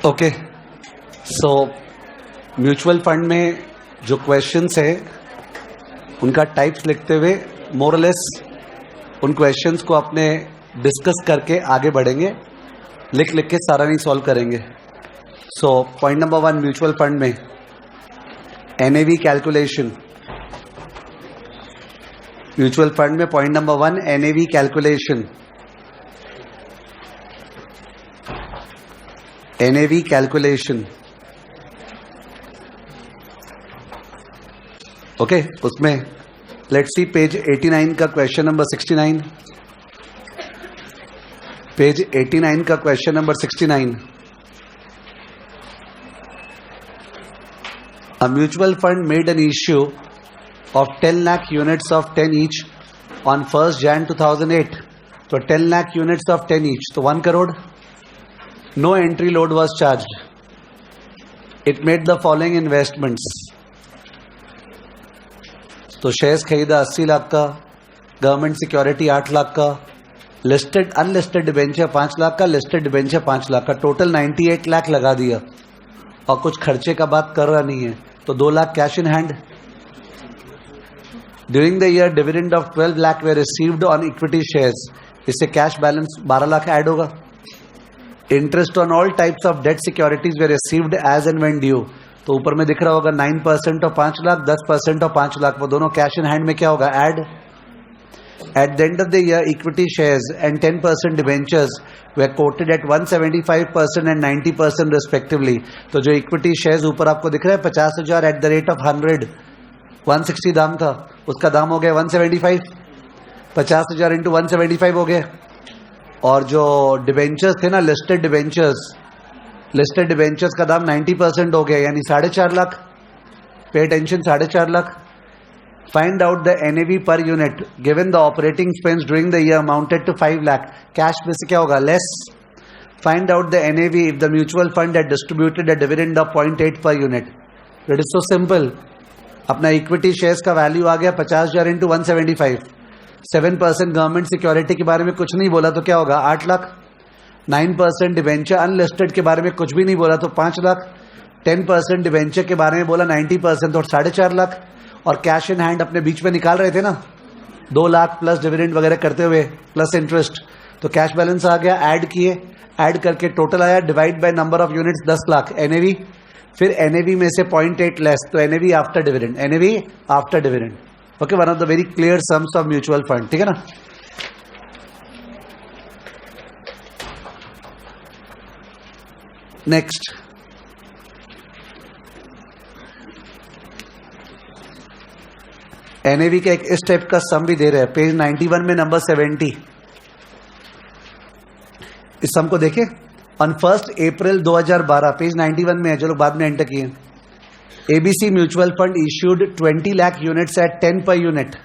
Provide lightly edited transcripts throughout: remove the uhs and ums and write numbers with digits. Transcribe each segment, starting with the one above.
Okay, so mutual fund में जो questions है उनका टाइप्स लिखते हुए मोरलेस उन क्वेश्चंस को अपने डिस्कस करके आगे बढ़ेंगे। लिख लिख के सारा नहीं सॉल्व करेंगे। So point number 1, mutual fund में एनएवी कैलकुलेशन। म्यूचुअल फंड में point number 1 NAV calculation. NAV calculation, okay. उसमें लेट्स सी पेज 89 का क्वेश्चन नंबर 69। पेज 89 का question number 69। A mutual fund made an issue of 10 lakh units of 10 each on 1st Jan 2008. So 10 lakh units of 10 each. So 1 crore. No entry load was charged. It made the following investments. तो shares खरीदा 80 लाख का, government security 8 lakh का, listed unlisted debenture 5 lakh का, listed debenture 5 lakh का, total 98 lakh लगा दिया और कुछ खर्चे का बात कर रहा नहीं है। तो 2 lakh cash in hand. During the year dividend of 12 lakh we received on equity shares. इससे कैश बैलेंस 12 लाख ऐड होगा। Interest on all types of debt securities we received as and when due. तो ऊपर में दिख रहा होगा 9% और 5 लाख, 10% और 5 लाख, वो दोनों कैश इन हैंड में क्या होगा, add. At the end of the year equity shares and 10% debentures were quoted at 175% and 90% respectively. तो जो इक्विटी शेयर्स ऊपर आपको दिख रहा है 50,000 एट द रेट ऑफ 100, 160 दाम था, उसका दाम हो गया 175। 50,000 इंटू 175 हो गया। और जो डिवेंचर्स थे ना, लिस्टेड डिवेंचर्स का दाम 90% हो गया, यानी 4.5 lakh. Pay attention, 4.5 lakh. Find out the NAV per unit given the operating expense during the year amounted to 5 lakh. Cash में से क्या होगा, less. Find out the NAV if the mutual fund had distributed a dividend of 0.8 per unit. It is so simple. अपना equity shares का value आ गया 50,000 into 175। 7% government security के बारे में कुछ नहीं बोला तो क्या होगा, 8 लाख। 9% डिवेंचर अनलिस्टेड के बारे में कुछ भी नहीं बोला तो 5 लाख। 10% डिवेंचर के बारे में बोला 90% तो 4.5 लाख। और कैश इन हैंड अपने बीच में निकाल रहे थे ना, 2 लाख प्लस डिविडेंड वगैरह करते हुए प्लस इंटरेस्ट। तो कैश बैलेंस आ गया, ऐड किए, ऐड करके टोटल आया, divide by number of units 10 lakh NAV. फिर एनएवी में से 0.8 लेस, तो NAV after dividend, NAV after dividend. Okay, one of the very clear sums of mutual fund, ठीक है ना। नेक्स्ट, एनएवी का एक इस टाइप का सम भी दे रहे हैं पेज 91 में नंबर 70। इस सम को देखें। ऑन 1 अप्रैल 2012, पेज 91 में है, जो लोग बाद में एंटर किए। ABC mutual fund issued 20 lakh units at 10 पर यूनिट।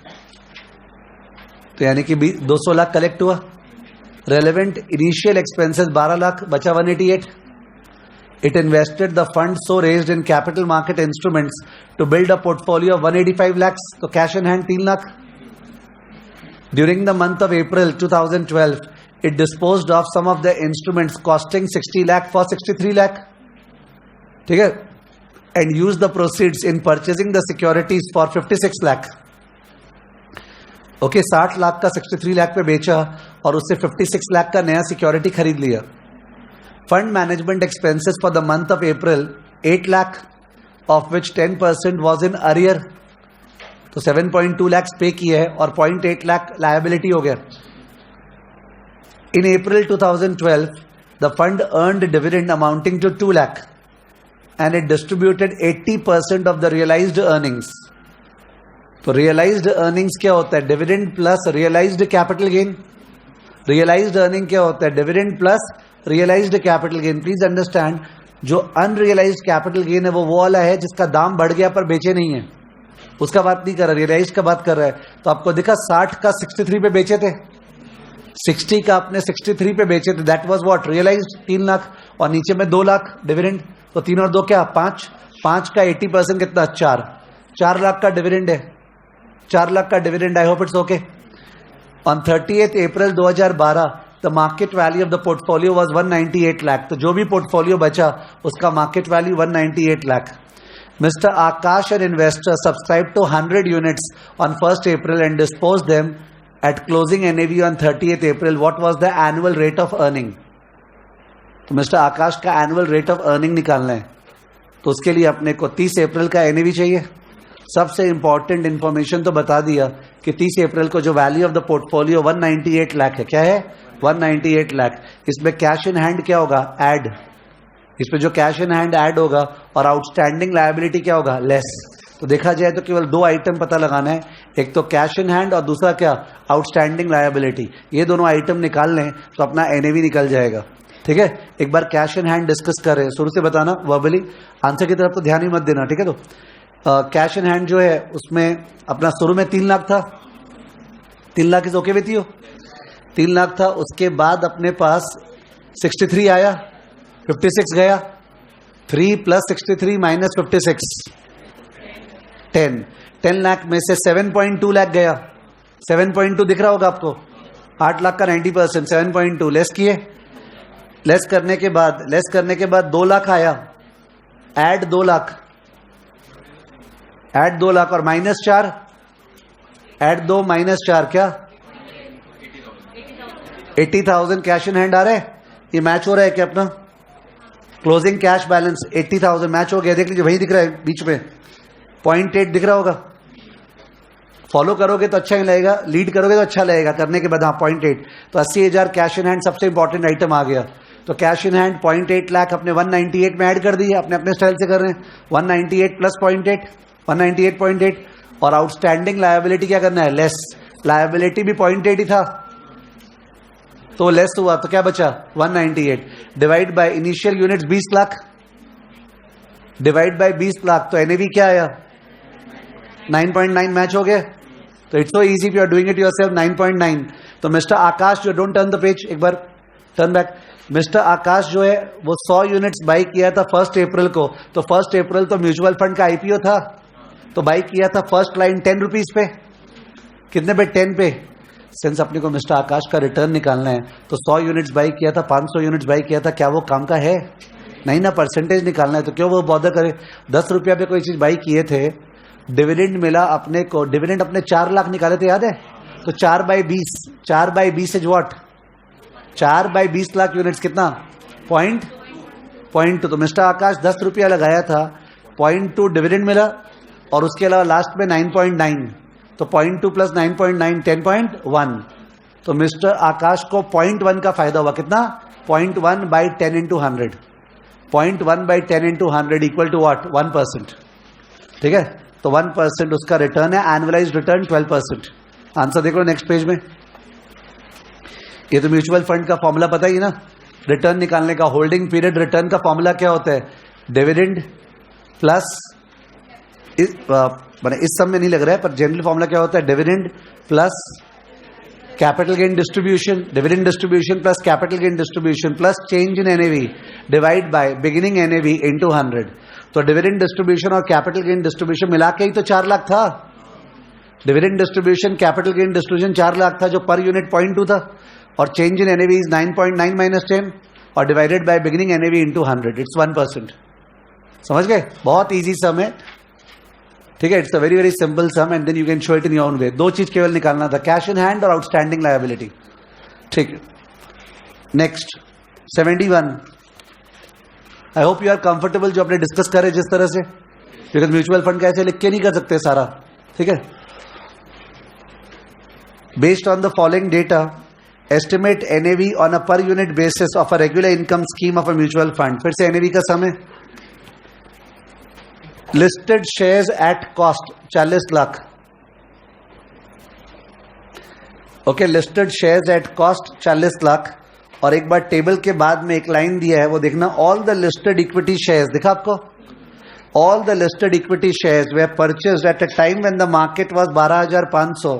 तो यानी कि 200 लाख कलेक्ट हुआ। रेलेवेंट इनिशियल एक्सपेंसेस 12 लाख, बचा 188। It invested the funds so raised in capital market instruments to build a portfolio of 185 lakhs. So cash in hand 3 lakh. During the month of April 2012, it disposed of some of the instruments costing 60 lakh for 63 lakh. ठीक है? And used the proceeds in purchasing the securities for 56 lakh. Okay, 60 lakh का 63 लाख पे बेचा और उससे 56 लाख का नया security खरीद लिया। Fund management expenses for the month of April 8 lakh, of which 10% was in arrear. तो 7.2 lakhs पे किए है और 0.8 lakh liability हो गया। In April 2012, the fund earned dividend amounting to 2 lakh and it distributed 80% of the realized earnings. तो realized earnings क्या होता है, dividend plus realized capital gain। realized earning क्या होता है, dividend plus realised capital gain. Please understand, जो unrealised capital gain है वो वाला है जिसका दाम बढ़ गया पर बेचे नहीं है, उसका बात नहीं कर रहा, रियलाइज्ड का बात कर रहा है। तो आपको दिखा 60 का 63 पे बेचे थे, 60 का आपने 63 पे बेचे थे, that was what, realised 3 lakh. और नीचे में 2 लाख डिविडेंड, तो 3 और 2 क्या, 5। 5 का 80% कितना, 4 लाख का डिविडेंड है, 4 लाख का dividend. I hope it's okay. On 30th April 2012, the market value of the portfolio was 198 lakh. तो जो भी पोर्टफोलियो बचा उसका market value 198 lakh. Mr. Akash, an investor, subscribed to 100 units on 1st April and disposed them at closing NAV on 30th April. What was the annual rate of earning? तो mister आकाश का annual rate of earning निकालना है, तो उसके लिए अपने को 30 अप्रैल का एनएवी चाहिए. सबसे इंपॉर्टेंट इंफॉर्मेशन तो बता दिया कि 30 अप्रैल को जो value of the portfolio 198 lakh है. क्या है? 198 लाख. इसमें कैश इन हैंड क्या होगा? ऐड. इसमें जो कैश इन हैंड ऐड होगा और आउटस्टैंडिंग लायबिलिटी क्या होगा? लेस. तो देखा जाए तो केवल दो आइटम पता लगाना है, एक तो कैश इन हैंड और दूसरा क्या? Outstanding liability. ये दोनों आइटम निकाल लें तो अपना एनएवी निकल जाएगा. ठीक है, एक बार कैश इन हैंड डिस्कस कर रहे हैं, शुरू से बताना वर्बली, आंसर की तरफ तो ध्यान ही मत देना. ठीक है, तो कैश इन हैंड जो है उसमें अपना शुरू में 3 लाख था. 3 lakh is okay with you? 3 lakh था. उसके बाद अपने पास 63 आया, 56 गया. 3 + 63 - 56 10. 10 लाख में से 7.2 लाख गया. 7.2 दिख रहा होगा आपको. 8 लाख का 90%, 7.2 लेस किए. लेस करने के बाद 2 लाख आया. ऐड 2 लाख, ऐड 2 लाख और -4. ऐड 2 -4 क्या? 80,000 कैश इन हैंड आ रहा है. ये मैच हो रहा है क्या अपना? क्लोजिंग कैश बैलेंस 80,000 मैच हो गया. देख लीजिए, वही दिख रहा है बीच में 0.8 दिख रहा होगा. फॉलो करोगे तो अच्छा ही लगेगा, लीड करोगे तो अच्छा लगेगा. करने के बाद हाँ 0.8. तो 80,000 कैश इन हैंड सबसे इंपॉर्टेंट आइटम आ गया. तो कैश इन हैंड 0.8 लाख अपने 198 में ऐड कर दिए. अपने अपने स्टाइल से कर रहे हैं. 198 + 0.8, 198.8. और आउटस्टैंडिंग लायबिलिटी क्या करना है? लेस. लायबिलिटी भी 0.8 ही था, तो लेस हुआ, तो क्या बचा? 198. Divide by initial units 20 lakh, divide by 20 lakh. तो एनएवी क्या आया? 9.9 मैच हो गया. तो it's so easy, you are doing it yourself. 9.9. तो मिस्टर आकाश जो, डोंट टर्न द पेज, एक बार टर्न बैक. मिस्टर आकाश जो है वो 100 यूनिट्स बाई किया था 1st अप्रैल को. तो 1st अप्रैल तो म्यूचुअल फंड का आईपीओ था, तो बाई किया था फर्स्ट लाइन 10 रुपीज पे. कितने पे? 10 पे. सिंस अपने को मिस्टर आकाश का रिटर्न निकालना है तो 100 यूनिट्स बाई किया था, 500 यूनिट्स बाई किया था. क्या वो काम का है? नहीं ना, परसेंटेज निकालना है. तो क्यों वो बॉदर करे? 10 रुपया पे कोई चीज बाई किए थे, डिविडेंड मिला अपने को. डिविडेंड अपने 4 लाख निकाले थे, याद है? तो 4/20 इज व्हाट? 4/20 लाख यूनिट्स कितना? 0.2. तो मिस्टर आकाश 10 रुपया लगाया था, 0.2 डिविडेंड मिला और उसके अलावा लास्ट में 9.9. तो 0.2 + 9.9 10.1. तो मिस्टर आकाश को 0.1 का फायदा हुआ. कितना? 0.1/10 × 100. 0.1/10 × 100 इक्वल टू व्हाट? 1%. ठीक है, तो 1% उसका रिटर्न है. Annualised return 12%. आंसर देखो नेक्स्ट पेज में. ये तो म्यूचुअल फंड का फॉर्मूला पता ही ना, रिटर्न निकालने का. होल्डिंग पीरियड रिटर्न का फॉर्मूला क्या होता है? डिविडेंड प्लस इस सब में नहीं लग रहा है, पर जनरल फॉर्मूला क्या होता है? Dividend plus capital gain distribution, dividend distribution plus capital gain distribution plus change in NAV divide by beginning NAV into 100. तो डिविडेंड डिस्ट्रीब्यूशन और कैपिटल गेन डिस्ट्रीब्यूशन मिला के ही तो 4 लाख था. Dividend distribution, capital gain distribution 4 lakh था, जो पर यूनिट 0.2 था. और चेंज इन एनएवी इज 9.9 - 10 और divided by beginning NAV into 100. It's 1%. समझ गए? बहुत इजी सम है. ठीक है, it's a very very simple sum and then you can show it in your own way. 2 चीज केवल निकालना था, कैश इन हैंड और आउटस्टैंडिंग लायबिलिटी. ठीक है, next 71. I hope you are comfortable जो अपने डिस्कस करें जिस तरह से, बिकॉज म्यूचुअल फंड कैसे लिख के नहीं कर सकते सारा. ठीक है, based on the following data estimate NAV on a per unit basis of a regular income scheme of a mutual fund. फिर से एनएवी का सम है. Listed shares at cost 40 lakh. Okay, listed shares at cost 40 lakh. और एक बार table के बाद में एक लाइन दिया है, वो देखना. All the listed equity shares, दिखा आपको? All the listed equity shares were purchased at a time when the market was 12,500.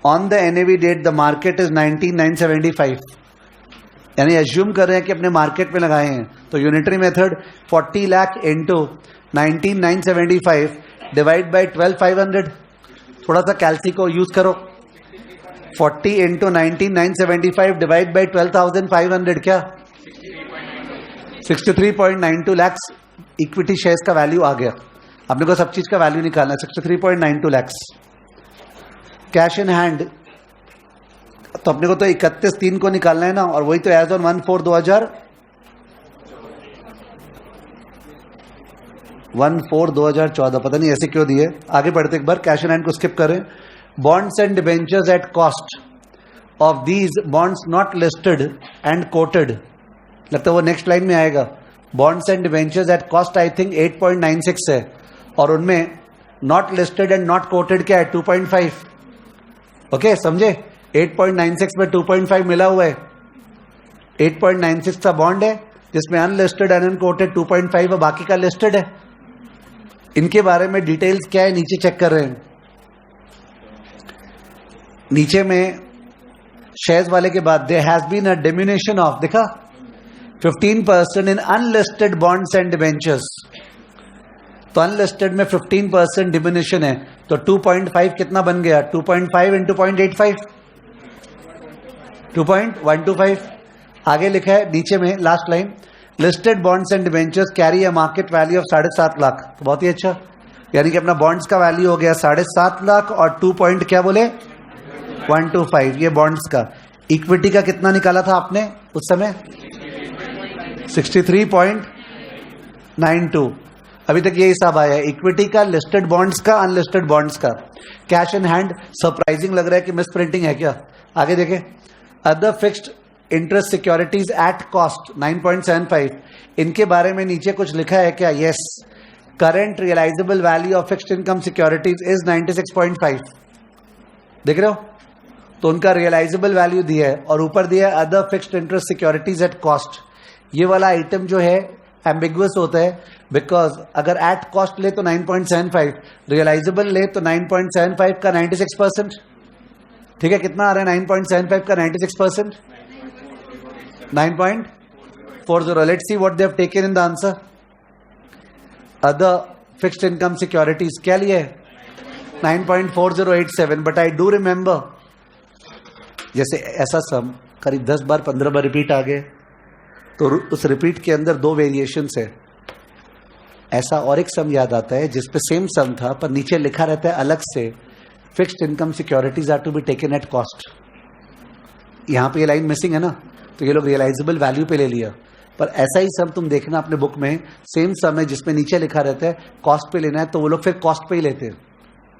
On the NAV date the market is 19,975. यानी एज्यूम कर रहे हैं कि अपने मार्केट में लगाए हैं. तो unitary method 40 lakh into 19,975 divide by 12,500. थोड़ा सा कैल्सी को यूज करो. 40 इंटू 19,975 डिवाइड बाई 12,500 क्या 63.92 लैक्स इक्विटी शेयर्स का वैल्यू आ गया। अपने को सब चीज का वैल्यू निकालना है। 63.92 लैक्स कैश इन हैंड, तो अपने को तो 31/3 को निकालना है ना, और वही तो एज ऑन 1/4/2014 पता नहीं ऐसे क्यों दिए। आगे बढ़ते एक बार, कैश इन हैंड को स्किप करें। Bonds and debentures at cost of these bonds not listed and coated, लगता है वो नेक्स्ट लाइन में आएगा। Bonds and debentures at cost I think 8.96 है, और उनमें not listed and not coated क्या है 2.5। ओके समझे, 8.96 में 2.5 मिला हुआ है। 8.96 का बॉन्ड है जिसमें अनलिस्टेड एंड अनकोटेड 2.5 है, बाकी का लिस्टेड है। इनके बारे में डिटेल्स क्या है नीचे चेक कर रहे हैं। नीचे में शेयर्स वाले के बाद there has been a diminution of, देखा 15% in unlisted bonds and debentures. तो अनलिस्टेड में 15% डिमिनिशन है, तो 2.5 कितना बन गया 2.5 इंटू 0.85 2.125। आगे लिखा है नीचे में last line, listed bonds and debentures carry a market value of 7.5 lakh. तो बहुत ही अच्छा, यानी कि अपना बॉन्ड्स का वैल्यू हो गया 7.5 लाख और 2 पॉइंट क्या बोले 125, ये बॉन्ड्स का। इक्विटी का कितना निकाला था आपने उस समय 63.92। अभी तक ये हिसाब आया है इक्विटी का, लिस्टेड बॉन्ड्स का, अनलिस्टेड बॉन्ड्स का। कैश इन हैंड सरप्राइजिंग लग रहा है कि मिस प्रिंटिंग है क्या। आगे देखें, other fixed interest securities at cost 9.75, इनके बारे में नीचे कुछ लिखा है क्या। Yes, current realisable value of fixed income securities is 96.5, देख रहे हो। तो उनका रियलाइजेबल वैल्यू दिया है, और ऊपर दिया है other fixed interest securities at cost. ये वाला आइटम जो है एम्बिगुअस होता है, बिकॉज अगर एट कॉस्ट ले तो 9.75, रियलाइजेबल ले तो 9.75 का 96%, ठीक है। कितना आ रहा है 9.75 का 96%, 9.40। Let's see what they have taken in the answer. Other fixed income securities क्या लिए 9.4087, बट आई डू रिमेंबर जैसे ऐसा सम करीब 10 बार 15 बार रिपीट आ गए, तो उस रिपीट के अंदर 2 वेरिएशंस है। ऐसा और एक सम याद आता है जिसपे सेम सम था पर नीचे लिखा रहता है अलग से, fixed income securities are to be taken at cost. यहां पे ये लाइन मिसिंग है ना, तो ये लोग रियलाइजेबल वैल्यू पे ले लिया। पर ऐसा ही सम तुम देखना अपने बुक में, सेम सम है जिसमें नीचे लिखा रहता है कॉस्ट पे लेना है, तो वो लोग फिर कॉस्ट पे ही लेते हैं।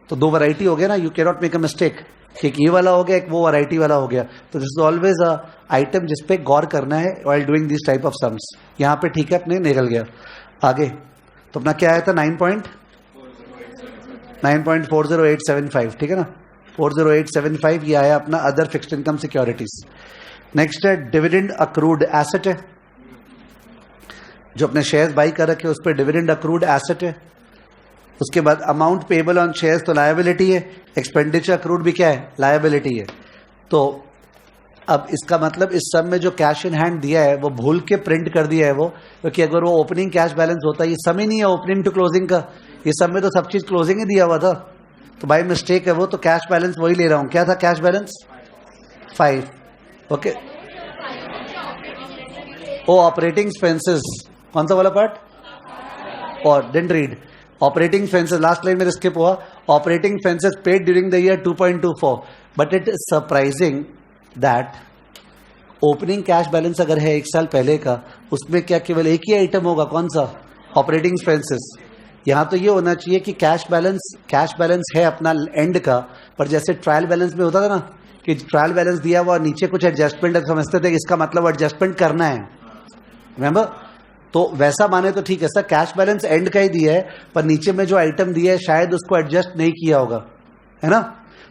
तो 2 वैरायटी हो गया ना, you can not make a mistake. एक ये वाला हो गया, एक वो वैरायटी वाला हो गया। तो this is always a item जिसपे गौर करना है while doing this type of sums. यहां पे ठीक है, अपने निकल गया। आगे तो अपना क्या आया था 9.40875, ठीक है ना, 40875 ये आया अपना other fixed income securities. Next है डिविडेंड अक्रूड एसेट है, जो अपने शेयर्स बाई कर रखे उस पर डिविडेंड अक्रूड एसेट है। उसके बाद अमाउंट पेबल ऑन शेयर्स तो लायबिलिटी है, एक्सपेंडिचर अक्रूड भी क्या है लायबिलिटी है। तो अब इसका मतलब इस सब में जो कैश इन हैंड दिया है वो भूल के प्रिंट कर दिया है वो, क्योंकि अगर वो ओपनिंग कैश बैलेंस होता, ये सम ही नहीं है ओपनिंग टू क्लोजिंग का, ये सब में तो सब चीज क्लोजिंग ही दिया हुआ था, तो बाय मिस्टेक है वो, तो कैश बैलेंस वही ले रहा हूं। क्या था कैश बैलेंस 5, ओके। ओ ऑपरेटिंग एक्सपेंसेस, कौन सा वाला पार्ट, और didn't read operating expenses, last line में स्किप हुआ। Operating expenses paid during the year 2.24, but it is surprising that opening cash balance अगर है 1 साल पहले का, उसमें क्या केवल एक ही आइटम होगा, कौन सा ऑपरेटिंग एक्सपेंसेस। यहां तो ये होना चाहिए कि कैश बैलेंस है अपना एंड का, पर जैसे ट्रायल बैलेंस में होता था ना कि ट्रायल बैलेंस दिया हुआ नीचे कुछ एडजस्टमेंट समझते थे, इसका मतलब एडजस्टमेंट करना है, रिमेंबर। तो वैसा माने तो ठीक है सर, कैश बैलेंस एंड का ही दिया है, पर नीचे में जो आइटम दिया है शायद उसको एडजस्ट नहीं किया होगा, है ना।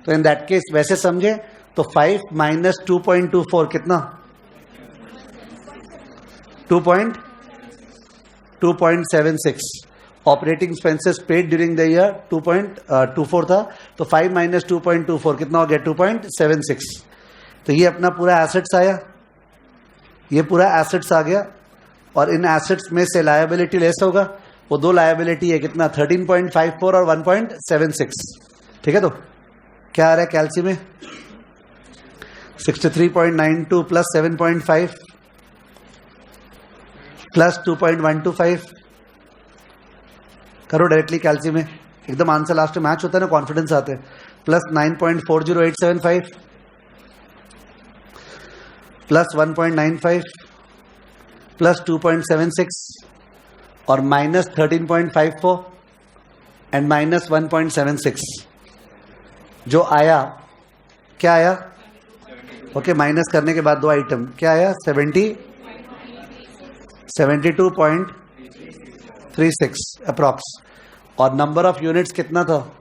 तो इन दैट केस वैसे समझे तो 5 माइनस 2.24 कितना 2.76। Operating expenses paid during the year 2.24 था, तो 5 माइनस 2.24 कितना हो गया 2.76। तो ये अपना पूरा एसेट्स आया, ये पूरा एसेट्स आ गया, और इन एसेट्स में से लायबिलिटी लेस होगा, वो 2 लायबिलिटी है कितना 13.54 और 1.76, ठीक है। तो क्या आ रहा है कैल्सी में 63.92 प्लस 7.5 प्लस 2.125 करो डायरेक्टली कैलसी में, एकदम आंसर लास्ट में मैच होता है ना, कॉन्फिडेंस आते हैं। प्लस 9.40875 प्लस 1.95 प्लस 2.76 और माइनस 13.54 एंड माइनस 1.76 जो आया, क्या आया? ओके, माइनस करने के बाद दो आइटम क्या आया? 72.36 अप्रॉक्स। और नंबर ऑफ यूनिट्स कितना था?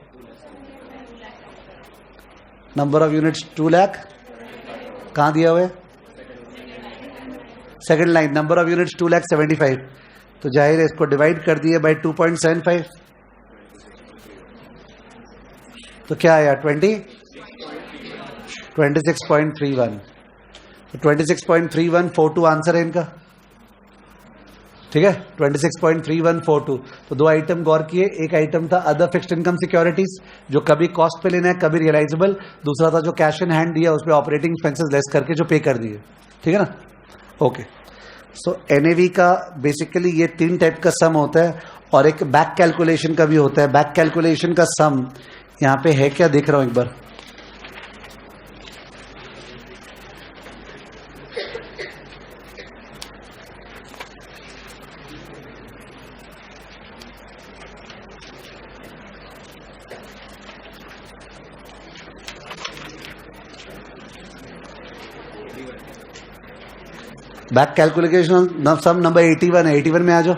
Number of units 2 lakh. कहां दिया हुआ है? Second line, number of units 2,75,000। तो जाहिर है इसको डिवाइड कर दिए बाय 2.75, तो क्या आया? 26.31। तो 26.3142 आंसर है इनका, ठीक है, 26.3142। तो दो आइटम गौर किए, एक आइटम था अदर फिक्स्ड इनकम सिक्योरिटीज जो कभी कॉस्ट पे लेना है कभी रियलाइजेबल, दूसरा था जो कैश इन हैंड दिया उस पर ऑपरेटिंग एक्सपेंसेस लेस करके जो पे कर दिए, ठीक है ना। ओके, सो एनएवी का बेसिकली ये 3 टाइप का सम होता है और एक बैक कैलकुलेशन का भी होता है। बैक कैलकुलेशन का सम यहां पे है क्या, देख रहा हूं एक बार। बैक कैलकुलेशन सम नंबर 81 है, 81 में आ जाओ।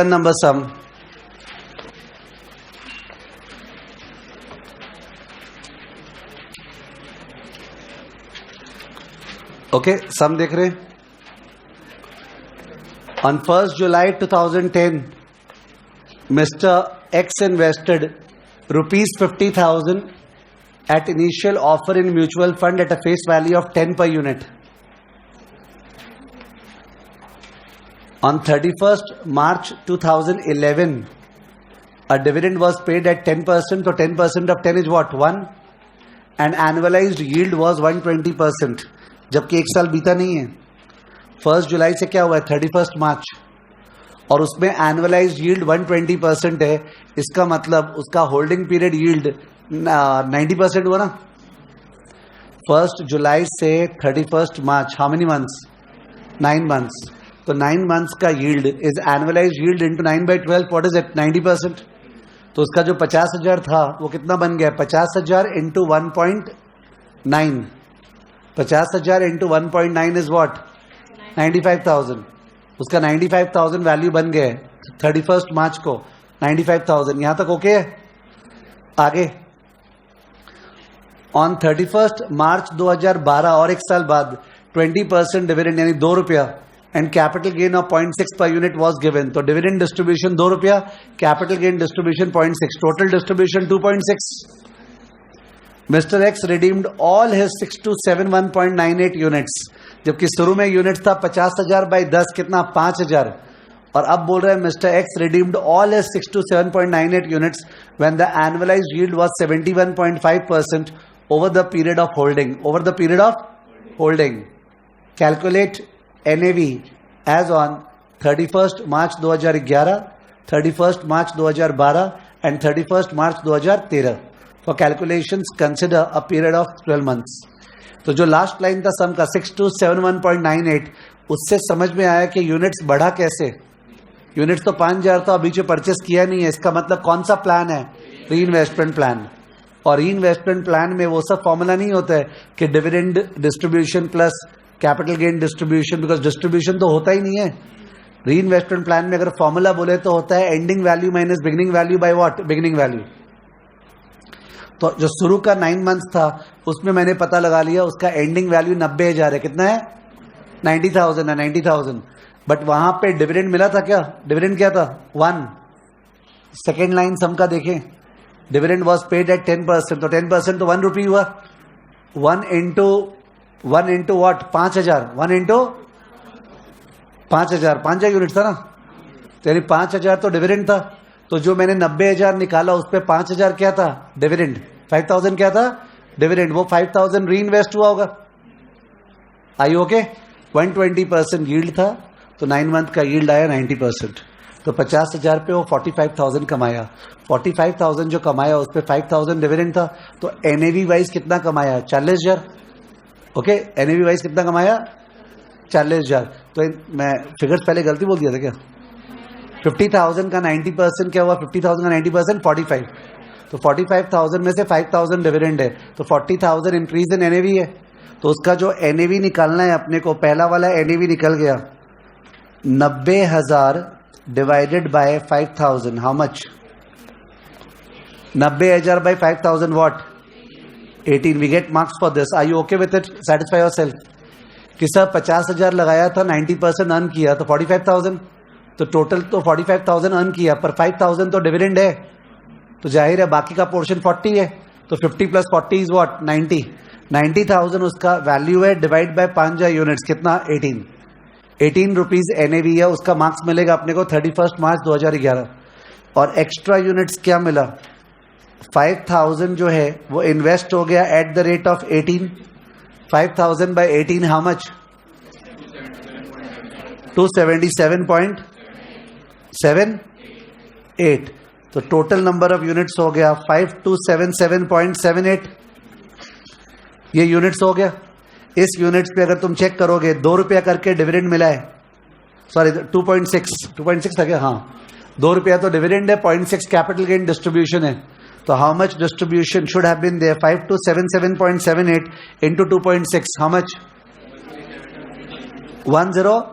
नंबर सम, ओके, सम देख रहे हैं। On 1 July 2010 mister x invested ₹50,000 at initial offer in mutual fund at a face value of 10 per unit. On 31st March 2011, a dividend was paid at 10%. So 10% of 10 is what? 1. And annualized yield was 120%. जबकि एक साल बीता नहीं है, 1 जुलाई से क्या हुआ है? 31 मार्च, और उसमें एनुअलाइज्ड यील्ड 120% है। इसका मतलब उसका होल्डिंग पीरियड यील्ड 90% हुआ ना। 1 जुलाई से 31 मार्च, हाउ मेनी मंथ्स? 9 मंथ्स। तो 9 मंथ्स का yield is annualised yield into 9/12, what is it? 90%। तो उसका जो 50,000 था वो कितना बन गया? 50,000 इंटू 1.9, 50,000 इंटू 1.9 इज व्हाट? 95,000। उसका 95,000 वैल्यू बन गया 31 मार्च को, 95,000। यहां तक ओके है? आगे ऑन 31 मार्च 2012 और एक साल बाद 20% डिविडेंड यानी ₹2 and capital gain of 0.6 per unit was given. तो dividend distribution ₹2, capital gain distribution 0.6, total distribution 2.6। Mister X redeemed all his 6271.98 units, जबकि शुरू में यूनिट था 50,000 बाई 10, कितना? 5,000। और अब बोल रहे हैं mister X redeemed all his 627.98 units when the annualised yield was 71.5% over the period of holding. Over the period of holding, calculate NAV as on 31st March 2011, 31st March 2012 and 31st March 2013. For calculations, consider a period of 12 months. तो जो last line था सम का 6271.98, उससे समझ में आया कि units बढ़ा कैसे। यूनिट्स तो 5,000 था, अभी जो परचेस किया नहीं है। इसका मतलब कौन सा प्लान है? री इन्वेस्टमेंट प्लान। और री इन्वेस्टमेंट प्लान में वो सब फॉर्मूला नहीं होता है कि dividend distribution plus capital gain distribution, because distribution तो होता ही नहीं है। री इन्वेस्टमेंट प्लान में अगर फॉर्मूला बोले तो होता है ending value minus beginning value by what? Beginning value. तो जो शुरू का 9 मंथ्स था उसमें मैंने पता लगा लिया उसका एंडिंग वैल्यू 90,000 है। कितना है? 90,000 है, 90,000। बट वहां पे डिविडेंड मिला था क्या? डिविडेंड क्या था? 1। सेकेंड लाइन सम का देखें, डिविडेंड वॉज पेड एट 10%, तो 10% तो ₹1 हुआ। 1 इंटू व्हाट? 5,000। 1 इंटू 5,000, 5,000 यूनिट था ना, तो यानी 5,000 तो डिविडेंड था। तो जो मैंने 90,000 निकाला उस पर 5,000 क्या था डिविडेंड, 5,000 क्या था डिविडेंड, वो 5,000 री इन्वेस्ट हुआ होगा। आई ओके? 120% यील्ड था, तो 9 मंथ का यील्ड आया 90%। तो 50,000 पे वो 45,000 कमाया। 45,000 जो कमाया उस पर 5,000 डिविडेंड था, तो एनएवी वाइज कितना कमाया 40,000। ओके, एनएवी वाइज कितना कमाया 40,000। तो मैं फिगर्स पहले गलती बोल दिया था क्या? 50,000 का 90% क्या हुआ? 50,000 का 90% 45। तो 45,000 में से 5,000 डिविडेंड है, तो 40,000 इंक्रीज इन एनएवी है। तो उसका जो एनएवी निकालना है अपने को, पहला वाला एनएवी निकल गया 90,000 divided by 5,000, how much? 90,000 by 5,000 what? 18। We get marks for this. Are you okay with it? Satisfy yourself कि सर 50,000 लगाया था, 90% अर्न किया, तो 45,000, तो टोटल तो 45,000 अर्न किया, पर 5,000 तो डिविडेंड है, तो जाहिर है बाकी का पोर्शन 40 है, तो 50 प्लस 40 इज व्हाट 90। 90,000 उसका वैल्यू है, डिवाइड बाय 5 यूनिट्स कितना 18 रुपीज एनएवी है। उसका मार्क्स मिलेगा अपने को 31 मार्च 2011। और एक्स्ट्रा यूनिट्स क्या मिला? 5,000 जो है वो इन्वेस्ट हो गया at the rate of 18। 5,000 by 18 how much? 277.78। तो टोटल नंबर ऑफ यूनिट्स हो गया 5277.78। ये यूनिट्स हो गया। इस यूनिट्स पे अगर तुम चेक करोगे 2 रुपया करके डिविडेंड मिला है, सॉरी 2.6 था क्या? हाँ, 2 रुपया तो डिविडेंड है, 0.6 कैपिटल गेन डिस्ट्रीब्यूशन है। तो how much distribution should have been there? 5277.78 into 2.6, how much? 10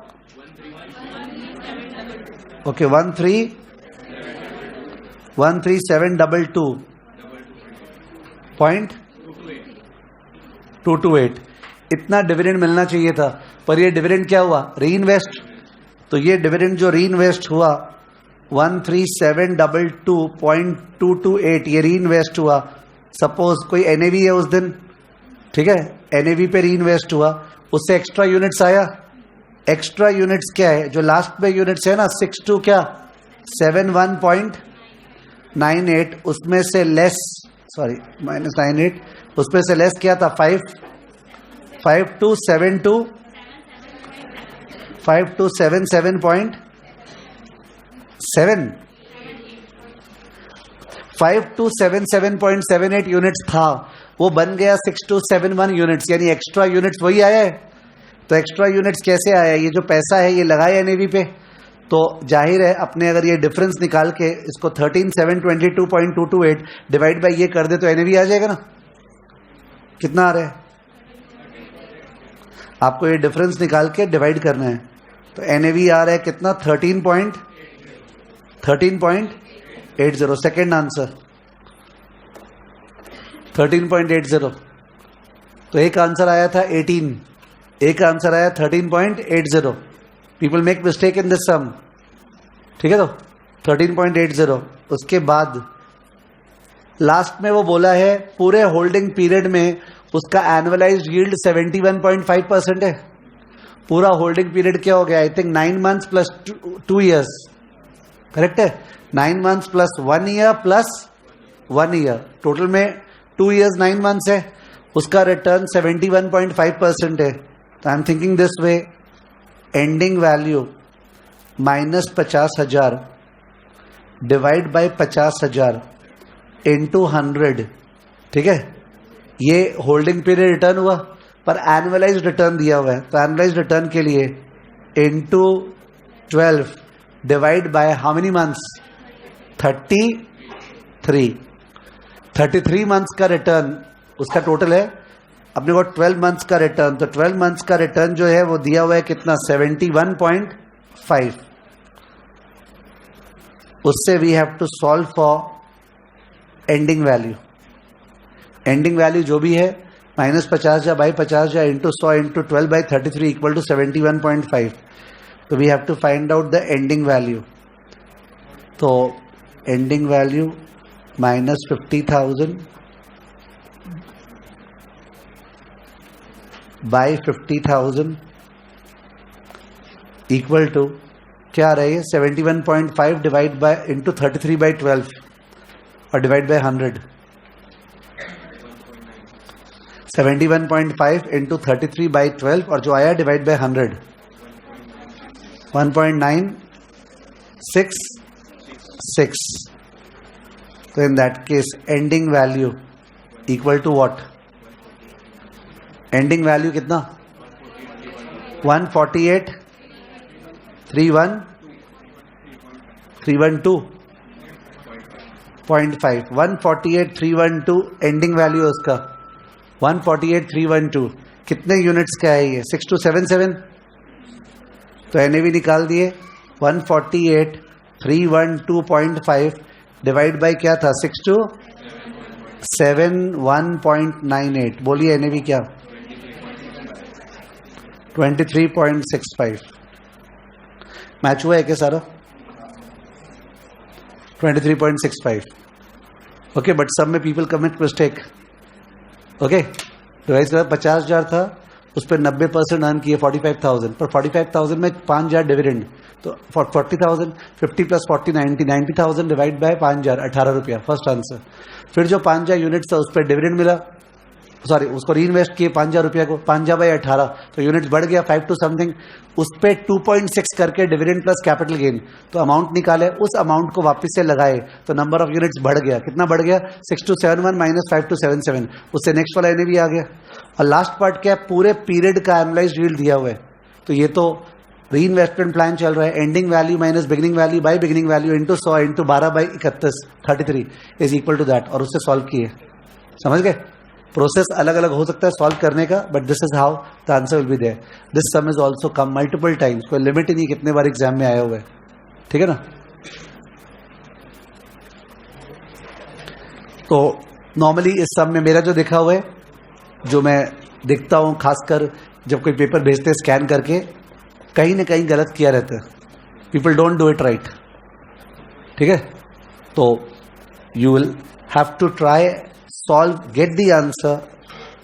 okay 13722.228 इतना डिविडेंड मिलना चाहिए था, पर ये डिविडेंड क्या हुआ? री इन्वेस्ट। तो ये डिविडेंड जो री इन्वेस्ट हुआ 13722.228 ये री इन्वेस्ट हुआ। सपोज कोई एनएवी है उस दिन, ठीक है, एनएवी पे री इन्वेस्ट हुआ, उससे एक्स्ट्रा यूनिट्स आया। एक्स्ट्रा यूनिट्स क्या है? जो लास्ट में यूनिट्स है ना 62 क्या 71.98, उसमें से लेस, सॉरी -98, उसमें से लेस क्या था 5277.78 यूनिट्स था, वो बन गया 6271 यूनिट्स, यानी एक्स्ट्रा यूनिट्स वही आया है। तो एक्स्ट्रा यूनिट्स कैसे आया? ये जो पैसा है ये लगाया एनएवी पे, तो जाहिर है अपने अगर ये डिफरेंस निकाल के इसको 13722.228 डिवाइड बाय ये कर दे तो एनएवी आ जाएगा ना। कितना आ रहा है? आपको ये डिफरेंस निकाल के डिवाइड करना है, तो एनएवी आ रहा है कितना 13.80। Second answer 13.80। तो एक आंसर आया था 18, एक आंसर आया 13.80। People make mistake in this sum, ठीक है। तो 13.80। उसके बाद लास्ट में वो बोला है पूरे होल्डिंग पीरियड में उसका एनुअलाइज्ड यील्ड 71.5% है। पूरा होल्डिंग पीरियड क्या हो गया? I think 9 months plus 2 years, correct है? 9 months plus 1 year plus 1 year, total में 2 ईयर्स 9 मंथ्स है। उसका रिटर्न 71.5% है। तो I am thinking this way, ending value minus 50,000 divide by 50,000 into 100, ठीक है। ये होल्डिंग पीरियड रिटर्न हुआ, पर एनुअलाइज्ड रिटर्न दिया हुआ है, तो एनुअलाइज्ड रिटर्न के लिए into 12 divide by how many months? 33 months का रिटर्न उसका टोटल है। अपने को 12 मंथ्स का रिटर्न, तो 12 मंथ्स का रिटर्न जो है वो दिया हुआ है कितना? 71.5। उससे we have to solve for ending value. Ending value जो भी है -50,000 by 50,000 into 100 into 12 by 33 equal to 71.5। तो we have to find out the ending value. तो ending value -50,000 by 50,000 equal to क्या आ रहा है ये 71.5 डिवाइड बाय इंटू 33/12 और डिवाइड बाय 100. 71.5 इंटू 33/12 और जो आया डिवाइड बाय 100 1.966. तो in that case ending value equal to what? Ending value कितना? 148,312.5. 148,312 एंडिंग वैल्यू है उसका. 148,312 कितने यूनिट्स का है ये? 6277. तो एनएवी निकाल दिए. 148,312.5 डिवाइड बाय क्या था? 6271.98. बोलिए एनएवी क्या? 23.65. मैच हुआ है क्या सारा? 23.65. ओके, बट सब में people commit mistake. Okay, device का 50,000 था, उस पर 90% अर्न किए 45,000, पर 45,000 में 5,000 डिविडेंड, तो 40,000 50 प्लस 40 90,000 डिवाइड बाय 5,000 18 रुपया. First answer. फिर जो 5,000 यूनिट्स था उस पर डिविडेंड मिला, सॉरी उसको री इन्वेस्ट किए 5,000 रुपया को, 5,000 बाई 18 तो यूनिट्स बढ़ गया 5 टू समथिंग. उस पर 2.6 करके डिविडेंड प्लस कैपिटल गेन, तो अमाउंट निकाले, उस अमाउंट को वापस से लगाए तो नंबर ऑफ यूनिट्स बढ़ गया. कितना बढ़ गया? 6271 माइनस 5277. उससे नेक्स्ट वाला इन्हें भी आ गया. और लास्ट पार्ट क्या है? पूरे पीरियड का एनालाइज्ड यील्ड दिया हुआ है. तो ये तो री इन्वेस्टमेंट प्लान चल रहा है. Ending value minus beginning value by beginning value into 100 into 12/31 33 is equal to that, और उससे सॉल्व किए. समझ गए? प्रोसेस अलग अलग हो सकता है सॉल्व करने का, but this is how the answer will be there. This sum is also come multiple times. कोई लिमिट ही नहीं कितने बार एग्जाम में आया हुआ है. ठीक है ना? तो नॉर्मली इस सम में मेरा जो देखा हुआ है, जो मैं देखता हूं खासकर जब कोई पेपर भेजते हैं स्कैन करके, कहीं ना कहीं गलत किया रहता है. People don't do it right. ठीक है? तो you will have to try solve, get the answer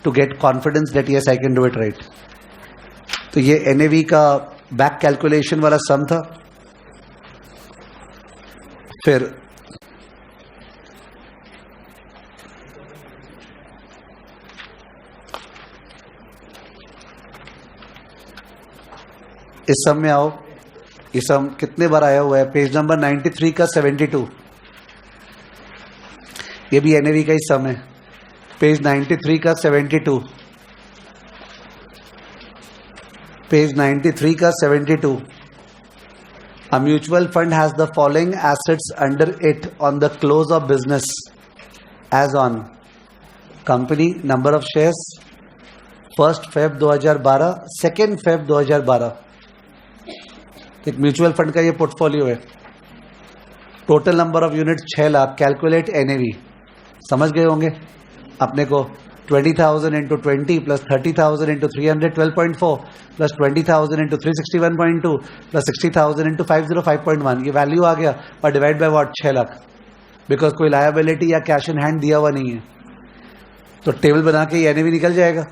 to get confidence that yes I can do it right. तो ये NAV का बैक कैलकुलेशन वाला सम था. फिर इस सम में आओ. ये सम कितने बार आया हुआ है? पेज नंबर 93 का 72. ये भी एनएवी का ही सम है. पेज 93 का 72. पेज 93 का 72. A mutual fund has the following assets under it on the close of business as on company number of shares 1st Feb 2012 2nd Feb 2012. एक म्यूचुअल फंड का ये पोर्टफोलियो है. Total number of unit 6 lakh. Calculate NAV. समझ गए होंगे अपने को. 20,000 into 20 plus 30,000 into 300 12.4 plus 20,000 into 361.2 plus 60,000 into 505.1. ये वैल्यू आ गया और divide by what? 6 lakh. Because कोई लायबिलिटी या कैश इन हैंड दिया हुआ नहीं है, तो टेबल बना के एनएवी निकल जाएगा.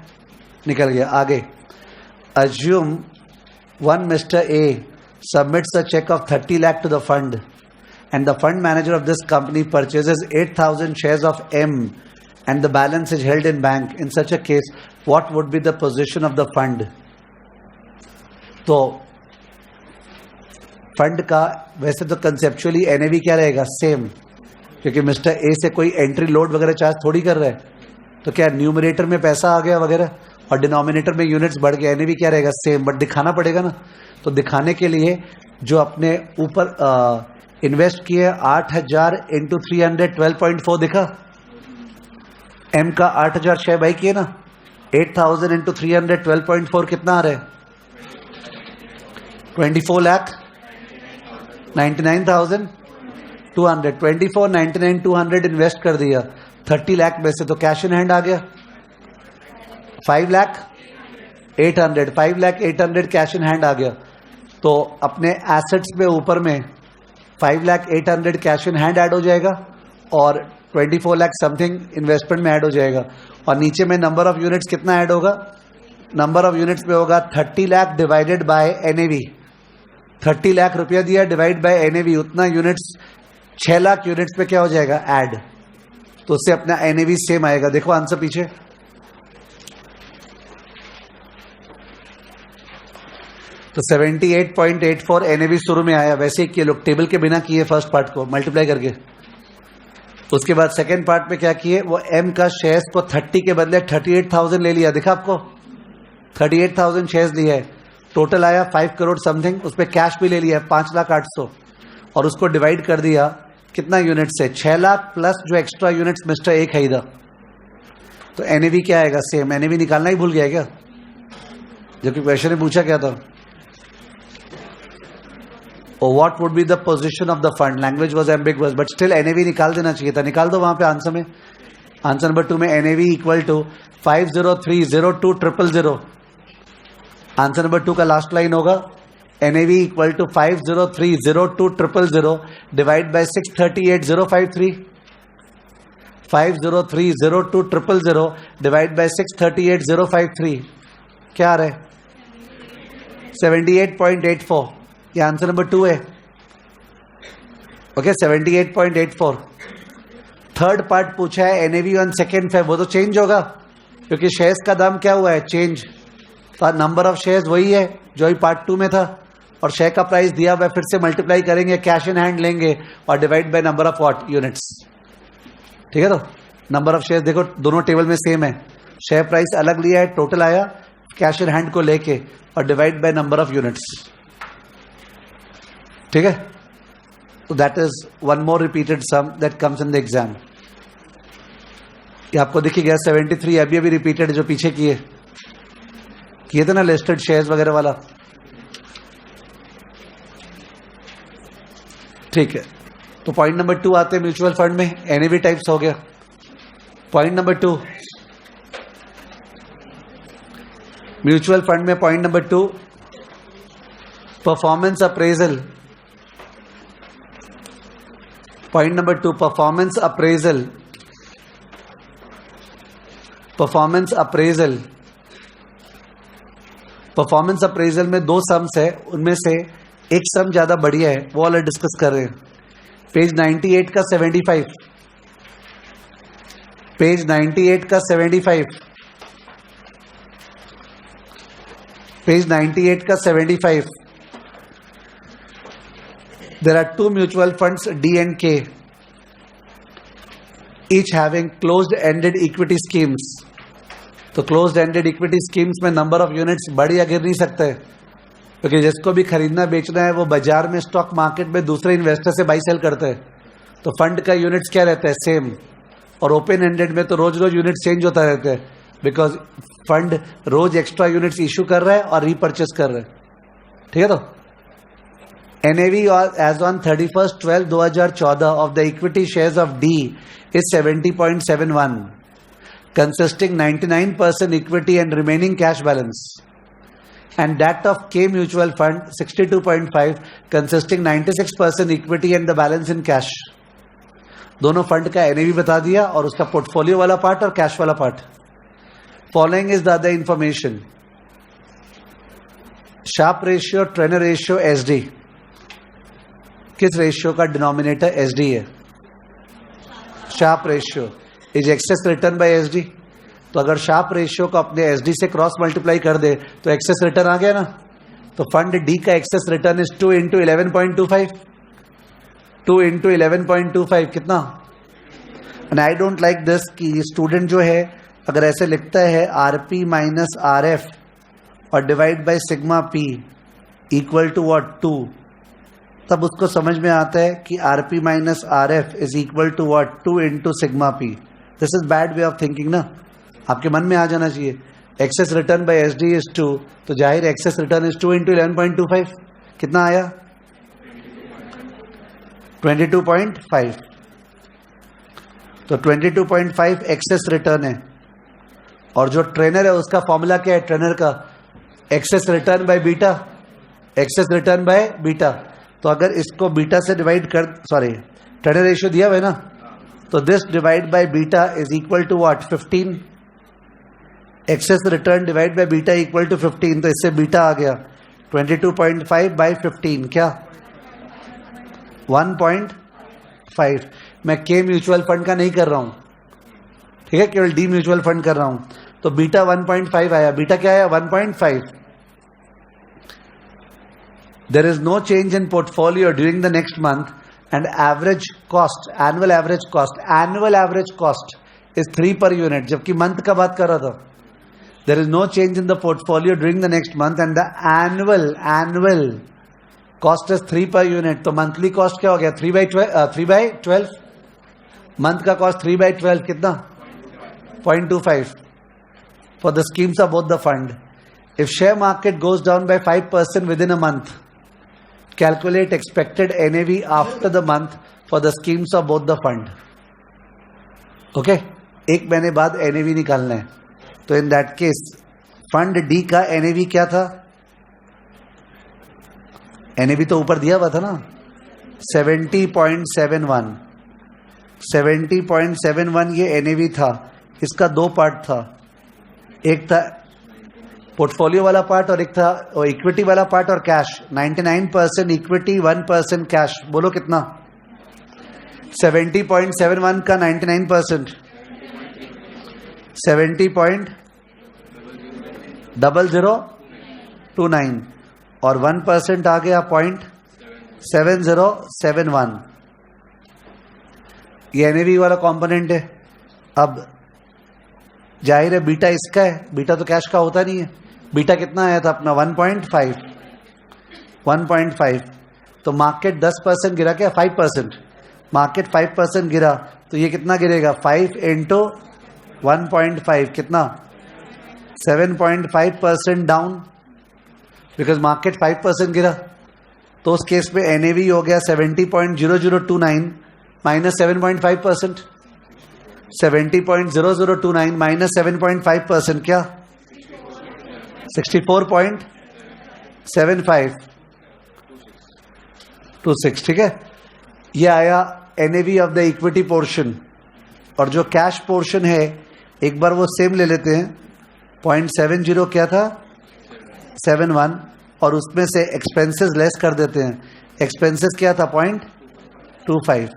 निकल गया. आगे assume one mister A submits a check of 30 lakh to the fund and the fund manager of this company purchases 8,000 shares of M and the balance is held in bank. In such a case, what would be the position of the fund? तो fund का वैसे तो conceptually NAV क्या रहेगा? Same, क्योंकि mister A से कोई entry load वगैरह चार्ज थोड़ी कर रहा है. तो क्या न्यूमरेटर में पैसा आ गया वगैरह और डिनोमिनेटर में यूनिट्स बढ़ गया, एनएवी क्या रहेगा? सेम. बट दिखाना पड़ेगा ना. तो दिखाने के लिए जो अपने ऊपर इन्वेस्ट किए 8,000 इंटू 300 12.4 दिखा. एम का 8,000 शेयर बाई किए ना. 8,000 इंटू 300 12.4 कितना आ रहा है? 24,99,200. 24,99,200 इन्वेस्ट कर दिया 30 लाख में से, तो कैश इन हैंड आ गया 5,08,000. 5,08,000 कैश इन हैंड आ गया. तो अपने एसेट्स में ऊपर में 5,08,000 कैश इन हैंड ऐड हो जाएगा और 24 लाख समथिंग इन्वेस्टमेंट में ऐड हो जाएगा. और नीचे में नंबर ऑफ यूनिट्स कितना ऐड होगा? नंबर ऑफ यूनिट्स में होगा 30 lakh divided by NAV. 30 lakh रुपया दिया डिवाइड बाय एनएवी, उतना यूनिट्स 6 लाख यूनिट्स पे क्या हो जाएगा ऐड, तो उससे अपना एनएवी सेम आएगा। देखो आंसर पीछे, तो 78.84 एनएवी शुरू में आया। वैसे ही किए लोग, टेबल के बिना किए फर्स्ट पार्ट को मल्टीप्लाई करके। उसके बाद सेकंड पार्ट में क्या किए, वो एम का शेयर्स को 30 के बदले 38,000 ले लिया। दिखा आपको, 38,000 शेयर्स लिया है, टोटल आया 5 करोड़ समथिंग। उस पर कैश भी ले लिया है 5,08,000, और उसको डिवाइड कर दिया कितना यूनिट से, 6 लाख प्लस जो एक्स्ट्रा यूनिट्स मिस्टर ए खरीदा। तो एनएवी क्या आएगा सेम। एनएवी निकालना ही भूल गया क्या, जबकि क्वेश्चन ने पूछा क्या था, what would be the position of the fund. Language was ambiguous but still NAV निकाल देना चाहिए था। निकाल दो वहां पे आंसर में। आंसर नंबर 2 में NAV equal to 5030200। Answer number 2 का लास्ट लाइन होगा NAV equal to 5030200 divide by 638,053। 5030200 divide by 638,053 क्या आ रहा है 78.84। ये आंसर नंबर 2 है। ओके 78.84। थर्ड पार्ट पूछा है एनएवी ऑन सेकेंड फेब, वो तो चेंज होगा क्योंकि शेयर्स का दाम क्या हुआ है चेंज। तो नंबर ऑफ शेयर्स वही है जो ही पार्ट 2 में था, और शेयर का प्राइस दिया हुआ फिर से मल्टीप्लाई करेंगे, कैश इन हैंड लेंगे और divide by number of what units. ठीक है, तो नंबर ऑफ शेयर्स देखो दोनों टेबल में सेम है, शेयर प्राइस अलग लिया है, टोटल आया कैश इन हैंड को लेके और divide by number of units. ठीक है, तो that is one more repeated sum that comes in the exam. ये आपको दिख गया 73 अभी रिपीटेड जो पीछे किए थे ना लिस्टेड शेयर्स वगैरह वाला। ठीक है, तो पॉइंट नंबर 2 आते हैं म्यूचुअल फंड में, एनएवी टाइप्स हो गया। पॉइंट नंबर 2 म्यूचुअल फंड में, point number 2 performance appraisal. Point number 2 performance appraisal. Performance appraisal, performance appraisal में 2 सम्स है, उनमें से एक सम ज्यादा बढ़िया है, वो वाला डिस्कस कर रहे हैं। पेज 98 का 75, पेज 98 का 75, पेज 98 का 75। There are 2 mutual funds D and K, each having closed-ended equity schemes. तो closed-ended equity schemes में नंबर ऑफ यूनिट्स बढ़ या गिर नहीं सकते, क्योंकि जिसको भी खरीदना बेचना है वो बाजार में स्टॉक मार्केट में दूसरे इन्वेस्टर से बाई सेल करते हैं। तो फंड का यूनिट्स क्या रहता है सेम, और ओपन एंडेड में तो रोज रोज यूनिट्स चेंज होता रहता है, बिकॉज फंड रोज एक्स्ट्रा यूनिट्स इशू कर रहा है और रीपर्चेस कर रहा है। ठीक है, तो NAV as on 31/12/2014 of the equity shares of D is 70.71, consisting 99% equity and remaining cash balance, and that of K mutual fund 62.5, consisting 96% equity and the balance in cash. दोनों फंड का NAV बता दिया और उसका portfolio वाला part और cash वाला part. Following is the other information. Sharpe ratio, Treynor ratio, SD। किस रेशियो का डिनोमिनेटर SD है? Sharpe ratio is excess return by SD। तो अगर शार्प रेशियो को अपने SD से क्रॉस मल्टीप्लाई कर दे तो एक्सेस रिटर्न आ गया ना। तो फंड D का excess return is 2 into 11.25, 2 into 11.25 कितना। And I don't like this कि स्टूडेंट जो है अगर ऐसे लिखता है RP माइनस RF और divide by sigma P equal to what 2, तब उसको समझ में आता है कि RP minus RF is equal to what 2 into sigma P। This is bad way of thinking ना, आपके मन में आ जाना चाहिए excess return by SD is 2, तो जाहिर एक्सेस रिटर्न इज 2 into 11.25 कितना आया 22.5। तो 22.5 एक्सेस रिटर्न है, और जो ट्रेनर है उसका फॉर्मूला क्या है ट्रेनर का, excess return by beta, excess return by beta. तो अगर इसको बीटा से डिवाइड कर, सॉरी ट्रेनर रेशियो दिया हुआ है ना, तो this divide by beta is equal to what 15। Excess return divide by beta equal to 15, तो इससे बीटा आ गया 22.5 by 15 क्या 1.5। मैं के म्यूचुअल फंड का नहीं कर रहा हूं, ठीक है, केवल डी म्यूचुअल फंड कर रहा हूं। तो बीटा 1.5 आया। बीटा क्या आया? 1.5। There is no change in portfolio during the next month and average cost, annual average cost is 3 per unit, जबकि मंथ का बात कर रहा था। There is no change in the portfolio during the next month and the annual cost is 3 per unit। तो monthly cost क्या हो गया? 3/12। मंथ का कॉस्ट 3/12 कितना? 0.25 for the schemes of both the fund. If share market goes down by 5% within a month, calculate expected NAV after the month for the schemes of both the fund. Okay? एक महीने बाद NAV निकालना है। तो in that case, fund D का NAV क्या था? NAV तो ऊपर दिया हुआ था ना, 70.71। 70.71 ये NAV था। इसका 2 पार्ट था, एक था पोर्टफोलियो वाला पार्ट और एक था इक्विटी वाला पार्ट और कैश। 99% equity, 1% cash. बोलो कितना? 70.71 का 99% 70.0029 और 1% आ गया 0.7071। ये एनएवी वाला कंपोनेंट है। अब जाहिर है बीटा इसका है, बीटा तो कैश का होता नहीं है। बीटा कितना आया था अपना? 1.5। तो मार्केट 10% गिरा क्या? 5%। मार्केट 5% गिरा तो ये कितना गिरेगा? 5 into 1.5 कितना? 7.5% डाउन, बिकॉज मार्केट 5% गिरा। तो उस केस में एनएवी हो गया 70.0029 माइनस 7.5%। 70.0029 माइनस 7.5% क्या? 64.7526। ठीक है, ये आया NAV of the equity portion. और जो कैश पोर्शन है एक बार वो सेम ले लेते हैं। 0.70 क्या था? 71 और उसमें से एक्सपेंसेस लेस कर देते हैं। एक्सपेंसेस क्या था? 0.25।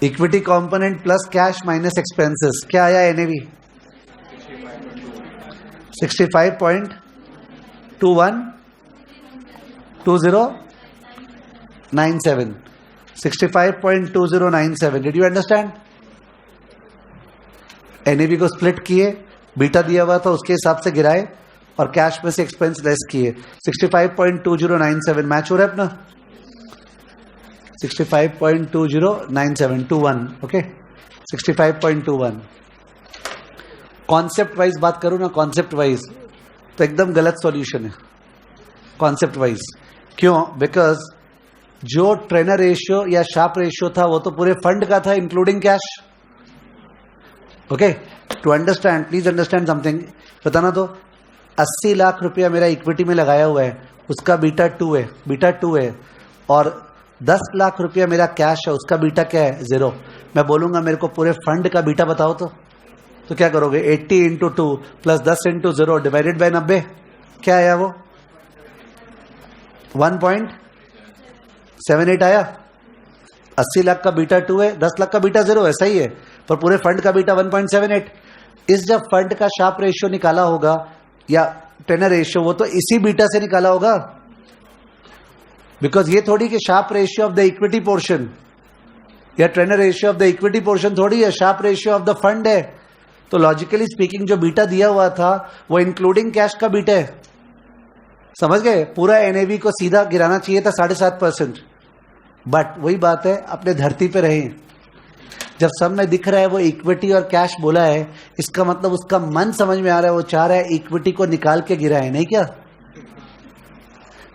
Equity component plus cash minus expenses क्या आया? NAV 65.2097। 65.2097। Did you understand? NAV को स्प्लिट किए, बीटा दिया हुआ था उसके हिसाब से गिराए और कैश में से एक्सपेंस लेस किए। 65.2097 मैच हो रहा है अपना। 65.209721। ओके, 65.21। कॉन्सेप्ट वाइज बात करूं ना, कॉन्सेप्ट वाइज तो एकदम गलत सॉल्यूशन है कॉन्सेप्ट वाइज। क्यों? बिकॉज जो ट्रेनर रेशियो या शार्प रेशियो था वो तो पूरे फंड का था including cash. Okay, to understand please understand something. बताना तो 80 लाख रुपया मेरा इक्विटी में लगाया हुआ है, उसका बीटा 2 है, बीटा 2 है। और 10 लाख रुपया मेरा कैश है, उसका बीटा क्या है? 0। मैं बोलूंगा मेरे को पूरे फंड का बीटा बताओ तो क्या करोगे? 80 into 2 plus 10 into 0 divided by 90 क्या आया? वो 1.78 आया। 80 लाख का बीटा 2 है, 10 लाख का बीटा 0 है, सही है, पर पूरे फंड का बीटा 1.78। इस जब फंड का शार्प रेशियो निकाला होगा या ट्रेनर रेशियो, वो तो इसी बीटा से निकाला होगा। बिकॉज ये थोड़ी कि Sharpe ratio of the equity portion या Treynor ratio of the equity portion थोड़ी है, Sharpe ratio of the fund है। तो लॉजिकली स्पीकिंग जो बीटा दिया हुआ था वो इंक्लूडिंग कैश का बीटा है। समझ गए? पूरा एनएवी को सीधा गिराना चाहिए था 7.5%। बट वही बात है, अपने धरती पे रहे। जब सब में दिख रहा है वो इक्विटी और कैश बोला है, इसका मतलब उसका मन समझ में आ रहा है, वो चाह रहा है इक्विटी को निकाल के गिराए, नहीं क्या?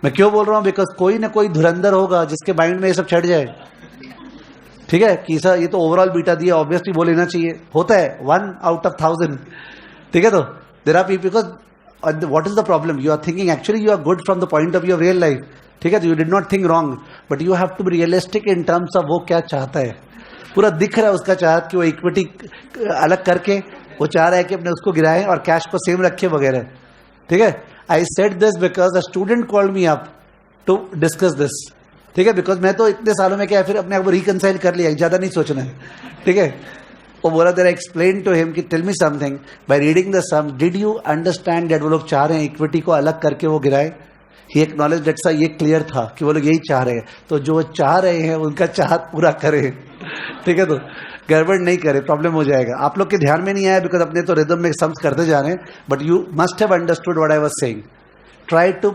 मैं क्यों बोल रहा हूं? बिकॉज कोई ना कोई धुरंधर होगा जिसके माइंड में ये सब चढ़ जाए। ठीक है कि सर ये तो ओवरऑल बीटा दिया, ऑब्वियसली वो लेना चाहिए। होता है 1 out of 1000। ठीक है, तो there are people, because what is the problem? You are thinking actually you are good from the point of view of real life. ठीक है, तो you did not think wrong, but you have to be realistic in terms of वो क्या चाहता है। पूरा दिख रहा है उसका चाहत कि वो इक्विटी अलग करके वो चाह रहा है कि अपने उसको गिराए और कैश को सेम रखे वगैरह। ठीक है, I said this because a student called me up to discuss this, ठीक है, बिकॉज मैं तो इतने सालों में क्या फिर अपने आप को रिकंसाइल कर लिया, ज्यादा नहीं सोचना है, ठीक है। वो बोला देर एक्सप्लेन टू हिम कि tell me something by reading the sum, did you understand that वो लोग चाह रहे हैं इक्विटी को अलग करके वो गिराए। ही एक्नॉलेज दैट सा, ये क्लियर था कि वो लोग यही चाह रहे हैं, तो जो वो चाह रहे हैं उनका चाहत पूरा करें, ठीक है, तो गड़बड़ नहीं करे, प्रॉब्लम हो जाएगा। आप लोग के ध्यान में नहीं आया बिकॉज अपने तो रिदम में सम्स करते जा रहे हैं, but you must have understood what I was saying. Try to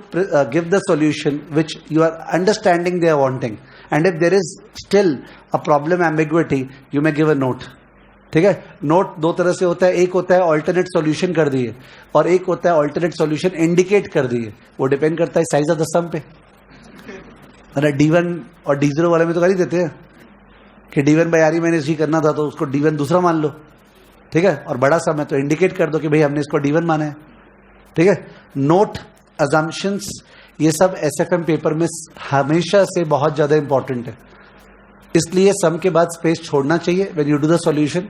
give the solution which you are understanding they are wanting, and if there is still a problem, ambiguity, you may give a note, ठीक है। Note दो तरह से होता है, एक होता है ऑल्टरनेट सॉल्यूशन कर दिए और एक होता है ऑल्टरनेट सॉल्यूशन इंडिकेट कर दिए। वो डिपेंड करता है साइज ऑफ द सम पे। अरे D1 और D0 वाले में तो कर ही देते हैं कि D1 बाई RE मैंने इसी करना था तो उसको D1 दूसरा मान लो, ठीक है, और बड़ा सम है तो इंडिकेट कर दो कि भाई हमने इसको D1 माना है, ठीक है। नोट, assumptions, ये सब SFM पेपर में हमेशा से बहुत ज्यादा इंपॉर्टेंट है, इसलिए सम के बाद स्पेस छोड़ना चाहिए। When you do the solution,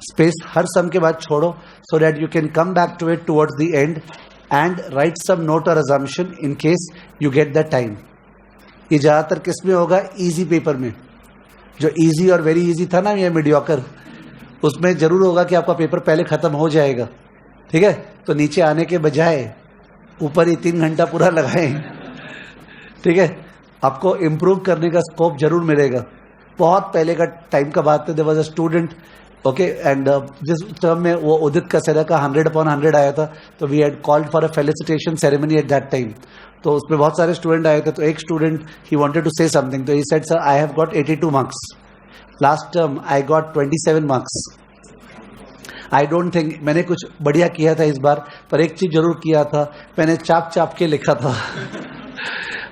space हर सम के बाद छोड़ो, so that you can come back to it towards the end and write some note और assumption in case you get the time. ये ज्यादातर किस में होगा? इजी पेपर में। जो इजी और वेरी इजी था ना, ये मीडियोकर, उसमें जरूर होगा कि आपका पेपर पहले खत्म हो जाएगा, ठीक है, तो नीचे आने के बजाय ऊपर ही 3 घंटा पूरा लगाएं, ठीक है, आपको इम्प्रूव करने का स्कोप जरूर मिलेगा। बहुत पहले का टाइम का बात है, there was a student, okay, and जिस टर्म में वो उदित कसेरा का 100/100 आया था, तो we had called for a felicitation ceremony at that time. तो उसमें बहुत सारे स्टूडेंट आए थे, तो एक student he wanted to say something, तो he said sir I have got 82 marks, last term I got 27 marks. I don't think मैंने कुछ बढ़िया किया था इस बार, पर एक चीज जरूर किया था, मैंने चाप चाप के लिखा था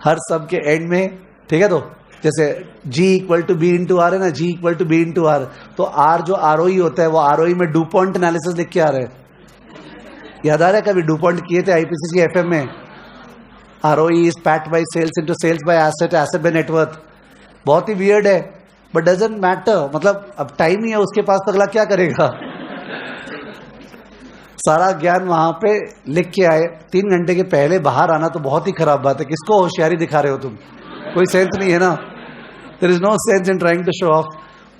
हर सब के एंड में, ठीक है। तो जैसे G equal to B into R है ना, G equal to B into R, तो R जो ROE होता है वो ROE में डूपॉन्ट एनालिसिस लिख के आ रहे हैं। याद आ रहा है कभी डूपॉन्ट किए थे IPCC FM में? ROE is PAT by sales into sales by asset, asset by net worth. बहुत ही वियर्ड है, बट डजंट मैटर, मतलब अब टाइम ही है उसके पास, तो अगला क्या करेगा सारा ज्ञान वहां पे लिख के आए। 3 घंटे के पहले बाहर आना तो बहुत ही खराब बात है। किसको होशियारी दिखा रहे हो तुम? कोई सेंस नहीं है ना। There is no sense in trying to show off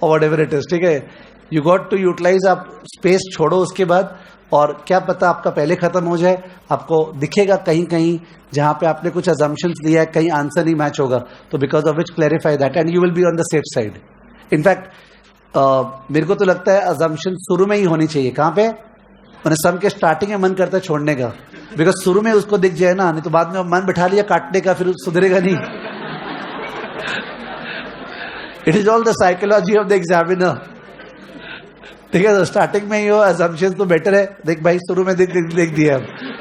और व्हाटएवर इट इज, ठीक है। यू गॉट टू यूटिलाइज, आप स्पेस छोड़ो उसके बाद, और क्या पता आपका पहले खत्म हो जाए, आपको दिखेगा कहीं कहीं जहां पे आपने कुछ अजम्पशंस लिया है, कहीं आंसर नहीं मैच होगा, तो because of which clarify that and you will be on the safe side. In fact मेरे को तो लगता है अजम्पशन शुरू में ही होनी चाहिए। कहां पे? मैंने सम के स्टार्टिंग में मन करता है छोड़ने का, बिकॉज शुरू में उसको दिख जाए ना, नहीं तो बाद में मन बिठा लिया काटने का, फिर सुधरेगा नहीं। It is all the psychology of the examiner, ठीक है। तो स्टार्टिंग में ही हो असम्पशन तो बेटर है, देख भाई शुरू में देख दिया,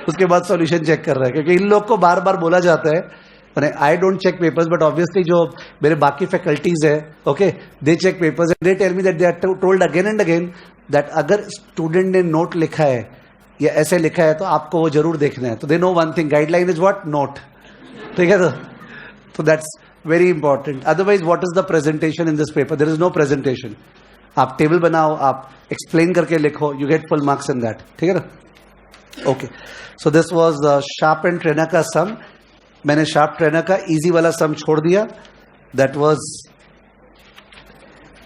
उसके बाद सॉल्यूशन चेक कर रहा है, क्योंकि इन लोग को बार बार बोला जाता है, मैंने I don't check papers, but obviously जो मेरे बाकी फैकल्टीज है, okay, they check papers, they tell me that they are told again and again that अगर स्टूडेंट ने नोट लिखा है या ऐसे लिखा है तो आपको वो जरूर देखना है। तो they know one thing, guideline is what? Note, ठीक है। तो that's very important. Otherwise what is the presentation in this paper? There is no presentation. आप टेबल बनाओ, आप एक्सप्लेन करके लिखो, you get full marks in that, ठीक है ना। Okay, so this was Sharpe and Treynor का सम। मैंने शार्प ट्रेनर का इजी वाला सम छोड़ दिया, दैट वाज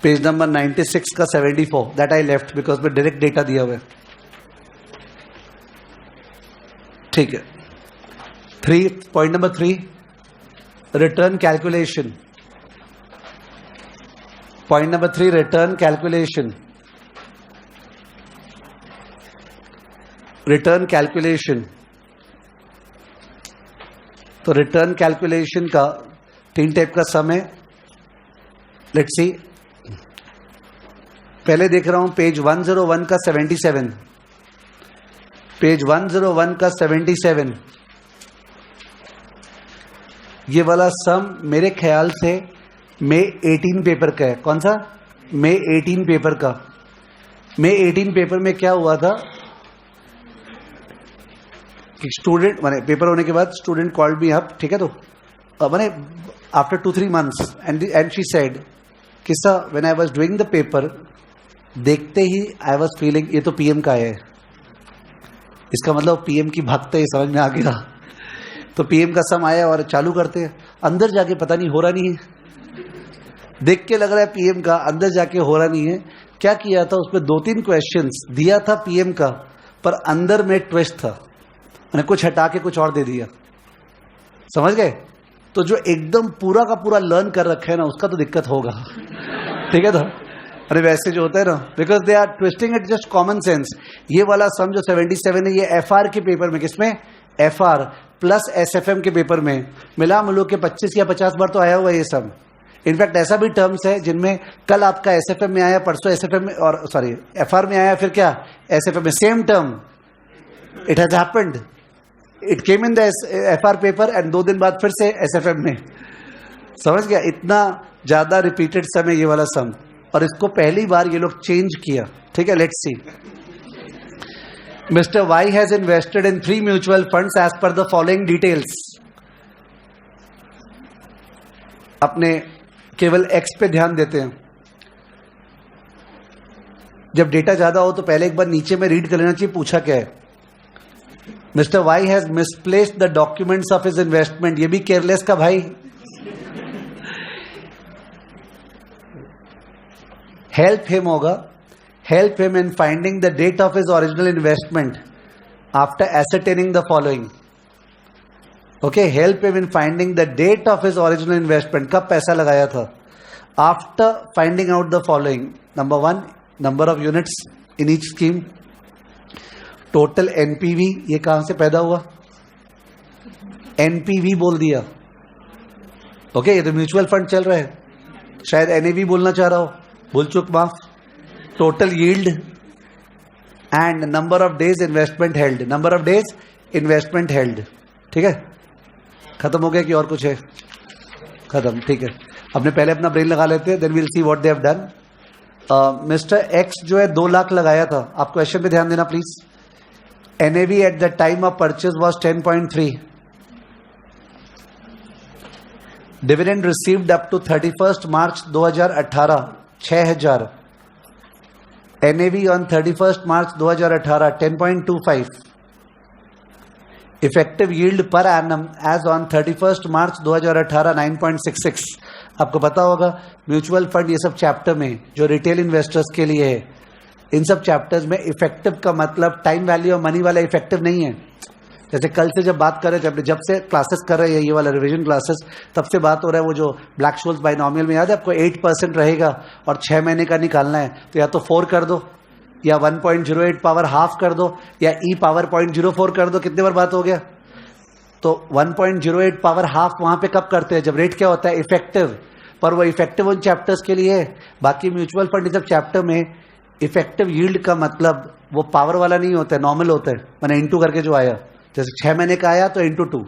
पेज नंबर 96 का 74, दैट आई लेफ्ट बिकॉज में डायरेक्ट डेटा दिया हुआ है, ठीक है। Point number 3, return calculation. Point number 3, return calculation. Return calculation, तो रिटर्न कैलकुलेशन का 3 टाइप का सम है। लेट्स सी, पहले देख रहा हूं पेज 101 का 77, पेज 101 का 77, ये वाला सम मेरे ख्याल से मई 18 पेपर का है। कौन सा? मई 18 पेपर का। मई 18 पेपर में क्या हुआ था कि स्टूडेंट, माने पेपर होने के बाद स्टूडेंट कॉल्ड मी अप, ठीक है, तो माने after 2-3 months and she said कि sir when I was doing the paper, देखते ही आई वाज फीलिंग ये तो पीएम का है, इसका मतलब पीएम की भक्त है, समझ में आ गया। तो पीएम का सम आया और चालू करते हैं, अंदर जाके पता नहीं हो रहा नहीं है, देख के लग रहा है पीएम का, अंदर जाके हो रहा नहीं है। क्या किया था उसमें, 2-3 क्वेश्चंस दिया था पीएम का, पर अंदर में ट्विस्ट था, मैंने कुछ हटा के कुछ और दे दिया, समझ गए? तो जो एकदम पूरा का पूरा लर्न कर रखा है ना, उसका तो दिक्कत होगा, ठीक है? तो अरे वैसे जो होता है ना, because they are twisting it just common sense. ये वाला सम जो 77 है, ये एफआर के पेपर में, किसमें? एफआर प्लस एसएफएम के पेपर में मिला मिलो के 25 या 50 बार तो आया हुआ है ये सम। इनफैक्ट ऐसा भी टर्म्स है जिनमें कल आपका एसएफएम में आया, परसों एसएफएम में, और सॉरी एफआर में आया, फिर क्या एसएफएम में, same term, it has happened, it came in the FR paper and 2 दिन बाद फिर से एसएफएम में, समझ गया? इतना ज्यादा रिपीटेड सम है ये वाला सम, और इसको पहली बार ये लोग चेंज किया, ठीक है? Let's see. Mr. Y has invested in 3 mutual funds as per the following details. अपने केवल X पे ध्यान देते हैं। जब डेटा ज्यादा हो तो पहले एक बार नीचे में रीड कर लेना चाहिए पूछा क्या है। Mr. Y has misplaced the documents of his investment. ये भी केयरलेस का भाई। Help him होगा, help him in finding the date of his original investment after ascertaining the following. Okay, help him in finding the date of his original investment. कब पैसा लगाया था? After finding out the following. Number 1, number of units in each scheme. Total NPV, ये कहां से पैदा हुआ? NPV बोल दिया। Okay, ये तो म्यूचुअल फंड चल रहा है, शायद NAV बोलना चाह रहा हो, भूल चूक माफ। Total yield and number of days investment held, number of days investment held, ठीक है? खत्म हो गया कि और कुछ है? खत्म, ठीक है। अपने पहले अपना ब्रेन लगा लेते हैं, then we'll see what they have done. Mister X जो है 2 लाख लगाया था, आप क्वेश्चन पे ध्यान देना please. NAV at the time of purchase was 10.3, dividend received up to 31 March 2018 6000, NAV on 31st March 2018 10.25, effective yield per annum as on 31st March 2018 9.66। आपको पता होगा म्यूचुअल फंड ये सब चैप्टर में जो रिटेल इन्वेस्टर्स के लिए है, इन सब चैप्टर्स में इफेक्टिव का मतलब टाइम वैल्यू और मनी वाला इफेक्टिव नहीं है। जैसे कल से जब बात कर रहे थे, जब से क्लासेस कर रहे हैं ये वाला रिवीजन क्लासेस, तब से बात हो रहा है वो जो ब्लैक शोल्स बाइनोमियल में, याद है आपको? 8% रहेगा और 6 महीने का निकालना है, तो या तो 4 कर दो, या 1.08 पावर हाफ कर दो, या E पावर 0.04 कर दो। कितने बार बात हो गया? तो 1.08 पावर हाफ वहां पे कब करते हैं? जब रेट क्या होता है? इफेक्टिव। पर वो इफेक्टिव उन चैप्टर्स के लिए है, बाकी म्यूचुअल फंड सब चैप्टर में इफेक्टिव यील्ड का मतलब वो पावर वाला नहीं होता है, नॉर्मल होता है, मैंने इंटू करके जो आया, जैसे 6 महीने का आया तो इंटू 2,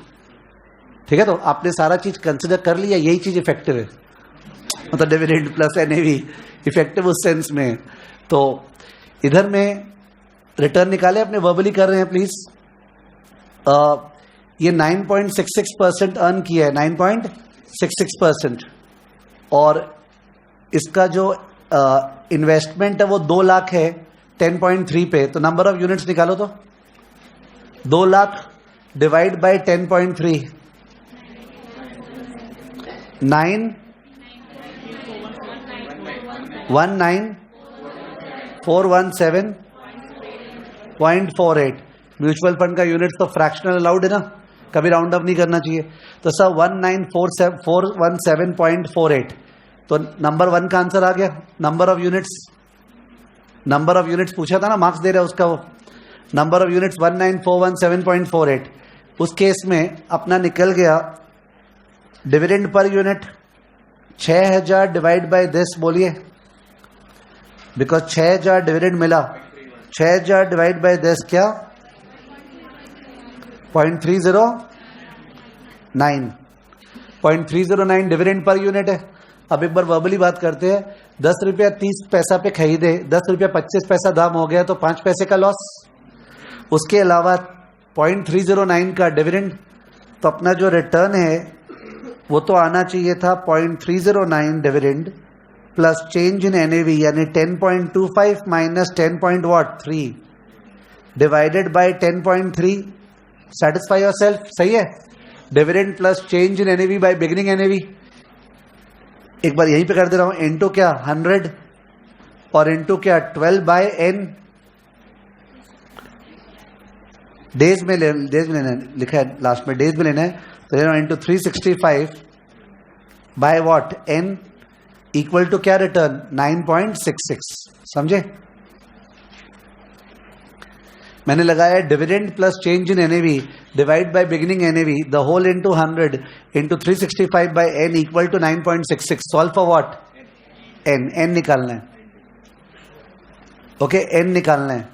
ठीक है? तो आपने सारा चीज कंसिडर कर लिया, यही चीज इफेक्टिव है, मतलब डिविडेंड प्लस एनएवी इफेक्टिव उस सेंस में। तो इधर में रिटर्न निकाले, अपने वर्बली कर रहे हैं प्लीज। ये 9.66% अर्न किया है, 9.66%, और इसका जो इन्वेस्टमेंट है वो 2 लाख है 10.3 पे, तो नंबर ऑफ यूनिट्स निकालो। तो 2 lakh divide bye 10.3, 19417.48। Mutual fund का यूनिट्स तो फ्रैक्शनल अलाउड है ना, कभी राउंड अप नहीं करना चाहिए। तो सर 19417.48, तो नंबर 1 का आंसर आ गया। नंबर ऑफ यूनिट्स पूछा था ना, मार्क्स दे रहा है उसका, वो नंबर ऑफ यूनिट्स 19417.48। उस केस में अपना निकल गया dividend per unit 6000 divide by this, बोलिए, बिकॉज 6000 डिविडेंड मिला, 6000 डिवाइड बाय दिस क्या? 0.309, 0.309 डिविडेंड पर यूनिट है। अब एक बार वर्बली बात करते हैं, 10 रुपया 30 पैसा पे खरीदे, 10 रुपया 25 पैसा दाम हो गया, तो 5 पैसे का लॉस। उसके अलावा 0.309 का डिविडेंड, तो अपना जो रिटर्न है वो तो आना चाहिए था 0.309 dividend plus change in NAV, यानी 10.25 minus 10.3 divided by 10.3। Satisfy yourself, सही है? Dividend plus change in NAV by beginning NAV, एक बार यहीं पे कर दे रहा हूं, इनटू क्या 100 और इनटू क्या 12 बाय एन, डेज में लेना है, लिखा है लास्ट में डेज में लेना है, तो लेना into 365 by what n equal to क्या रिटर्न 9.66। समझे? मैंने लगाया dividend plus change in NAV divide by beginning NAV the whole into 100 into 365 by n equal to 9.66। Solve for what n, n निकालना है। ओके एन निकालना है।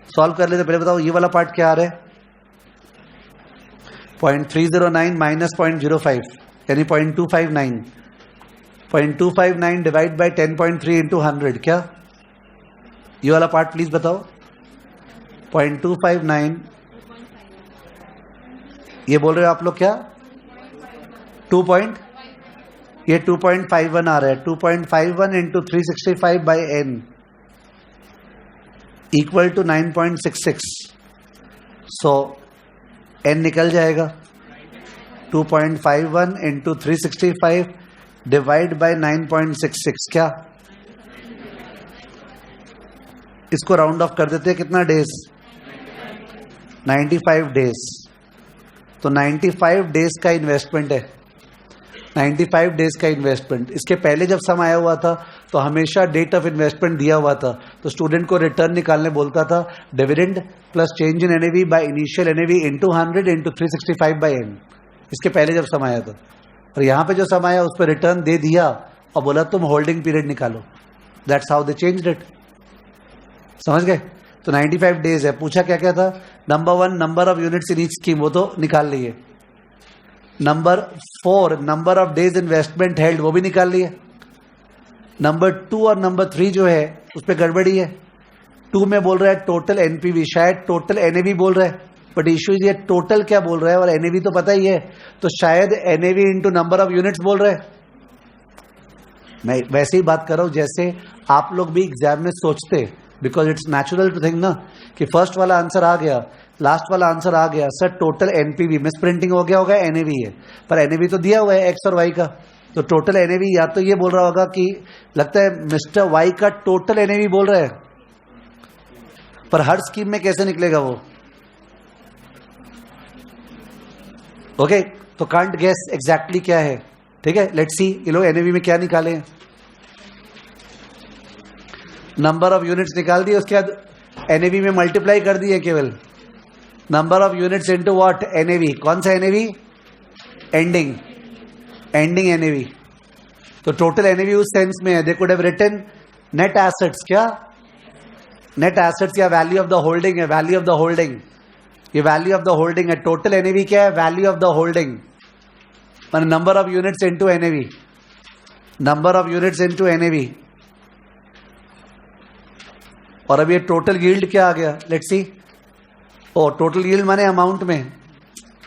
Solve कर लेते, पहले बताओ ये वाला पार्ट क्या आ रहा है, 0.309 माइनस 0.05 यानी 0.259, 0.259 डिवाइड बाय 10.3 इंटू 100, क्या ये वाला पार्ट प्लीज बताओ। 0.259 ये बोल रहे हो आप लोग क्या ये 2.51 आ रहा है, 2.51 into 365 by n equal to 9.66। So n निकल जाएगा 2.51 इंटू 365 डिवाइड बाय 9.66, क्या इसको राउंड ऑफ कर देते हैं, कितना डेज 95 डेज। तो 95 डेज का इन्वेस्टमेंट है, 95 डेज का इन्वेस्टमेंट। इसके पहले जब सम आया हुआ था तो हमेशा डेट ऑफ इन्वेस्टमेंट दिया हुआ था, तो स्टूडेंट को रिटर्न निकालने बोलता था dividend plus change in NAV by initial NAV into 100 into 365 by n. इसके पहले जब सम आया था, और यहां पे जो सम आया उस पर रिटर्न दे दिया और बोला तुम होल्डिंग पीरियड निकालो। That's how they changed it. समझ गए? तो 95 डेज है। पूछा क्या क्या था, number 1 number of units in each scheme, वो तो निकाल लिए। Number 4 number of days investment held, वो भी निकाल लिए। नंबर 2 और नंबर 3 जो है उस पर गड़बड़ी है। 2 में बोल रहा है टोटल एनपीवी, शायद टोटल एनएवी बोल रहा है, बट इश्यू ये टोटल क्या बोल रहा है, और एनएवी तो पता ही है, तो शायद NAV into number of units बोल रहे हैं। मैं वैसे ही बात कर रहा हूं जैसे आप लोग भी एग्जाम में सोचते, because it's natural to think ना कि फर्स्ट वाला आंसर आ गया, लास्ट वाला आंसर आ गया, sir total NPV, miss printing हो गया होगा, एनएवी है, पर एनएवी तो दिया हुआ है एक्स और वाई का, तो टोटल एनएवी या तो ये बोल रहा होगा कि लगता है मिस्टर वाई का टोटल एनएवी बोल रहा है, पर हर स्कीम में कैसे निकलेगा वो? ओके, तो कांट गेस एग्जैक्टली क्या है। ठीक है, लेट्स सी ये लोग एनएवी में क्या निकाले हैं। नंबर ऑफ यूनिट्स निकाल दिए, उसके बाद एनएवी में मल्टीप्लाई कर दिए केवल। Number of units into what NAV, कौन सा एनएवी? Ending NAV. तो टोटल एनएवी उस सेंस में है, they could have written net assets, क्या नेट एसेट्स या वैल्यू ऑफ द होल्डिंग है, वैल्यू ऑफ द होल्डिंग, ये वैल्यू ऑफ द होल्डिंग है। टोटल एनएवी क्या है? वैल्यू ऑफ द होल्डिंग, माने number of units into NAV, number of units into NAV. और अब ये टोटल यील्ड क्या आ गया, let's see. Oh total yield माने अमाउंट में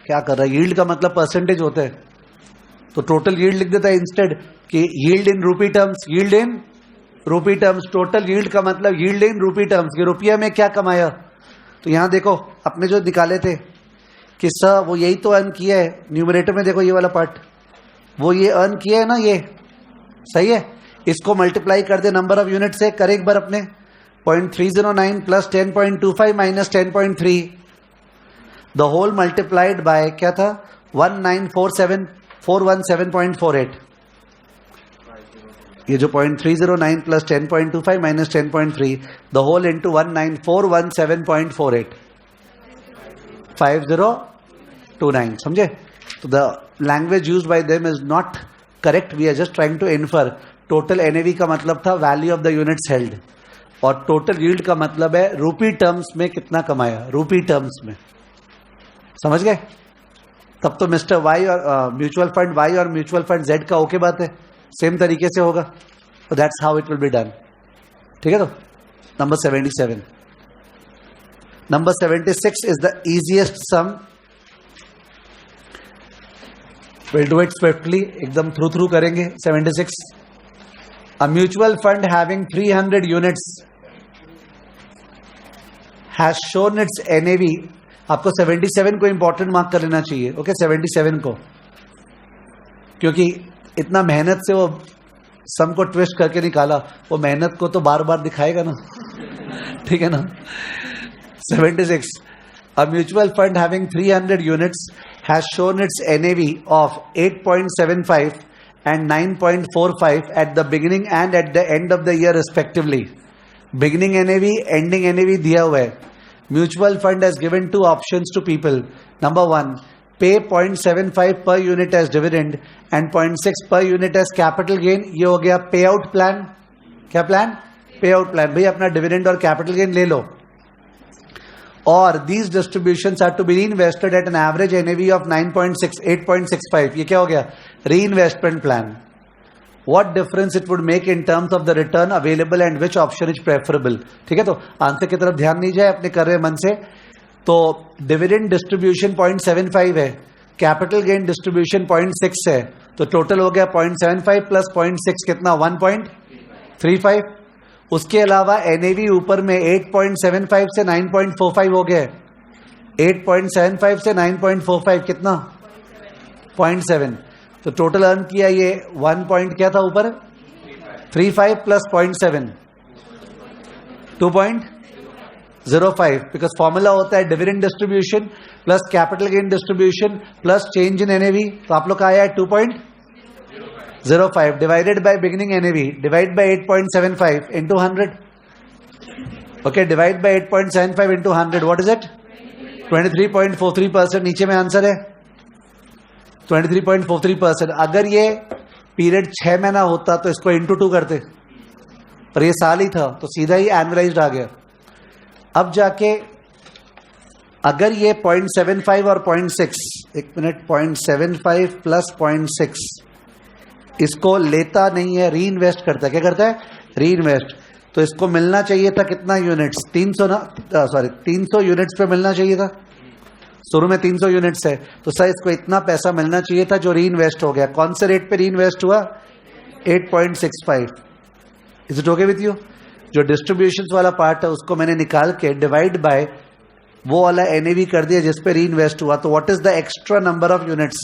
क्या कर रहा है, यील्ड का मतलब परसेंटेज होता है, तो टोटल यील्ड लिख देता है इंस्टेड कि यील्ड इन रूपी टर्म्स, यील्ड इन रूपी टर्म्स। टोटल यील्ड का मतलब यील्ड इन रूपी टर्म्स, ये रुपया में क्या कमाया। तो यहां देखो अपने जो निकाले थे कि सर वो यही तो अर्न किया है, न्यूमरेटर में देखो ये वाला पार्ट, वो ये अर्न किया है ना, ये सही है। इसको मल्टीप्लाई कर दे नंबर ऑफ यूनिट से, कर एक बार अपने 0.309 plus 10.25 minus 10.3, the whole multiplied by क्या था 1947417.48। ये जो 0.309 plus 10.25 minus 10.3 the whole into 19417.48 5029। समझे? तो the language use by them is not correct, we are just trying to infer. Total NAV का मतलब था value of the units held, और टोटल यील्ड का मतलब है रूपी टर्म्स में कितना कमाया, रूपी टर्म्स में। समझ गए? तब तो मिस्टर वाई और म्यूचुअल फंड वाई और म्यूचुअल फंड जेड का ओके बात है, सेम तरीके से होगा, तो that's how it will be done. ठीक है? तो number 77, number 76 is the easiest sum, will do it swiftly, एकदम थ्रू करेंगे। 76, a mutual fund having 300 units has shown its NAV आपको 77 को इंपॉर्टेंट मार्क कर लेना चाहिए। ओके 77 को, क्योंकि इतना मेहनत से वो सम को ट्विस्ट करके निकाला, वो मेहनत को तो बार बार दिखाएगा ना। ठीक है ना। 76, a mutual fund having 300 units has shown its NAV of 8.75 and 9.45 at the beginning and at the end of the year respectively. Beginning NAV, ending NAV दिया हुआ है। Mutual fund has given two options to people. Number 1, pay 0.75 per unit as dividend and 0.6 per unit as capital gain. ये हो गया पे out plan. क्या plan? पे out plan. भाई अपना डिविडेंड और कैपिटल गेन ले लो। और these distributions are to be reinvested at an average NAV of 9.6, 8.65. ये क्या हो गया? Reinvestment plan. What difference it would make in terms of the return available and which option is preferable? ठीक है, तो answer की तरफ ध्यान नहीं जाए अपने कर रहे मन से। तो डिविडेंड डिस्ट्रीब्यूशन 0.75 है, कैपिटल गेन डिस्ट्रीब्यूशन 0.6 है, तो टोटल हो गया 0.75 प्लस 0.6 कितना? 1.35। उसके अलावा एनएवी ऊपर में 8.75 से 9.45 हो गया। 8.75 से 9.45 कितना? 0.7। तो टोटल अर्न किया ये 1 पॉइंट क्या था ऊपर? 35 प्लस 0.7 2.05, बिकॉज फॉर्मूला होता है dividend distribution plus capital gain distribution plus change in NAV. तो आप लोग का आया है 2.05 divided by beginning NAV, divide bye 8.75 into 100। Okay, divide by 8.75 into 100, what is it? 23.43%। नीचे में आंसर है 23.43%। अगर ये पीरियड 6 महीना होता तो इसको इंटू 2 करते, पर ये साल ही था तो सीधा ही एनुअलाइज्ड आ गया। अब जाके अगर ये 0.75 और 0.6, एक मिनट, 0.75 प्लस 0.6 इसको लेता नहीं है, री इन्वेस्ट करता है। क्या करता है? री इन्वेस्ट। तो इसको मिलना चाहिए था कितना यूनिट्स? 300 ना, सॉरी 300 यूनिट्स पे मिलना चाहिए था। शुरू में 300 यूनिट्स है, तो सर इसको इतना पैसा मिलना चाहिए था जो री इन्वेस्ट हो गया। कौन से रेट पे री इन्वेस्ट हुआ? 8.65। Is it okay with you? जो डिस्ट्रीब्यूशन वाला पार्ट है उसको मैंने निकाल के डिवाइड बाय वो वाला एनएवी कर दिया जिस पे री इन्वेस्ट हुआ। तो what is the extra number of units?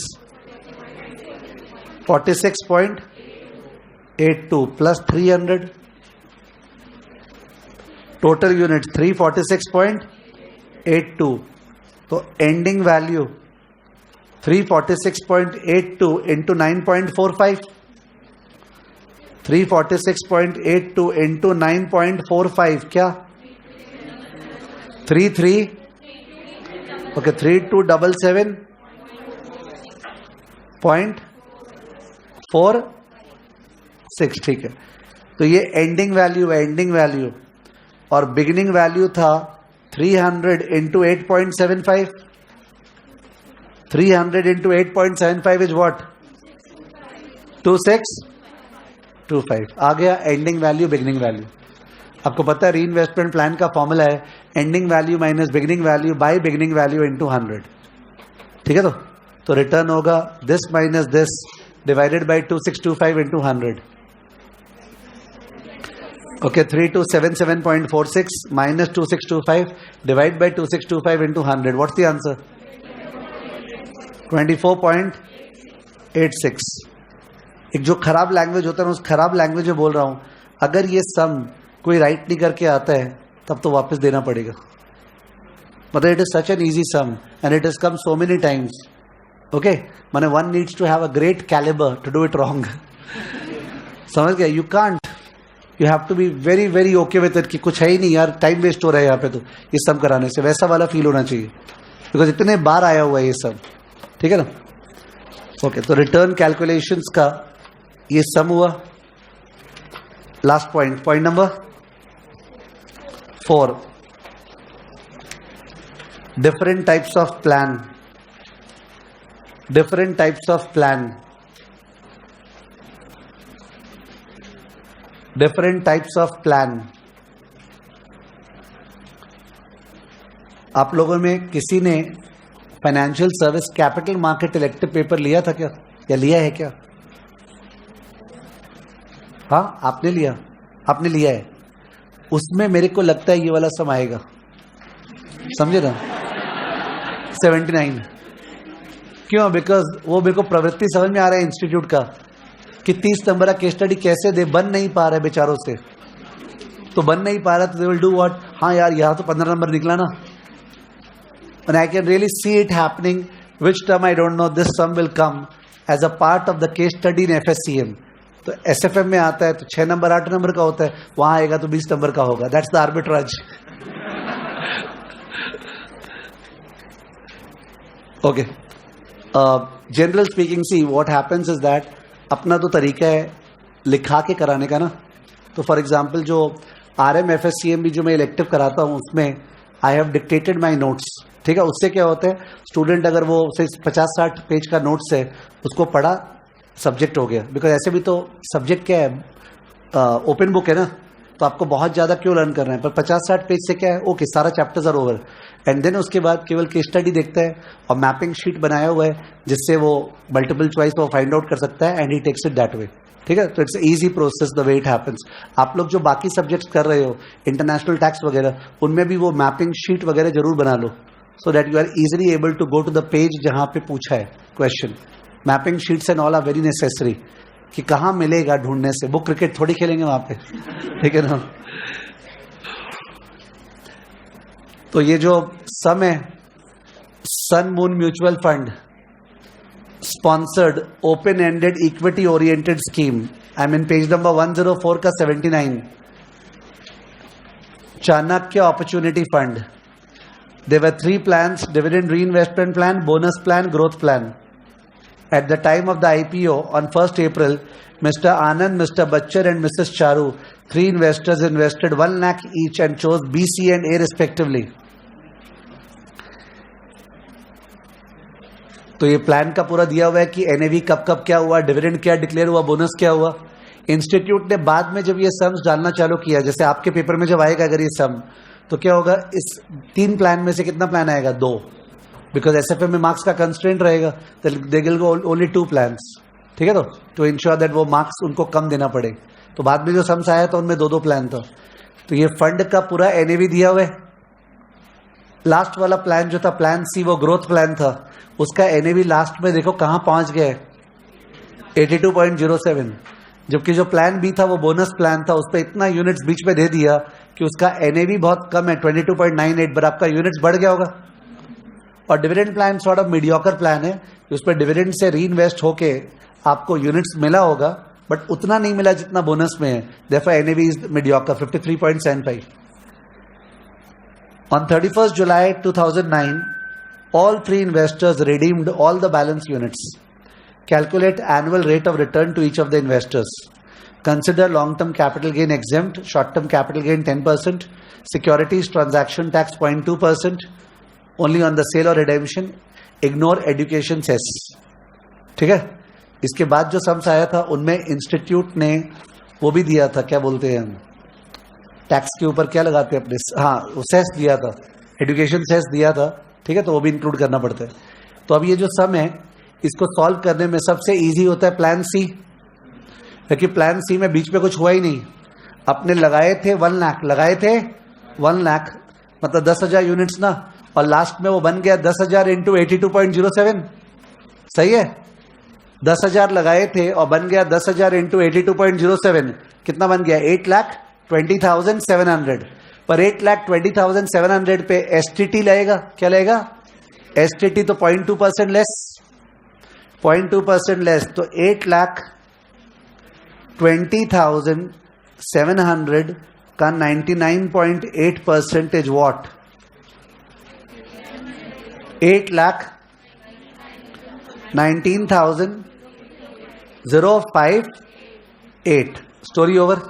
46.82 plus 300, total unit 346.82। तो एंडिंग वैल्यू 346.82 इंटू 9.45, 346.82 इंटू 9.45 क्या? 33, ओके 3277.46। ठीक है, तो ये एंडिंग वैल्यू है, एंडिंग वैल्यू। और बिगिनिंग वैल्यू था 300 इंटू 8.75। 300 into 8.75 is what? 2625। आ गया एंडिंग वैल्यू, बिगिनिंग वैल्यू। आपको पता है री इन्वेस्टमेंट प्लान का फॉर्मूला है ending value minus beginning value by beginning value into 100। ठीक है, तो रिटर्न होगा this minus this divided by 2625 into 100। Okay, 3277.46 minus 2625 divide by 2625 into 100। What's the answer? 24.86। एक जो खराब लैंग्वेज होता है ना, उस खराब लैंग्वेज में बोल रहा हूं। अगर ये सम कोई राइट नहीं करके आता है तब तो वापस देना पड़ेगा। मतलब it is such an easy sum and it is come so many times. Okay, माने one needs to have a great calibre to do it wrong. समझ गए? You can't, you have to be very very okay with it कि कुछ है ही नहीं यार, time waste हो रहा है यहाँ पे तो ये सम कराने से। वैसा वाला फील होना चाहिए बिकॉज इतने बार आया हुआ है ये सब। ठीक है ना? ओके, तो रिटर्न कैलकुलेशंस का ये सम हुआ। Last point, point number 4, different types of plan. Different types of plan, different types of plan. आप लोगों में किसी ने financial service capital market elective paper लिया था क्या, या लिया है क्या? हाँ, आपने लिया, आपने लिया है। उसमें मेरे को लगता है ये वाला सम आएगा, समझे ना? 79। क्यों? बिकॉज वो मेरे को प्रवृत्ति समझ में आ रहा है इंस्टीट्यूट का कि 30 नंबर का केस स्टडी कैसे दे, बन नहीं पा रहे बेचारों से। तो बन नहीं पा रहा तो दे विल डू व्हाट, हाँ यार यहाँ तो 15 नंबर निकला ना। And I can really see it happening. Which term I don't know. This sum will come as a part of the case study in FSCM. तो SFM में आता है तो 6 नंबर 8 नंबर का होता है, वहां आएगा तो 20 नंबर का होगा। That's the arbitrage. Okay. General speaking, see what happens is that अपना तो तरीका है लिखा के कराने का ना। तो फॉर एग्जाम्पल जो RM FSCM भी जो मैं इलेक्टिव कराता हूँ उसमें I have dictated my notes, ठीक है। उससे क्या होता है, स्टूडेंट अगर वो 50-60 पेज का नोट्स है उसको पढ़ा, सब्जेक्ट हो गया। बिकॉज ऐसे भी तो सब्जेक्ट क्या है, ओपन बुक है ना, तो आपको बहुत ज़्यादा क्यों लर्न करना है। पर 50-60 पेज से क्या है, ओके सारा chapters are over. And then उसके बाद केवल केस स्टडी देखता है और मैपिंग शीट बनाया हुआ है जिससे वो मल्टीपल चॉइस वो फाइंड आउट कर सकता है and he takes it that way, ठीक है। तो it's easy process the way it happens. आप लोग जो बाकी सब्जेक्ट्स कर रहे हो, इंटरनेशनल टैक्स वगैरह, उनमें भी वो मैपिंग शीट वगैरह जरूर बना लो, so that you are easily able to go to the page जहां पे पूछा है question. Mapping sheets and all are very necessary, कि कहाँ मिलेगा ढूंढने से। वो क्रिकेट थोड़ी खेलेंगे वहां पे, ठीक है ना। तो ये जो सम है, sun moon mutual fund sponsored open ended equity oriented scheme, I mean page number 104 का 79। Chanakya opportunity fund, there were 3 plans: dividend reinvestment plan, bonus plan, growth plan. At the time of the IPO on 1st April, Mr. Anand, Mr. Bachchan and Mrs. Charu, 3 investors invested 1 lakh each and chose B, C and A respectively. तो ये plan का पूरा दिया हुआ है कि NAV कब कब क्या हुआ, डिविडेंड क्या डिक्लेयर हुआ, बोनस क्या हुआ। इंस्टीट्यूट ने बाद में जब ये सम्स डालना चालू किया, जैसे आपके पेपर में जब आएगा अगर ये सम, तो क्या होगा, इस 3 प्लान में से कितना प्लान आएगा, 2, बिकॉज SFM में मार्क्स का कंस्ट्रेंट रहेगा, they will go only 2 plans, ठीक है। तो टू इंश्योर दैट वो मार्क्स उनको कम देना पड़े, तो बाद में जो सम्स आया था उनमें 2-2 प्लान था। तो ये फंड का पूरा NAV दिया हुआ है। लास्ट वाला प्लान जो था प्लान C, वो ग्रोथ प्लान था, उसका NAV लास्ट में देखो कहां पहुंच गया है, 82.07। जबकि जो प्लान B था वो बोनस प्लान था, उस पर इतना यूनिट्स बीच में दे दिया कि उसका NAV बहुत कम है 22.98, पर आपका यूनिट्स बढ़ गया होगा। और dividend plan sort of mediocre plan है, उस पर डिविडेंड से री इन्वेस्ट होके आपको यूनिट्स मिला होगा, बट उतना नहीं मिला जितना बोनस में है, therefore NAV is mediocre 53.75। On 31st July 2009, all 3 investors redeemed all the balance units. Calculate annual rate of return to each of the investors. Consider long-term capital gain exempt, short-term capital gain 10%, securities transaction tax 0.2%, only on the sale or redemption. Ignore education cess. ठीक है। इसके बाद जो sums आया था उनमें institute ने वो भी दिया था, क्या बोलते हैं हम, टैक्स के ऊपर क्या लगाते हैं अपने, हाँ वो सेस दिया था, एजुकेशन सेस दिया था, ठीक है। तो वो भी इंक्लूड करना पड़ता है। तो अब ये जो सम है इसको सॉल्व करने में सबसे इजी होता है प्लान C, क्योंकि प्लान C में बीच में कुछ हुआ ही नहीं। अपने लगाए थे 1 लाख, लगाए थे 1 लाख मतलब 10,000 यूनिट्स ना, और लास्ट में वो बन गया 10,000 इंटू 82.07, सही है। 10,000 लगाए थे और बन गया 10,000 इंटू 82.07, कितना बन गया, 8,20,700। पर 8,20,700 पे STT लगेगा, क्या लगेगा, STT तो 0.2% लेस, 0.2% लेस, तो 8,20,700 का 99.8% वॉट, 8,19,058। स्टोरी ओवर,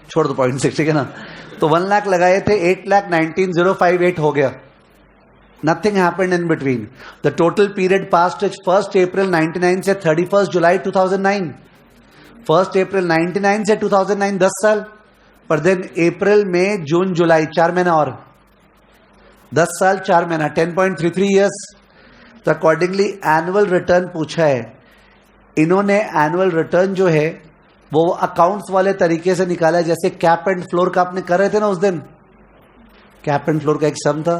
छोड़ दो 0.6, ठीक है ना। तो 1 लाख लगाए थे, 8,19,058 हो गया। Nothing happened in between. The total period passed is 1st April 99 से 31st July 2009. 1st April 99 से 2009 10 साल, पर देन अप्रैल मई जून जुलाई 4 महीना और 10 साल 4 महीना 10.33 ईयर्स। तो अकॉर्डिंगली एनुअल रिटर्न पूछा है। इन्होंने एनुअल रिटर्न जो है वो अकाउंट्स वाले तरीके से निकाला है, जैसे कैप एंड फ्लोर का आपने कर रहे थे ना उस दिन। कैप एंड फ्लोर का एक सम था,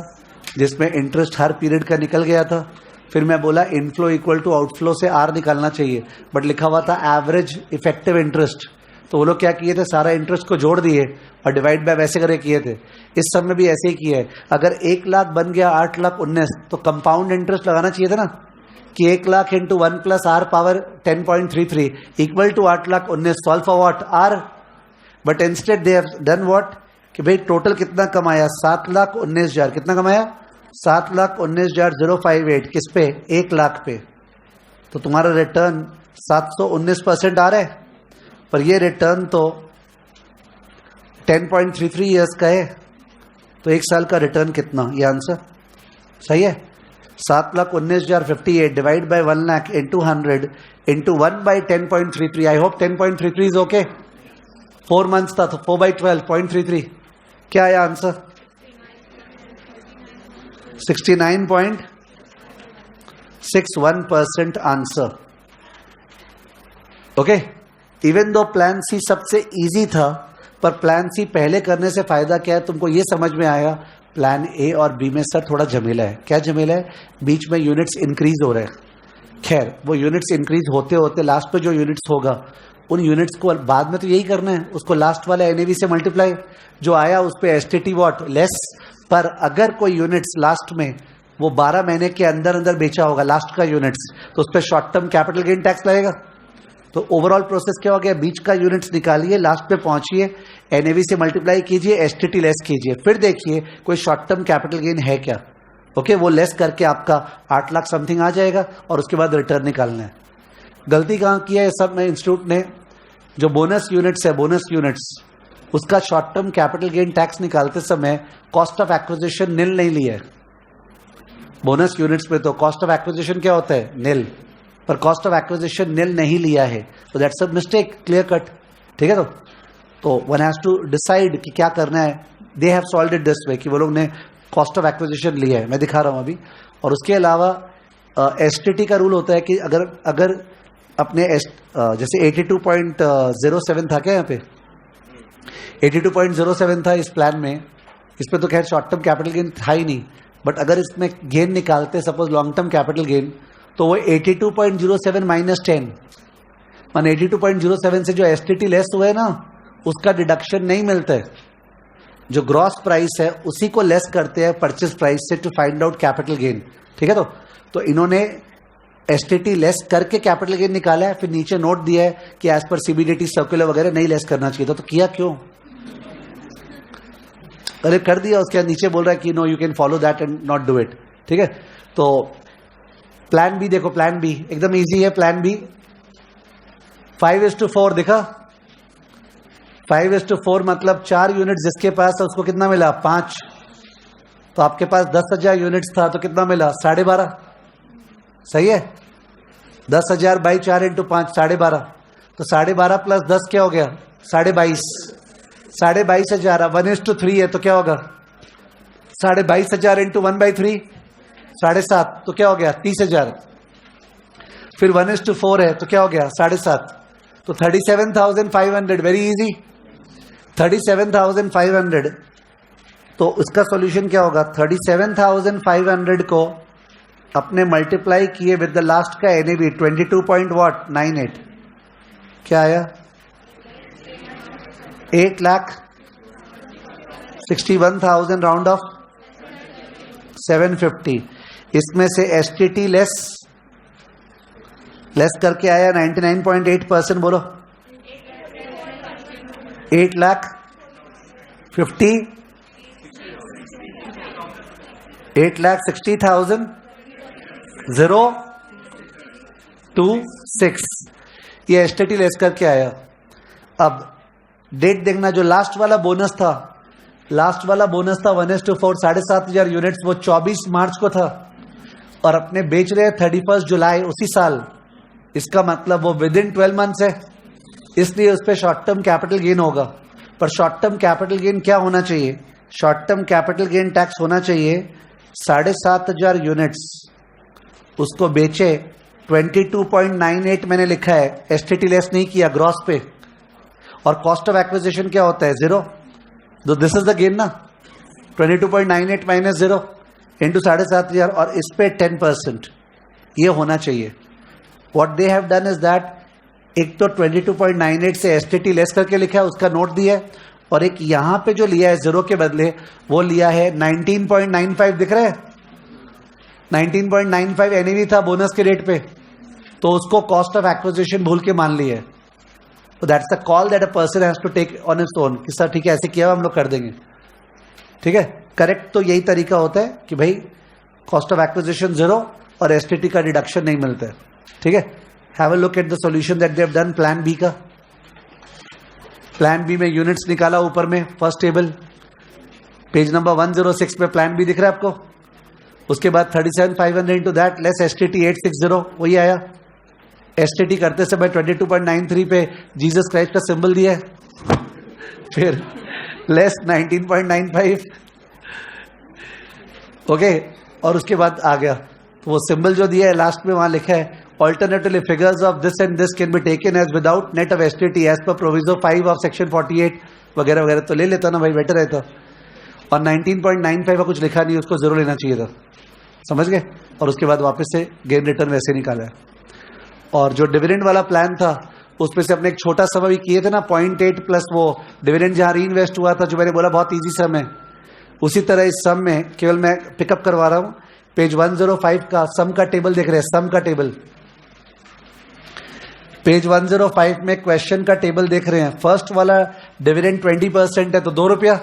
जिसमें इंटरेस्ट हर पीरियड का निकल गया था। फिर मैं बोला इनफ्लो इक्वल टू आउटफ्लो से आर निकालना चाहिए, बट लिखा हुआ था एवरेज इफेक्टिव इंटरेस्ट। तो वो लोग क्या किए थे, सारा इंटरेस्ट को जोड़ दिए और डिवाइड बाय वैसे करके किए थे। इस सब में भी ऐसे ही किया है। अगर 1 लाख बन गया 8,19,000 तो कंपाउंड इंटरेस्ट लगाना चाहिए था ना, कि 1 lakh into 1 plus r power 10.33 equal to 8,19,000 solve for what r. But instead they have done what, कि भाई टोटल कितना कमाया, 7,19,000। कितना कमाया, 7,19,058। किस पे, 1 लाख पे। तो तुम्हारा रिटर्न 719% आ रहा है, पर ये रिटर्न तो 10.33 ईयर्स का है। तो 1 साल का रिटर्न कितना, ये आंसर सही है। 7,19,058 divide by 1 lakh into 100 into 1 by 10.33। I hope 10.33 is okay. 4 months था तो 4 बाई 12.33। क्या आया answer, 69.61% answer. Okay, even though plan C सबसे इजी था, पर प्लान सी पहले करने से फायदा क्या है, तुमको ये समझ में आया प्लान ए और बी में सर थोड़ा झमेला है। क्या झमेला है, बीच में यूनिट्स इंक्रीज हो रहे हैं। खैर वो यूनिट्स इंक्रीज होते होते लास्ट पे जो यूनिट्स होगा, उन यूनिट्स को बाद में तो यही करना है, उसको लास्ट वाला एनएवी से मल्टीप्लाई, जो आया उस पे एसटीटी व्हाट लेस। पर अगर कोई यूनिट्स लास्ट में वो 12 महीने के अंदर अंदर बेचा होगा लास्ट का यूनिट्स, तो उस पर short term capital gain tax लगेगा। तो ओवरऑल प्रोसेस क्या हो गया, बीच का यूनिट्स निकालिए, लास्ट पे पहुंचिए, एनएवी से मल्टीप्लाई कीजिए, एसटीटी लेस कीजिए, फिर देखिए कोई शॉर्ट टर्म कैपिटल गेन है क्या। ओके, वो लेस करके आपका 8 लाख समथिंग आ जाएगा और उसके बाद रिटर्न निकालना है। गलती कहाँ की है सब में, इंस्टीट्यूट ने जो बोनस यूनिट्स है, बोनस यूनिट्स उसका short term capital gain tax निकालते समय कॉस्ट ऑफ एक्विजिशन निल नहीं लिया है। बोनस यूनिट्स पे तो कॉस्ट ऑफ एक्विजिशन क्या होता है, निल, पर कॉस्ट ऑफ एक्विजिशन निल नहीं लिया है। तो that's a mistake, clear cut. ठीक है, तो वन हैज टू डिसाइड कि क्या करना है। They have solved it this way कि वो लोग ने कॉस्ट ऑफ एक्विजिशन लिया है, मैं दिखा रहा हूं अभी। और उसके अलावा एसटीटी का रूल होता है कि अगर अपने जैसे 82.07 था क्या, यहाँ पे 82.07 था इस प्लान में, इस पे तो खैर शॉर्ट टर्म कैपिटल गेन था ही नहीं, बट अगर इसमें गेन निकालते suppose long term capital gain, तो वो 82.07 माइनस 10 मान 82.07 से जो एसटीटी लेस हुए ना उसका डिडक्शन नहीं मिलता है। जो ग्रॉस प्राइस है उसी को लेस करते हैं परचेज प्राइस से to find out capital gain. ठीक है, तो इन्होंने एसटीटी लेस करके कैपिटल गेन निकाला है, फिर नीचे नोट दिया है कि एज पर सीबीडीटी सर्कुलर वगैरह नहीं लेस करना चाहिए था। तो किया क्यों, अरे कर दिया, उसके बाद नीचे बोल रहा है कि no you can follow that and not do it. ठीक है, तो प्लान बी देखो, प्लान बी एकदम इजी है। प्लान बी 5:4 दिखा, 5:4 मतलब 4 यूनिट जिसके पास है उसको कितना मिला, 5। तो आपके पास 10,000 यूनिट्स था तो कितना मिला, 12.5। सही है, 10,000 बाई 4 इंटू 5 12.5। तो 12.5 प्लस 10 क्या हो गया, 22.5। 22,500 1:3 है तो क्या होगा, 22,500 इंटू 1/3 7.5, तो क्या हो गया 30,000। फिर 1:4 है तो क्या हो गया 7.5, तो 37,500। Very easy, 37,500। तो इसका सॉल्यूशन क्या होगा, 37,500 को अपने मल्टीप्लाई किए विद द लास्ट का एनएवी 22.98, क्या आया 8,61,000 राउंड ऑफ 750। इसमें से एसटीटी लेस करके आया 99.8%। बोलो 8,60,026 ये एसटीटी लेस करके आया। अब डेट देखना, जो लास्ट वाला बोनस था 1:4 7,500 यूनिट्स, वो 24 मार्च को था और अपने बेच रहे 31 जुलाई उसी साल। इसका मतलब वो विद इन 12 मंथ्स है, इसलिए उस पर शॉर्ट टर्म कैपिटल गेन होगा। पर शॉर्ट टर्म कैपिटल गेन क्या होना चाहिए, short term capital gain tax होना चाहिए 7,500 यूनिट्स, उसको बेचे 22.98 मैंने लिखा है, एसटीटी लेस नहीं किया ग्रॉस पे। और कॉस्ट ऑफ एक्विजिशन क्या होता है 0, तो दिस इज द गेन ना, 22.98 माइनस 0, इंटू 7,500 और इस पे 10%, ये होना चाहिए. What they have done is that एक तो 22.98 से STT लेस करके लिखा है, उसका नोट दिया है, और एक यहां पे जो लिया है जीरो के बदले वो लिया है 19.95. दिख रहा है 19.95 NAV था बोनस के रेट पे, तो उसको कॉस्ट ऑफ एक्विजिशन भूल के मान लिया है. तो that's the call that a person has to take on his own कि सर ठीक है ऐसे किया हम लोग कर देंगे. ठीक है, करेक्ट तो यही तरीका होता है कि भाई कॉस्ट ऑफ एक्विजिशन जीरो और एसटीटी का डिडक्शन नहीं मिलता है. ठीक है, have a look at the solution that they have done. Plan B का, प्लान बी में यूनिट्स निकाला ऊपर में फर्स्ट टेबल, पेज नंबर 106 पे प्लान बी दिख रहा है आपको. उसके बाद 37,500 इंटू दैट लेस एसटीटी 860, वही आया. एसटीटी करते समय 22.93 पे जीसस क्राइस्ट का सिंबल दिया है, फिर लेस 19.95. ओके, और उसके बाद आ गया. तो वो सिंबल जो दिया है लास्ट में वहां लिखा है Alternatively, figures of this and this can be taken as without net of STT as per proviso 5 of section 48 वगैरह वगैरह. तो ले लेता ना भाई, बेटर रहता. और 19.95 का कुछ लिखा नहीं, उसको जरूर लेना चाहिए था. समझ गए. और उसके बाद वापस से गेन रिटर्न वैसे निकाला है. और जो डिविडेंड वाला प्लान था उसमें से अपने एक छोटा सम भी किए थे ना, 0.8 प्लस वो डिविडेंड जहां री इन्वेस्ट हुआ था, जो मैंने बोला बहुत ईजी सम है. उसी तरह इस सम में केवल मैं पिकअप करवा रहा हूं. पेज 105 का सम का टेबल देख रहे हैं, सम का टेबल. पेज 105 में क्वेश्चन का टेबल देख रहे हैं. फर्स्ट वाला डिविडेंड 20% है तो 2 रुपया,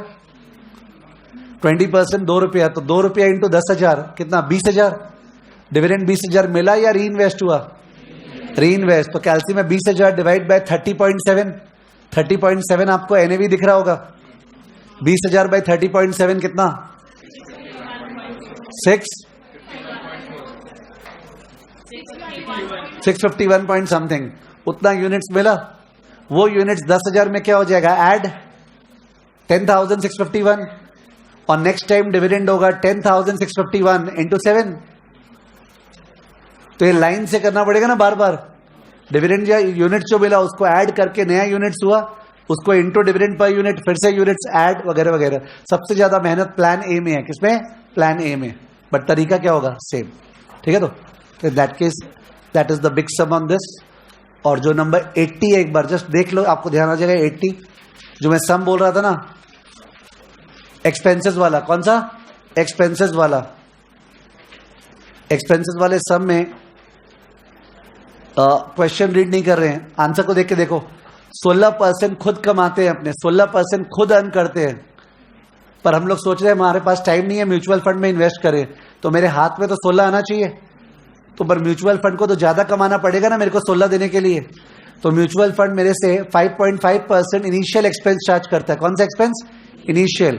20% 2 रुपया, तो 2 रुपया इंटू 10,000 कितना, 20,000. डिविडेंड 20,000 मिला या री इन्वेस्ट हुआ, री इन्वेस्ट. तो कैलसी में 20,000 डिवाइड बाय 30.7, 30.7 आपको एनएवी दिख रहा होगा. 20,000 बाय 30.7 कितना, 651 पॉइंट समथिंग, उतना यूनिट्स मिला. वो यूनिट्स 10,000 में क्या हो जाएगा, ऐड 10,651, और नेक्स्ट टाइम डिविडेंड होगा 10,651 इंटू 7. तो ये लाइन से करना पड़ेगा ना बार बार. डिविडेंड या यूनिट जो मिला उसको ऐड करके नया यूनिट्स हुआ, उसको इंटू डिविडेंड पर यूनिट, फिर से यूनिट्स ऐड वगैरह वगैरह. सबसे ज्यादा मेहनत प्लान ए में है. किसमें, प्लान ए में. बट तरीका क्या होगा, सेम. ठीक है, तो in that case that is the big sum on this. और जो नंबर 80 है एक बार जस्ट देख लो, आपको ध्यान आ जाएगा. 80 जो मैं सम बोल रहा था ना, एक्सपेंसेस वाला. कौन सा, एक्सपेंसेस वाला. एक्सपेंसेस वाले सम में क्वेश्चन रीड नहीं कर रहे हैं, आंसर को देख के देखो. 16% खुद कमाते हैं अपने, 16% खुद अर्न करते हैं. पर हम लोग सोच रहे हैं हमारे पास टाइम नहीं है म्यूचुअल फंड में इन्वेस्ट करें, तो मेरे हाथ में तो 16 आना चाहिए. तो पर म्यूचुअल फंड को तो ज्यादा कमाना पड़ेगा ना मेरे को 16 देने के लिए. तो म्यूचुअल फंड मेरे से 5.5% इनिशियल एक्सपेंस चार्ज करता है. कौन सा एक्सपेंस, इनिशियल,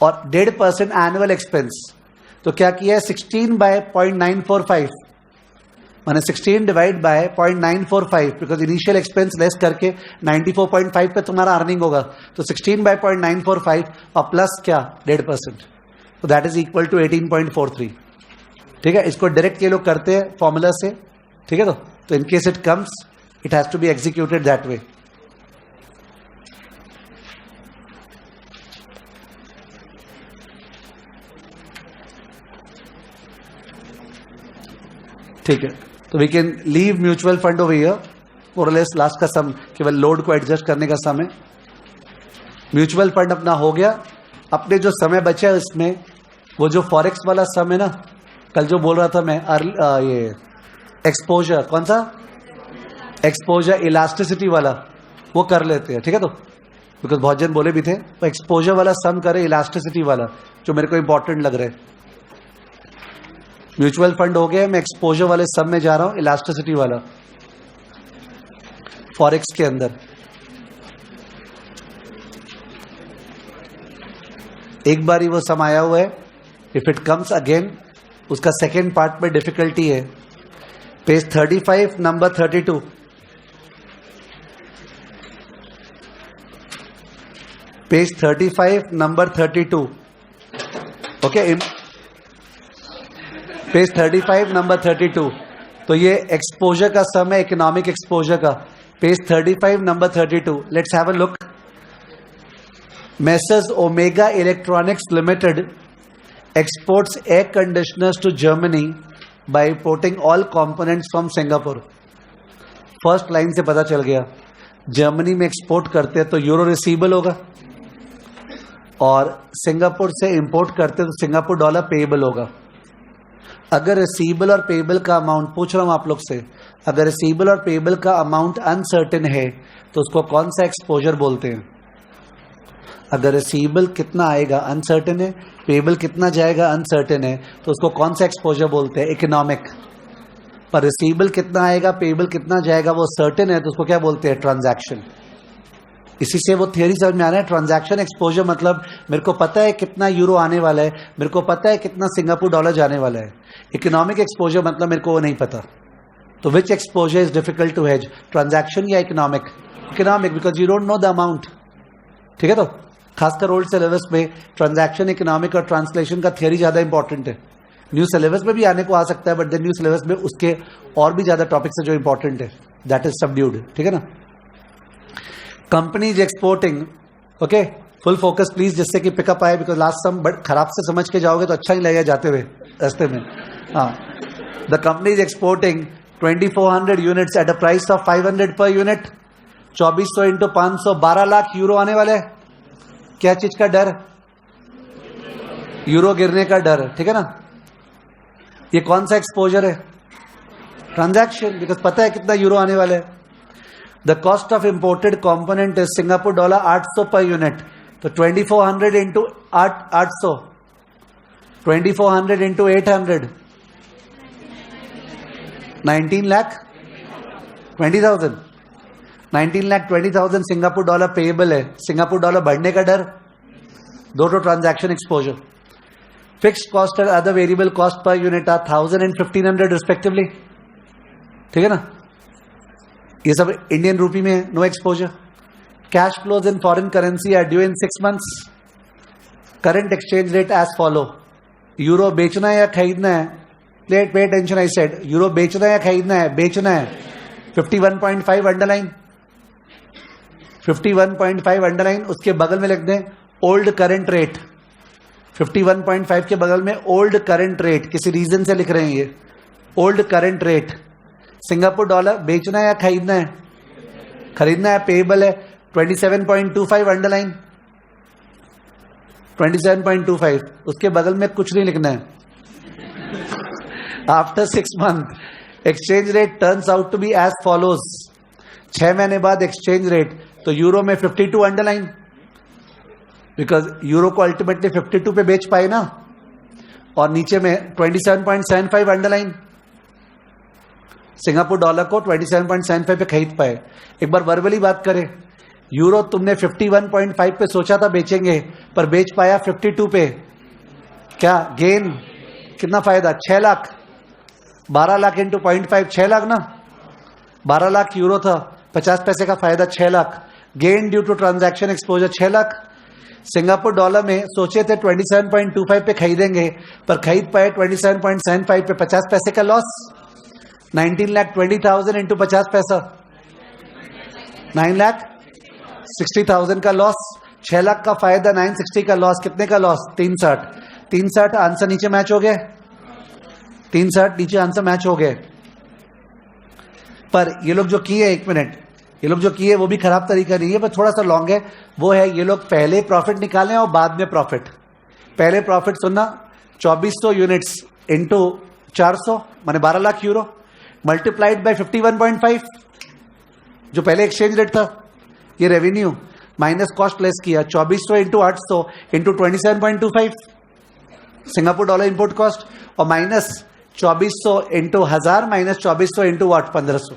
और 1.5% एनुअल एक्सपेंस. तो क्या किया है, 16 बाय 0.945, माने 16 divide by 0.945, because initial expense less करके 94.5 पे तुम्हारा अर्निंग होगा. तो 16 बाय 0.945 और प्लस क्या, 1.5%. तो दैट इज इक्वल टू 18.43. ठीक है, इसको डायरेक्ट ये लोग करते हैं फॉर्मूला से. ठीक है, तो in case it comes it has to be executed that way. ठीक है, तो we can leave mutual fund over here. मोरलेस लास्ट का सम केवल लोड को एडजस्ट करने का सम है. म्यूचुअल फंड अपना हो गया. अपने जो समय बचा है उसमें वो जो फॉरेक्स वाला सम है ना, कल जो बोल रहा था मैं, ये एक्सपोजर, कौन सा, एक्सपोजर इलास्टिसिटी वाला, वो कर लेते हैं. ठीक है, तो बिकॉज बहुत जन बोले भी थे, तो एक्सपोजर वाला सम करे, इलास्टिसिटी वाला, जो मेरे को इंपॉर्टेंट लग रहा है. म्यूचुअल फंड हो गया, मैं एक्सपोजर वाले सम में जा रहा हूं, इलास्टिसिटी वाला फॉरेक्स के अंदर. एक बार ही वो सम आया हुआ है. इफ इट कम्स अगेन, उसका सेकेंड पार्ट में डिफिकल्टी है. Page 35 number 32. Page 35 number 32. Okay, page 35 number 32. तो ये एक्सपोजर का सम है, इकोनॉमिक एक्सपोजर का. Page 35 number 32. Let's have a look. Messrs. Omega Electronics Limited exports air conditioners to Germany by importing all components from Singapore. First line से पता चल गया, Germany में एक्सपोर्ट करते हैं तो यूरो रिसीवेबल होगा, और सिंगापुर से इंपोर्ट करते हैं तो सिंगापुर डॉलर पेएबल होगा. अगर रिसीवेबल और पेएबल का अमाउंट, पूछ रहा हूं आप लोग से, अगर रिसीवेबल और पेएबल का अमाउंट अनसर्टेन है तो उसको कौन सा एक्सपोजर बोलते हैं? अगर रिसीवेबल कितना आएगा अनसर्टेन है, पेएबल कितना जाएगा अनसर्टेन है, तो उसको कौन सा एक्सपोजर बोलते हैं? इकोनॉमिक. पर रिसीवेबल कितना आएगा, पेएबल कितना जाएगा, वो सर्टेन है, तो उसको क्या बोलते हैं? ट्रांजैक्शन. इसी से वो थियरी समझ में आ रहा है. ट्रांजैक्शन एक्सपोजर मतलब मेरे को पता है कितना यूरो आने वाला है, मेरे को पता है कितना सिंगापुर डॉलर जाने वाला है. इकोनॉमिक एक्सपोजर मतलब मेरे को वो नहीं पता. तो which exposure is difficult to hedge, transaction या economic? Economic, because you don't know the amount. ठीक है, तो खासकर ओल्ड सिलेबस में ट्रांजैक्शन, इकोनॉमिक और ट्रांसलेशन का थियरी ज्यादा इंपॉर्टेंट है. न्यू सिलेबस में भी आने को आ सकता है, बट द न्यू सिलेबस में उसके और भी ज्यादा टॉपिक्स है जो इंपॉर्टेंट है, दैट इज सबड्यूड. ठीक है ना. Company is exporting, okay, full focus please, जिससे कि पिकअप आए, बिकॉज लास्ट सम बट खराब से समझ के जाओगे तो अच्छा नहीं लगेगा जाते हुए रास्ते में. हाँ, the company is exporting 2400 units at a price of 500 per unit. 2400 into 500, 12 lakh euro आने वाले. क्या चीज का डर? यूरो गिरने का डर. ठीक है ना. ये कौन सा एक्सपोजर है? ट्रांजैक्शन, बिकॉज पता है कितना यूरो आने वाले है. The cost of imported component is Singapore dollar 800 per unit. तो 2400 into 800, 2400 into 800, 19 lakh 20,000. 19 lakh 20,000 Singapore dollar payable है. सिंगापुर डॉलर बढ़ने का डर. दो ट्रांजैक्शन एक्सपोजर. फिक्स्ड कॉस्ट और other variable cost per unit are 1000 and 1500 respectively. ठीक है ना. ये सब इंडियन रूपी में, no exposure. Cash flows in foreign currency are due in 6 months. Current exchange rate as follow. Euro बेचना है या खरीदना है? Pay attention, I said euro बेचना है या खरीदना है? बेचना है. 51.5 अंडरलाइन, 51.5 अंडरलाइन. उसके बगल में लिख दें ओल्ड करंट रेट. 51.5 के बगल में ओल्ड करंट रेट, किसी रीजन से लिख रहे हैं ये old current rate. Singapore dollar बेचना है या खरीदना है? खरीदना है, पेएबल है. 27.25 अंडरलाइन, 27.25. उसके बगल में कुछ नहीं लिखना है. After 6 months exchange rate turns out to be as follows. 6 महीने बाद एक्सचेंज रेट, तो यूरो में 52 अंडरलाइन, बिकॉज यूरो को अल्टीमेटली 52 पे बेच पाए ना, और नीचे में 27.75 अंडरलाइन. सिंगापुर डॉलर को 27.75 पे खरीद पाए. एक बार वर्बली बात करें, यूरो तुमने 51.5 पे सोचा था बेचेंगे, पर बेच पाया 52 पे. क्या गेन? कितना फायदा? 6 लाख. 12 लाख इंटू 0.5, 6 लाख ना. 12 लाख यूरो था, 50 पैसे का फायदा, 6 lakh. Gain due to transaction exposure 6 lakh. Singapore dollar में सोचे थे 27.25 पे खरीदेंगे, पर खरीद पाए 27.75 पे, 50 पैसे का लॉस. 19,20,000 इंटू 50 पैसा, 9,60,000 का लॉस. 6 लाख का फायदा, 960 का लॉस. कितने का लॉस? 360. 360 आंसर नीचे मैच हो गए. 360 नीचे आंसर मैच हो गए. पर ये लोग जो किए, 1 मिनट, ये लोग जो किए वो भी खराब तरीका नहीं है, पर थोड़ा सा लॉन्ग है. वो है ये लोग पहले प्रॉफिट निकालें और बाद में प्रॉफिट. पहले प्रॉफिट सुनना, 2400 यूनिट्स इंटू 400 माने 12 लाख यूरो, मल्टीप्लाइड बाय 51.5 जो पहले एक्सचेंज रेट था. ये रेवेन्यू माइनस कॉस्ट लेस किया. 2400 into 800 into 27.25 Singapore dollar import cost, और minus 2400 into 1000 minus 2400 into what 1500.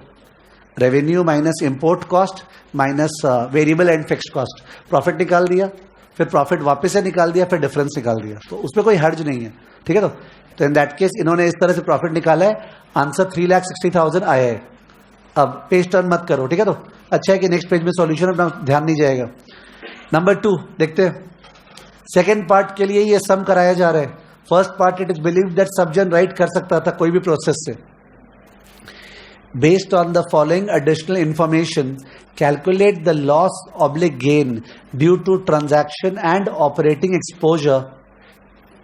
Revenue minus import cost minus variable and fixed cost. Profit निकाल दिया, फिर प्रॉफिट वापस से निकाल दिया, फिर डिफरेंस निकाल दिया. तो उसमें कोई हर्ज नहीं है. ठीक है. तो इन दैट केस इन्होंने इस तरह से प्रॉफिट निकाला है. आंसर 3,60,000 आया है. अब पेज टर्न मत करो. ठीक है. तो अच्छा है कि नेक्स्ट पेज में सॉल्यूशन अपना ध्यान नहीं जाएगा. नंबर 2 देखते हैं. सेकेंड पार्ट के लिए ये सम कराया जा रहा है. First part it is believe that सबजन राइट कर सकता था कोई भी प्रोसेस से. Based on the following additional information, calculate the loss/gain due to transaction and operating exposure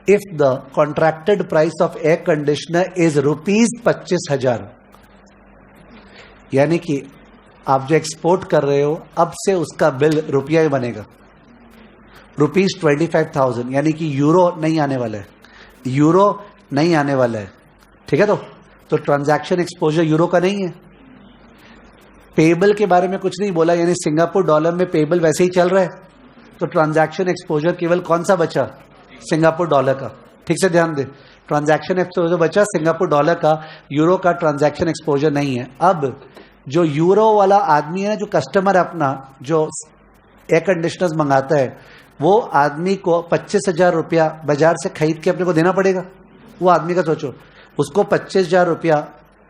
if the contracted price of air conditioner is ₹25,000, यानी कि आप जो एक्सपोर्ट कर रहे हो अब से उसका बिल रुपया ही बनेगा, ₹25,000, यानी कि यूरो नहीं आने वाला है, यूरो नहीं आने वाला है। ठीक है, तो ट्रांजैक्शन एक्सपोजर यूरो का नहीं है। पेबल के बारे में कुछ नहीं बोला, यानी सिंगापुर डॉलर में पेबल वैसे ही चल रहा है, तो ट्रांजैक्शन एक्सपोजर केवल कौन सा बचा? सिंगापुर डॉलर का। ठीक से ध्यान दे, ट्रांजैक्शन एक्सपोजर बचा सिंगापुर डॉलर का, यूरो का ट्रांजैक्शन एक्सपोजर नहीं है। अब जो यूरो वाला आदमी है ना, जो कस्टमर अपना जो एयर कंडीशनर्स मंगाता है, वो आदमी को 25,000 रुपया बाजार से खरीद के अपने को देना पड़ेगा। वो आदमी का सोचो, उसको 25,000 रुपया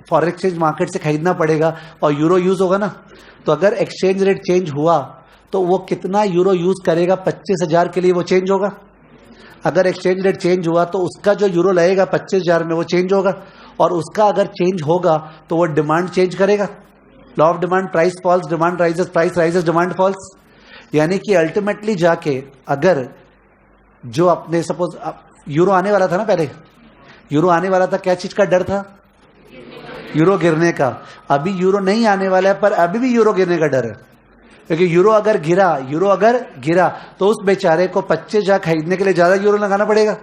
फॉरेन एक्सचेंज मार्केट से खरीदना पड़ेगा और यूरो यूज होगा ना, तो अगर एक्सचेंज रेट चेंज हुआ तो वो कितना यूरो यूज करेगा? 25,000 के लिए वो चेंज होगा। अगर एक्सचेंज रेट चेंज हुआ तो उसका जो यूरो लगेगा 25,000 में वो चेंज होगा, और उसका अगर चेंज होगा तो वो डिमांड चेंज करेगा। Law of demand, price falls, demand rises, price rises, demand falls. यानी कि अल्टीमेटली जाके अगर जो अपने सपोज यूरो आने वाला था ना, पहले यूरो आने वाला था, क्या चीज का डर था? यूरो गिरने का। अभी यूरो नहीं आने वाला है, पर अभी भी यूरो गिरने का डर है, क्योंकि यूरो अगर गिरा तो उस बेचारे को 25,000 खरीदने के लिए ज्यादा यूरो लगाना पड़ेगा,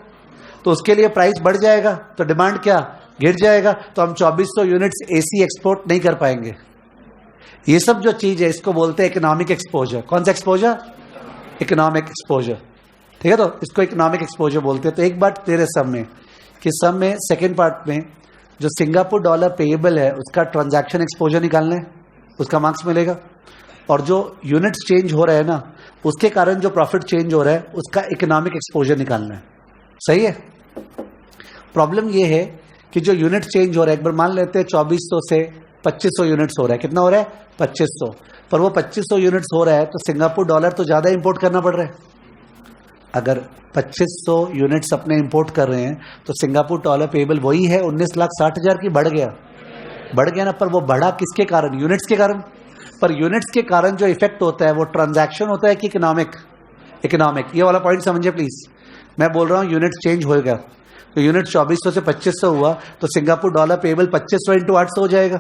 तो उसके लिए प्राइस बढ़ जाएगा, तो डिमांड क्या? गिर जाएगा, तो हम 2400 यूनिट्स एसी एक्सपोर्ट नहीं कर पाएंगे। ये सब जो चीज है इसको बोलते हैं इकोनॉमिक एक्सपोजर। कौन सा एक्सपोजर? Economic exposure. ठीक है, तो इसको इकोनॉमिक एक्सपोजर बोलते हैं। तो एक बात तेरे सब में कि सब में सेकेंड पार्ट में जो सिंगापुर डॉलर पेएबल है उसका ट्रांजैक्शन एक्सपोजर निकालना है, उसका मार्क्स मिलेगा। और जो यूनिट्स चेंज हो रहा है ना, उसके कारण जो प्रॉफिट चेंज हो रहा है उसका इकोनॉमिक एक्सपोजर निकालना है। सही है। प्रॉब्लम ये है कि जो यूनिट चेंज हो रहा है, एक बार मान लेते हैं 2400 से 2500 यूनिट्स हो रहा है। कितना हो रहा है? 2500। पर वो 2500 यूनिट्स हो रहा है तो सिंगापुर डॉलर तो ज्यादा इंपोर्ट करना पड़ रहा है। अगर 2500 यूनिट्स अपने इंपोर्ट कर रहे हैं तो सिंगापुर डॉलर पेएबल वही है 19,60,000 की, बढ़ गया ना। पर वो बढ़ा किसके कारण? यूनिट्स के कारण। पर यूनिट्स के कारण जो इफेक्ट होता है वो ट्रांजैक्शन होता है कि इकोनॉमिक। ये वाला पॉइंट समझिए प्लीज। मैं बोल रहा हूं यूनिट्स चेंज हो गया, तो यूनिट 2400 से 2500 हुआ, तो सिंगापुर डॉलर पेएबल 2500 इंटू 800 हो जाएगा।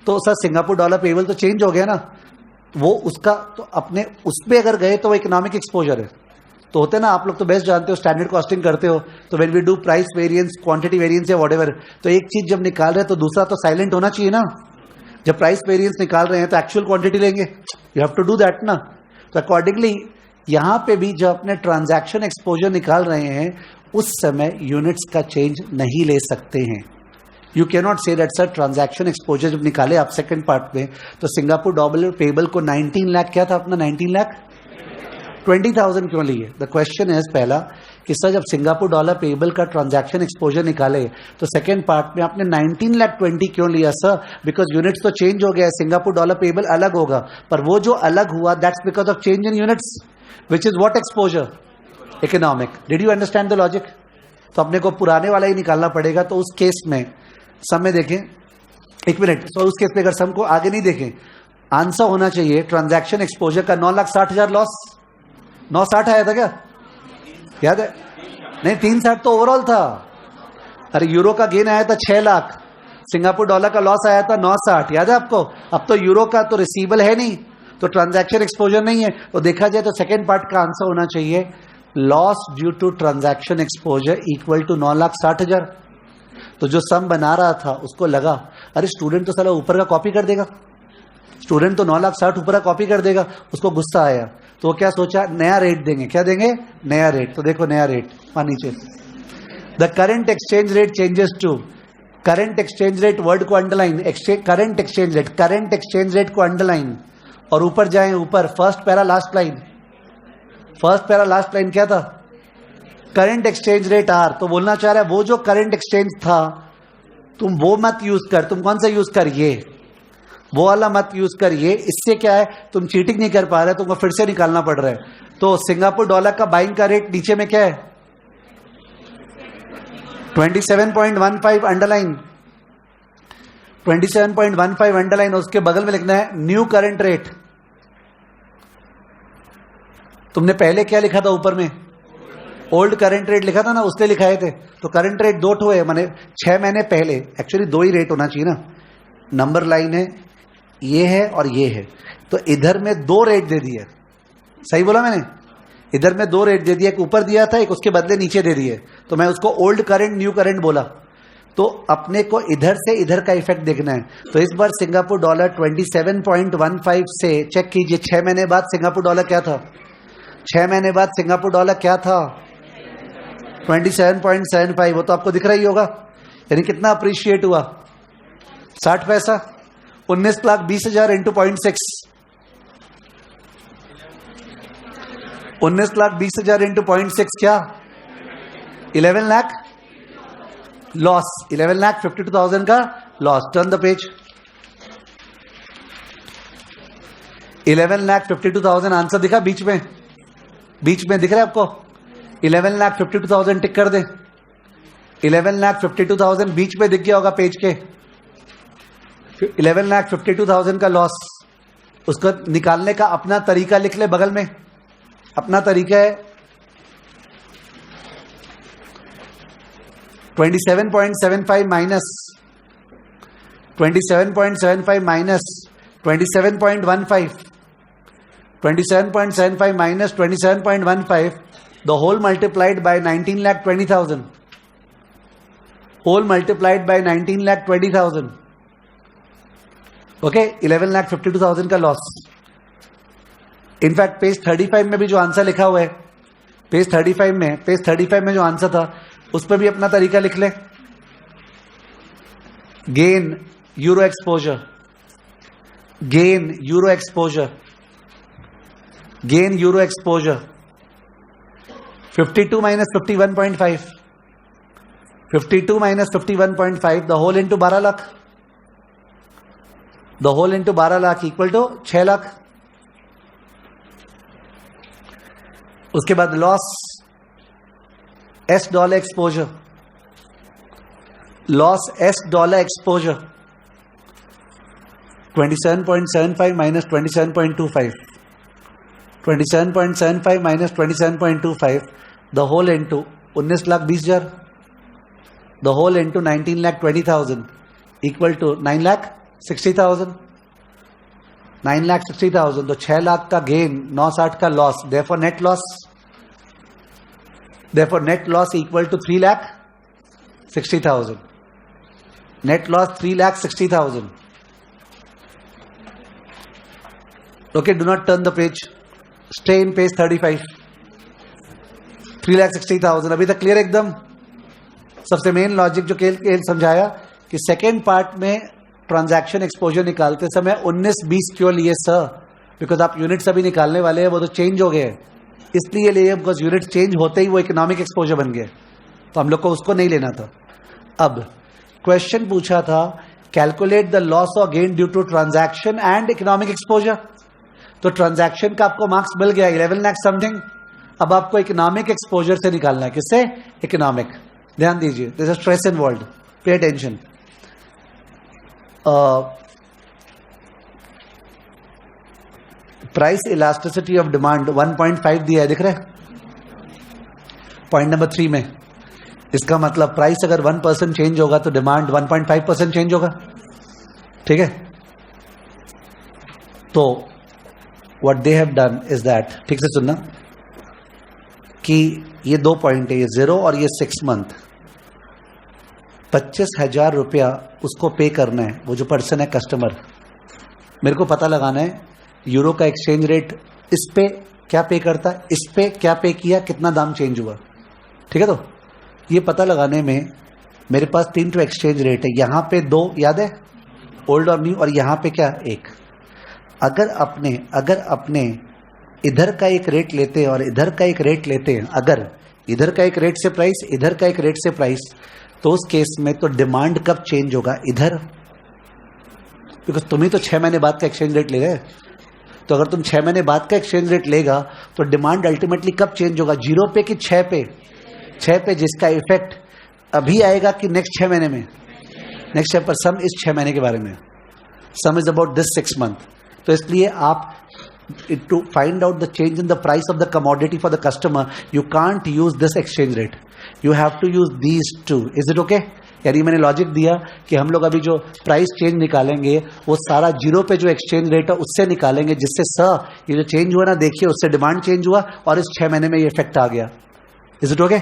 तो सर सिंगापुर डॉलर पेएबल तो चेंज हो गया ना, वो उसका तो अपने उस पे अगर गए तो वो इकोनॉमिक एक्सपोजर है। तो होते ना, आप लोग तो बेस्ट जानते हो, स्टैंडर्ड कॉस्टिंग करते हो, तो when we do price variance, quantity variance या व्हाटएवर, तो एक चीज जब निकाल रहे हैं तो दूसरा तो साइलेंट होना चाहिए ना। जब प्राइस वेरिएंस निकाल रहे हैं तो एक्चुअल क्वांटिटी लेंगे, you have to do that ना। तो अकॉर्डिंगली यहां पे भी जब अपने ट्रांजैक्शन एक्सपोजर निकाल रहे हैं उस समय यूनिट्स का चेंज नहीं ले सकते हैं। You can not say that sir transaction exposure जब निकाले आप सेकंड पार्ट में, तो सिंगापुर डॉलर पेएबल को 19 लाख क्या था अपना? 19 लाख 20,000 क्यों लिए? द क्वेश्चन है पहला कि सर जब सिंगापुर डॉलर पेएबल का ट्रांजैक्शन एक्सपोजर निकाले तो सेकंड पार्ट में आपने 19 लाख 20 क्यों लिया? सर बिकॉज यूनिट्स तो चेंज हो गया, सिंगापुर डॉलर पेएबल अलग होगा, पर वो जो अलग हुआ that's because of change in units, which is what exposure? Economic. Did you understand the logic? तो अपने को पुराने वाला ही निकालना पड़ेगा। तो उस केस में सम में देखें, एक मिनट, तो उस केस में अगर सम को आगे नहीं देखें, आंसर होना चाहिए ट्रांजैक्शन एक्सपोजर का 9,60,000 लॉस। 960 आया था क्या? याद है? नहीं, 360 तो ओवरऑल था। अरे यूरो का गेन आया था 6 लाख, सिंगापुर डॉलर का लॉस आया था 960, याद है आपको? अब तो यूरो का तो रिसीवेबल है नहीं, तो ट्रांजैक्शन एक्सपोजर नहीं है। तो देखा जाए तो सेकेंड पार्ट का आंसर होना चाहिए loss due to transaction exposure equal to 9,60,000। तो जो सम बना रहा था उसको लगा अरे स्टूडेंट तो साला ऊपर का कॉपी कर देगा, स्टूडेंट तो 9,60,000 ऊपर का कॉपी कर देगा। उसको गुस्सा आया तो वो क्या सोचा? नया रेट देंगे। क्या देंगे? नया रेट। तो देखो नया रेट वहां नीचे, the current exchange rate changes to, current exchange rate word को अंडरलाइन, करंट एक्सचेंज रेट को अंडरलाइन, और ऊपर जाएं, ऊपर फर्स्ट पैरा लास्ट लाइन क्या था? Current exchange rate are. तो बोलना चाह रहा है वो जो करंट एक्सचेंज था तुम वो मत यूज कर, तुम कौन सा यूज कर? ये वो वाला मत यूज कर। ये इससे क्या है, तुम चीटिंग नहीं कर पा रहे, तुमको फिर से निकालना पड़ रहा है। तो सिंगापुर डॉलर का बाइंग का रेट नीचे में क्या है? 27.15 अंडरलाइन, 27.15 अंडरलाइन, उसके बगल में लिखना है न्यू करंट रेट। तुमने पहले क्या लिखा था ऊपर में? ओल्ड करंट रेट लिखा था ना, उसने लिखाए थे। तो करंट रेट दो ठो है, माने 6 महीने पहले, एक्चुअली दो ही रेट होना चाहिए ना, नंबर लाइन है, ये है और ये है, तो इधर में दो रेट दे दिए। सही बोला मैंने? इधर में दो रेट दे दिया, एक ऊपर दिया था, एक उसके बदले नीचे दे दिए, तो मैं उसको ओल्ड करंट न्यू करंट बोला। तो अपने को इधर से इधर का इफेक्ट देखना है। तो इस बार सिंगापुर डॉलर 27.15 से चेक कीजिए, 6 महीने बाद सिंगापुर डॉलर क्या था? 6 महीने बाद सिंगापुर डॉलर क्या था? 27.75। वो तो आपको दिख रहा ही होगा, यानी कितना अप्रिशिएट हुआ? 60 पैसा। 19,20,000 इंटू 0.6, 19,20,000 इंटू 0.6 क्या? 11 लाख लॉस, 11,52,000 का loss. Turn the page. 11,52,000 answer दिखा बीच में? बीच में दिख रहा है आपको? 11,52,000 टिक कर दे। 11,52,000 बीच में दिख गया होगा पेज के। 11,52,000 का लॉस, उसको निकालने का अपना तरीका लिख ले बगल में। अपना तरीका है 27.75 minus 27.75 minus 27.15, 27.75 minus 27.15, the whole multiplied by 19,20,000, whole multiplied by 19,20,000, okay, 11,52,000 का लॉस। इनफैक्ट पेज 35 में भी जो आंसर लिखा हुआ है, पेज 35 में जो आंसर था, उस पर भी अपना तरीका लिख ले। Gain euro exposure, gain euro exposure, gain euro exposure 52 minus 51.5, 52 minus 51.5, the whole into 12 lakh, the whole into 12 lakh equal to 6 lakh. उसके बाद loss S dollar exposure, loss S dollar exposure 27.75 minus 27.25, 27.75 minus 27.25, the whole into 19,20,000, the whole into 19,20,000 equal to 9,60,000, 9,60,000। तो 6 लाख का gain, 960 का loss, therefore net loss, therefore net loss equal to 3,60,000, net loss 3,60,000। Okay, do not turn the page, stay in page 35। 3,60,000 अभी तक clear एकदम? सबसे main logic जो केल समझाया कि सेकेंड पार्ट में ट्रांजैक्शन एक्सपोजर निकालते समय 19-20 क्यों लिए सर? बिकॉज आप यूनिट्स अभी निकालने वाले हैं, वो तो चेंज हो गए, इसलिए लिए, बिकॉज यूनिट चेंज होते ही वो इकोनॉमिक एक्सपोजर बन गए, तो हम लोग को उसको नहीं लेना था। अब क्वेश्चन पूछा था कैलकुलेट द लॉस और gain due to transaction and economic exposure, तो ट्रांजैक्शन का आपको मार्क्स मिल गया 11 लाख समथिंग। अब आपको इकोनॉमिक एक्सपोजर से निकालना है, किससे? इकोनॉमिक। ध्यान दीजिए, this is stress involved, pay attention. Price elasticity of demand 1.5 दिया है, दिख रहा है पॉइंट नंबर 3 में। इसका मतलब प्राइस अगर 1% चेंज होगा तो डिमांड 1.5% चेंज होगा, ठीक है? तो what they have done is that, ठीक से सुनना, कि ये 2 पॉइंट है, ये 0 और ये 6 मंथ, 25,000 रुपया उसको पे करना है, वो जो पर्सन है कस्टमर। मेरे को पता लगाना है यूरो का एक्सचेंज रेट इस पे क्या पे करता है, इस पे क्या पे किया, कितना दाम चेंज हुआ, ठीक है? तो ये पता लगाने में मेरे पास 3 तो एक्सचेंज रेट है, यहां पे 2 याद है, ओल्ड और न्यू, और यहां पे क्या 1। अगर अपने इधर का एक रेट लेते हैं और इधर का एक रेट लेते हैं, अगर इधर का एक रेट से प्राइस, इधर का एक रेट से प्राइस, तो उस केस में तो डिमांड कब चेंज होगा? इधर, बिकॉज तुम ही तो 6 महीने बाद का एक्सचेंज रेट ले रहे, तो अगर तुम 6 महीने बाद का एक्सचेंज रेट लेगा तो डिमांड अल्टीमेटली कब चेंज होगा? 0 पे कि 6 पे? 6 पे, जिसका इफेक्ट अभी आएगा कि नेक्स्ट 6 महीने में? नेक्स्ट चैप्टर सम इस 6 महीने के बारे में, सम इज अबाउट दिस 6 मंथ। तो इसलिए आप to find out the change in the price of the commodity for the customer, you can't use this exchange rate. You have to use these two. Is it okay? यानी मैंने logic दिया कि हम लोग अभी जो प्राइस चेंज निकालेंगे वो सारा जीरो पे जो एक्सचेंज रेट है उससे निकालेंगे, जिससे सर ये जो चेंज हुआ ना, देखिए उससे डिमांड चेंज हुआ और इस 6 महीने में ये इफेक्ट आ गया. Is it okay?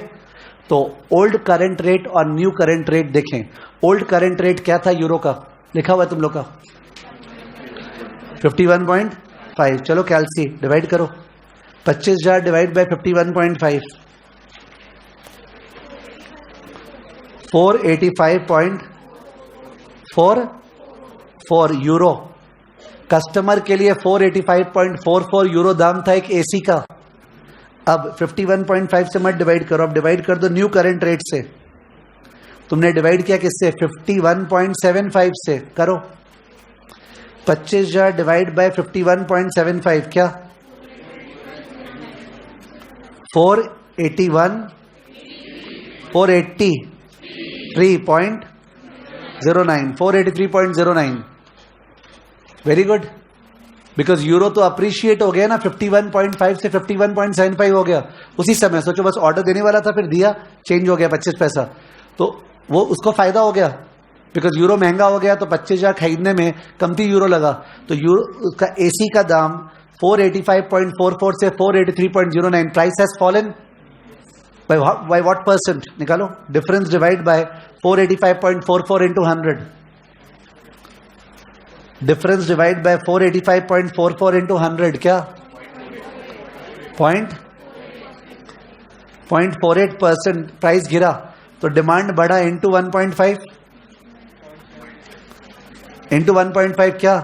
तो ओल्ड करंट रेट और न्यू करंट रेट देखें. ओल्ड करंट रेट क्या था यूरो का? लिखा हुआ है तुम लोग का 51.5. चलो कैलसी डिवाइड करो. 25,000 डिवाइड बाय 51.5, 485.44 यूरो. कस्टमर के लिए 485.44 यूरो दाम था एक एसी का. अब 51.5 से मत डिवाइड करो, अब डिवाइड कर दो न्यू करंट रेट से. तुमने डिवाइड किया किससे? 51.75 से. करो 25,000 डिवाइड बाय 51.75 क्या? 483.09. Very good. बिकॉज यूरो तो अप्रिशिएट हो गया ना, 51.5 से 51.75 हो गया उसी समय. सोचो बस ऑर्डर देने वाला था, फिर दिया, चेंज हो गया 25 पैसा, तो वो उसको फायदा हो गया. बिकॉज यूरो महंगा हो गया तो 25,000 खरीदने में कमती यूरो लगा. तो यूरो उसका एसी का दाम 485.44 से 483.09. Price has fallen by what percent? निकालो. Difference divide by 485.44 into 100. Difference divide by 485.44 into 100 क्या? 0.48%. प्राइस गिरा तो डिमांड बढ़ा इंटू 1.5 इंटू 1.5 क्या?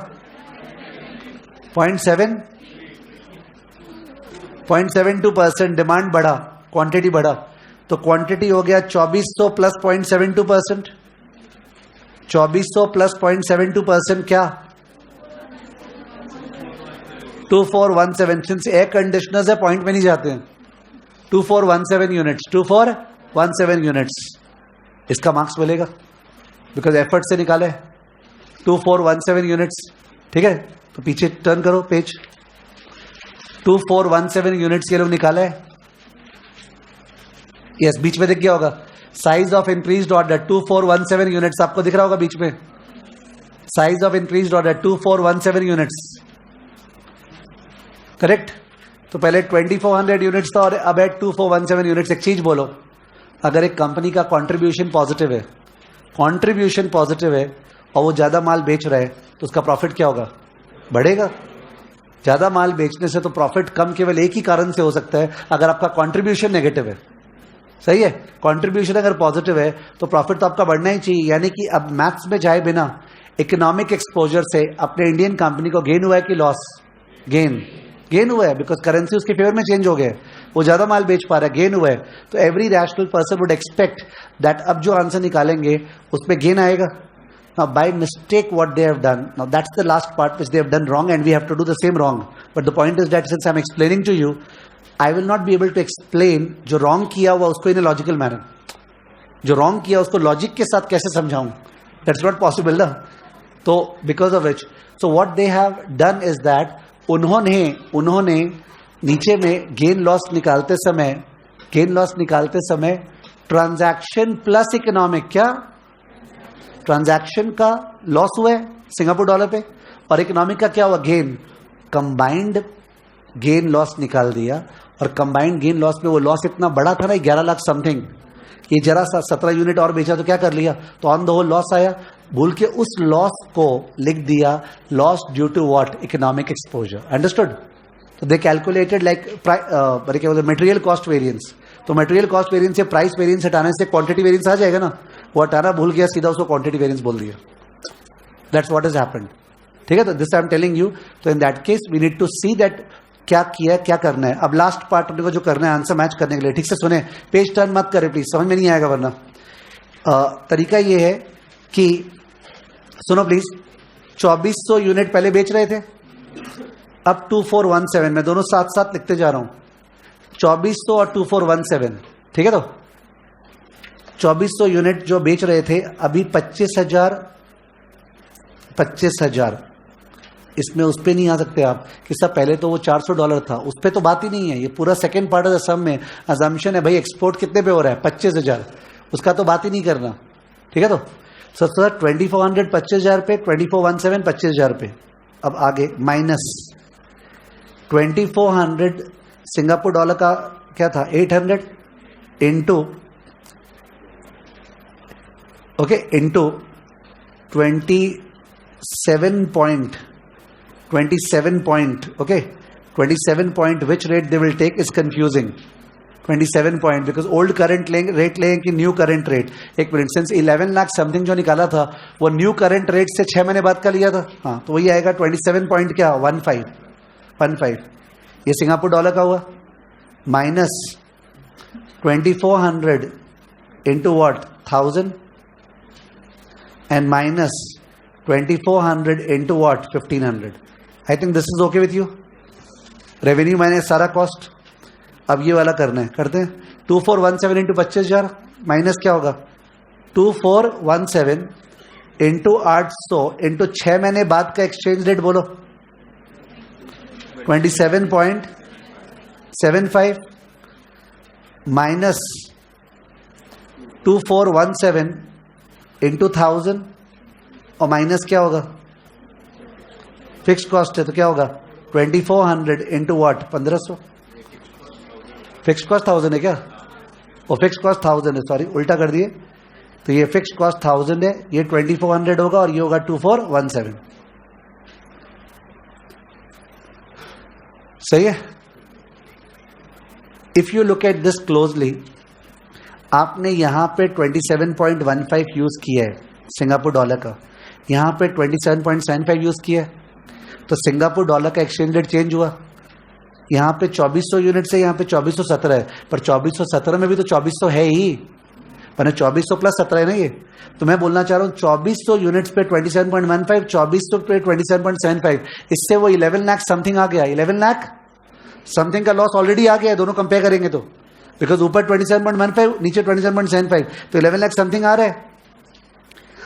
0.72%. डिमांड बढ़ा, क्वांटिटी बढ़ा, तो क्वांटिटी हो गया 2400 प्लस 0.72%. 2400 प्लस 0.72% क्या? 2417. सिंस एयर कंडीशनर्स है पॉइंट में नहीं जाते हैं. 2417 यूनिट्स. 2417 यूनिट्स. इसका मार्क्स मिलेगा बिकॉज एफर्ट से निकाले. 2417 यूनिट्स. ठीक है, तो पीछे टर्न करो पेज. 2417 यूनिट्स के लोग निकाले. यस, बीच में दिख गया होगा size of increased order 2417 units. आपको दिख रहा होगा बीच में size of increased order 2417 units. Correct. तो पहले 2400 यूनिट्स था और अब है 2417 यूनिट्स. एक चीज बोलो, अगर एक कंपनी का कंट्रीब्यूशन पॉजिटिव है, कंट्रीब्यूशन पॉजिटिव है और वो ज्यादा माल बेच रहा है तो उसका प्रॉफिट क्या होगा? बढ़ेगा. ज्यादा माल बेचने से तो प्रॉफिट कम केवल एक ही कारण से हो सकता है, अगर आपका कंट्रीब्यूशन नेगेटिव है. सही है. कंट्रीब्यूशन अगर पॉजिटिव है तो प्रॉफिट तो आपका बढ़ना ही चाहिए. यानी कि अब मैथ्स में जाए बिना इकोनॉमिक एक्सपोजर से अपने इंडियन कंपनी को गेन हुआ है कि लॉस? गेन हुआ है, बिकॉज करेंसी उसके फेवर में चेंज हो गया है, वो ज्यादा माल बेच पा रहा है, गेन हुआ है. तो every rational person would expect that अब जो आंसर निकालेंगे उसमें गेन आएगा. Now, by mistake, what they have done, now that's the last part which they have done wrong, and we have to do the same wrong. But the point is that since I'm explaining to you, I will not be able to explain जो wrong किया हुआ उसको in a logical manner. जो wrong किया उसको logic के साथ कैसे समझाऊं? That's not possible, ना? तो because of which, so what they have done is that उन्होंने नीचे में गेन लॉस निकालते समय ट्रांजैक्शन प्लस इकोनॉमिक, क्या ट्रांजैक्शन का लॉस हुआ है सिंगापुर डॉलर पे और इकोनॉमिक का क्या हुआ? गेन. कंबाइंड गेन लॉस निकाल दिया और कंबाइंड गेन लॉस में वो लॉस इतना बड़ा था ना 11 लाख समथिंग. ये जरा सा 17 यूनिट और बेचा तो क्या कर लिया? तो ऑन द होल लॉस आया. भूल के उस लॉस को लिख दिया loss due to what? Economic exposure. Understood? तो दे कैलकुलेटेड लाइक क्या बोलते मटेरियल कॉस्ट वेरिएंस. तो मटेरियल कॉस्ट वेरिएंस से प्राइस वेरिएंस हटाने से क्वांटिटी वेरिएंस आ जाएगा ना. वो हटाना भूल गया, सीधा उसको क्वांटिटी वेरिएंस बोल दिया. That's what has happened. ठीक है, तो this I am telling you. तो in that case we need to see that क्या किया, क्या करना है. अब लास्ट पार्ट को जो करना है आंसर मैच करने के लिए, ठीक से सुने, पेज टर्न मत करे प्लीज, समझ में नहीं आएगा वरना. तरीका ये है कि सुनो प्लीज, 2400 यूनिट पहले बेच रहे थे, अब 2417 में दोनों साथ साथ लिखते जा रहा हूं. 2400 और 2417. ठीक है, तो 2400 यूनिट जो बेच रहे थे अभी 25,000 इसमें उस पे नहीं आ सकते आप कि सब पहले तो वो $400 था, उस पे तो बात ही नहीं है। ये पूरा सेकंड पार्ट ऑफ द सम में अजम्पशन है भाई एक्सपोर्ट कितने पे हो रहा है 25,000, उसका तो बात ही नहीं करना। ठीक है, तो सर 2400 25,000 पे, 2417 25,000 पे। अब आगे माइनस 2400 सिंगापुर डॉलर का क्या था 800 into okay into 27 point okay 27 point which rate they will take is confusing 27 point because old current rate लेंगे कि new current rate। एक मिनट, since 11 लाख समथिंग जो निकाला था वो new current rate से 6 महीने बाद का लिया था। हाँ, तो वही आएगा 27 point क्या 15 ये सिंगापुर डॉलर का हुआ minus 2400 into what 1000 and minus 2400 into what 1500। I think this is okay with you। Revenue minus सारा कॉस्ट। अब ये वाला करना है, करते हैं 2417 इंटू 25,000 माइनस क्या होगा 2417 इंटू 800 इंटू 6 महीने बाद का एक्सचेंज रेट बोलो 27.75 माइनस 2417 इंटू 1000 और माइनस क्या होगा फिक्स कॉस्ट है तो क्या होगा 2400 इंटू वाट 1500। फिक्स कॉस्ट 1000 है क्या, और फिक्स कॉस्ट 1000 है, सॉरी उल्टा कर दिए। तो ये फिक्स कॉस्ट 1000 है, ये 2400 होगा और ये होगा 2417। सही है। If you look at this closely, आपने यहां पे 27.15 यूज किया है सिंगापुर डॉलर का, यहां पे 27.75 यूज किया है, तो सिंगापुर डॉलर का एक्सचेंज रेट चेंज हुआ। यहां पे 2400 यूनिट से यहां पे 2417 है, पर 2417 में भी तो 2400 है ही, मैंने 2400 प्लस 17 है ना ये। तो मैं बोलना चाह रहा हूं 2400 यूनिट्स पे 27.15, 2400 पे 27.75, इससे वो 11 लाख समथिंग आ गया। 11 लाख समथिंग का लॉस ऑलरेडी आ गया है, दोनों कंपेयर करेंगे तो, बिकॉज ऊपर 27.15 नीचे 27.75, तो 11 लाख समथिंग आ रहा है।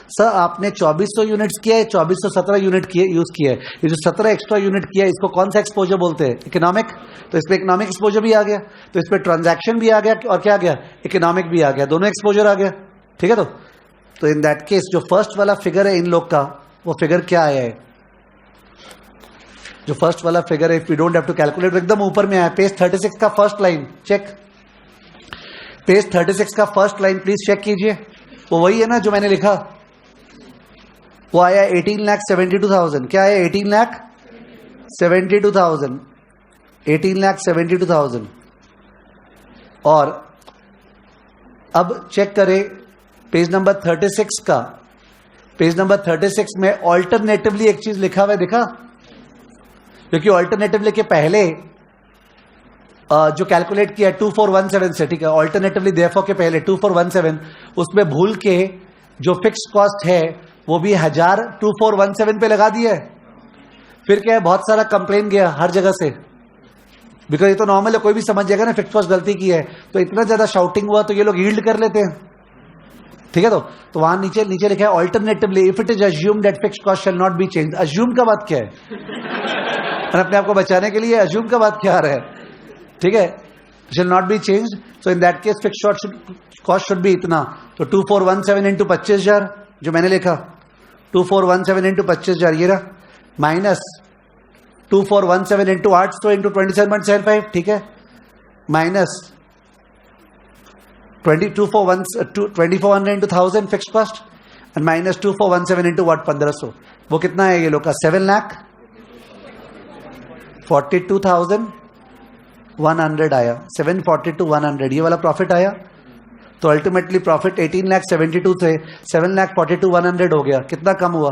सर आपने 2400 यूनिट्स किया है, 2417 यूनिट यूज किया है, ये जो 17 एक्स्ट्रा यूनिट किया है इसको कौन सा एक्सपोजर बोलते हैं इकोनॉमिक। तो इस पे इकोनॉमिक एक्सपोजर भी आ गया, तो इस पे ट्रांजैक्शन भी आ गया और क्या आ गया इकोनॉमिक भी आ गया, दोनों एक्सपोजर आ गया। ठीक है, तो इन दैट केस जो फर्स्ट वाला फिगर है इन लोग का, वो फिगर क्या आया है, जो फर्स्ट वाला फिगर है, if we don't have to calculate, एकदम ऊपर में आया पेज 36 का फर्स्ट लाइन चेक, पेज 36 का फर्स्ट लाइन प्लीज चेक कीजिए, वो वही है ना जो मैंने लिखा, वो आया 18,72,000। क्या है 18,72,000, 18,72,000। और अब चेक करें पेज नंबर 36 का, पेज नंबर 36 में ऑल्टरनेटिवली एक चीज लिखा हुआ है, दिखा, क्योंकि ऑल्टरनेटिवली के पहले जो कैलकुलेट किया 2417 से, ठीक है, ऑल्टरनेटिवली देयरफॉर के पहले 2417, उसमें भूल के जो फिक्स कॉस्ट है वो भी 1000 2417 पे लगा दिया है। फिर क्या है, बहुत सारा कंप्लेन गया हर जगह से, बिकॉज ये तो नॉर्मल है, कोई भी समझ जाएगा ना फिक्स कॉस्ट गलती की है, तो इतना ज्यादा शाउटिंग हुआ तो ये लोग यील्ड कर लेते हैं। ठीक है, तो वहां नीचे लिखा है alternatively if it is assume that fix cost shall not be change. Assume का बात क्या है अपने आप को बचाने के लिए अज्यूम का बात क्या आ रहा है, ठीक है, shall not be change. So in that case fix cost should be इतना, तो 2417 इंटू 25,000 जो मैंने लिखा, 2417 इंटू 25,000 ये रहा, माइनस 2417 इंटू 800 इंटू 27.75, ठीक है, minus 2400 into 1000 fix cost, and minus 2417 into what 1500। वो कितना है ये लोग का 7,42,100 आया, 742,100 ये वाला प्रॉफिट आया। तो अल्टीमेटली प्रॉफिट 18,72 से 7,42,100 हो गया। कितना कम हुआ